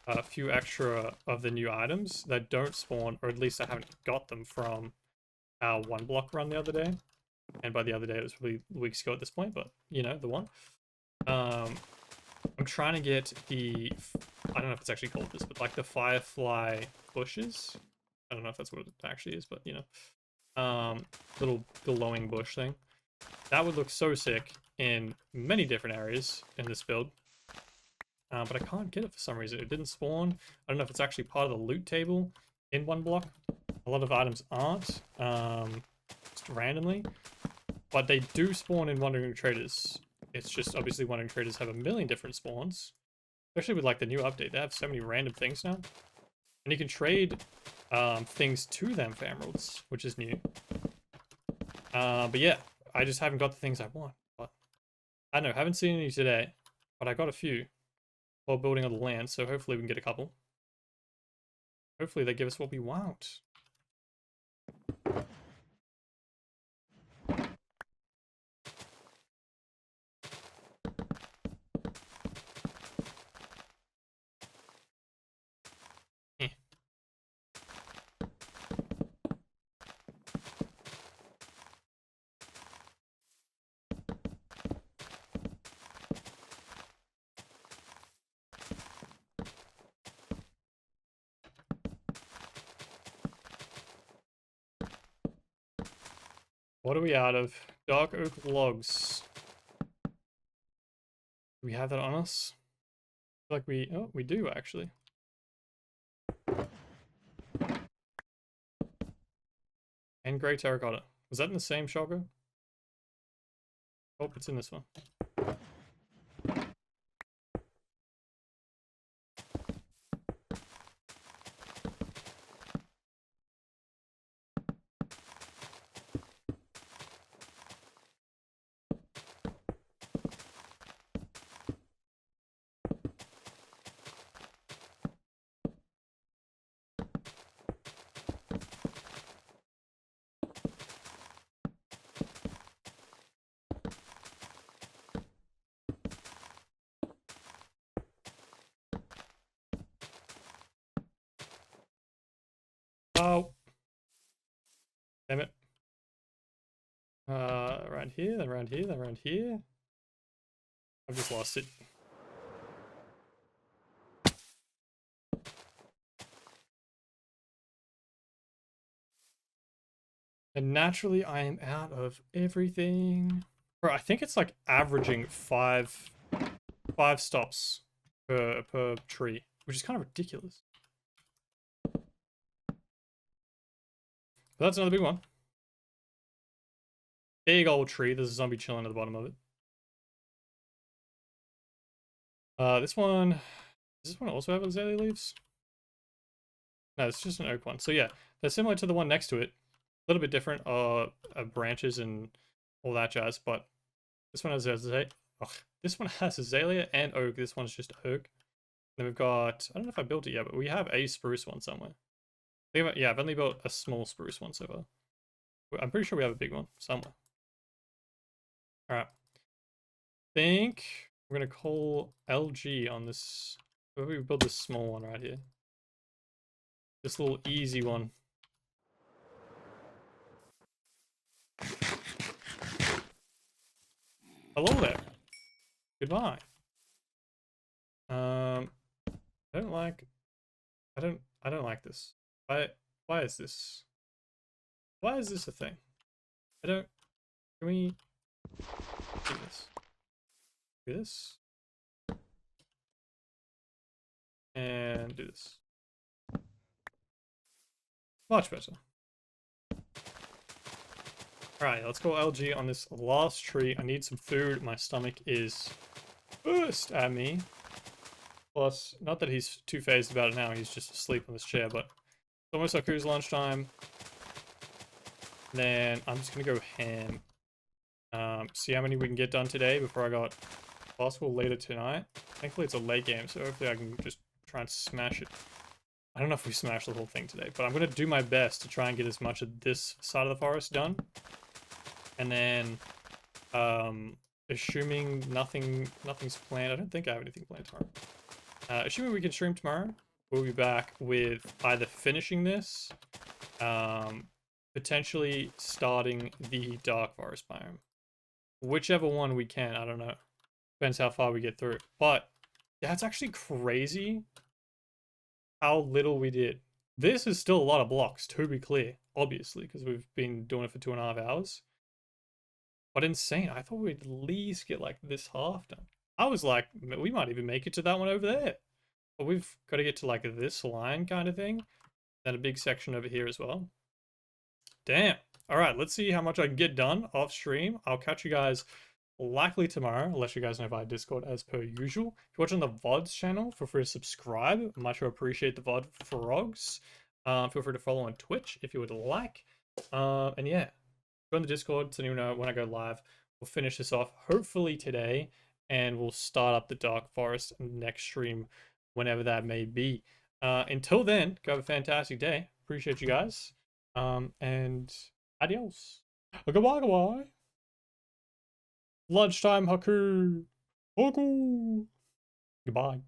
a few extra of the new items that don't spawn, or at least I haven't got them from our one block run the other day. And by the other day, it was probably weeks ago at this point, but you know, the one. I'm trying to get the, I don't know if it's actually called this, but like the firefly bushes. I don't know if that's what it actually is, but you know, little glowing bush thing. That would look so sick in many different areas in this build. But I can't get it for some reason. It didn't spawn. I don't know if it's actually part of the loot table in one block. A lot of items aren't, just randomly. But they do spawn in Wandering Traders. It's just obviously Wandering Traders have a million different spawns. Especially with like the new update. They have so many random things now. And you can trade things to them for emeralds, which is new. But yeah, I just haven't got the things I want. But I don't know, haven't seen any today. But I got a few while building on the land, so hopefully we can get a couple. Hopefully they give us what we want. What are we out of? Dark oak logs. Do we have that on us? I feel like we, oh, we do actually. And grey terracotta. Was that in the same shotgun? Oh, it's in this one. Oh. Damn it. Around here, then around here, then around here. I've just lost it. And naturally, I am out of everything. Bro, I think it's like averaging five stops per tree, which is kind of ridiculous. But that's another big one. Big old tree. There's a zombie chilling at the bottom of it. This one, does this one also have azalea leaves? No, it's just an oak one. So yeah, they're similar to the one next to it. A little bit different branches and all that jazz, but this one has azalea. Oh, this one has azalea and oak. This one's just oak. Then we've got, I don't know if I built it yet, but we have a spruce one somewhere. Yeah, I've only built a small spruce one so far. I'm pretty sure we have a big one somewhere. Alright. Think we're gonna call LG on this. Maybe we build this small one right here. This little easy one. Hello there. Goodbye. I don't like this. Why is this? Why is this a thing? Can we do this? Do this. And do this. Much better. Alright, let's go LG on this last tree. I need some food. My stomach is burst at me. Plus, not that he's too phased about it now. He's just asleep on this chair, but it's almost McHugh's lunchtime. Then I'm just going to go ham. See how many we can get done today before I got possible later tonight. Thankfully, it's a late game, so hopefully I can just try and smash it. I don't know if we smash the whole thing today, but I'm going to do my best to try and get as much of this side of the forest done. And then, assuming nothing's planned, I don't think I have anything planned tomorrow. Assuming we can stream tomorrow, we'll be back with either finishing this, potentially starting the Dark Forest biome. Whichever one we can, I don't know. Depends how far we get through. But that's actually crazy how little we did. This is still a lot of blocks, to be clear, obviously, because we've been doing it for 2.5 hours. But insane. I thought we'd at least get like this half done. I was like, we might even make it to that one over there. But we've got to get to like this line kind of thing. Then a big section over here as well. Damn. All right, let's see how much I can get done off stream. I'll catch you guys likely tomorrow. I'll let you guys know via Discord as per usual. If you're watching the VODs channel, feel free to subscribe. Much appreciate the VOD frogs. Feel free to follow on Twitch if you would like. And yeah, join the Discord so you know when I go live. We'll finish this off hopefully today, and we'll start up the Dark Forest next stream whenever that may be. Until then, go have a fantastic day. Appreciate you guys. And adios. Goodbye, goodbye. Lunchtime, Haku. Haku. Goodbye.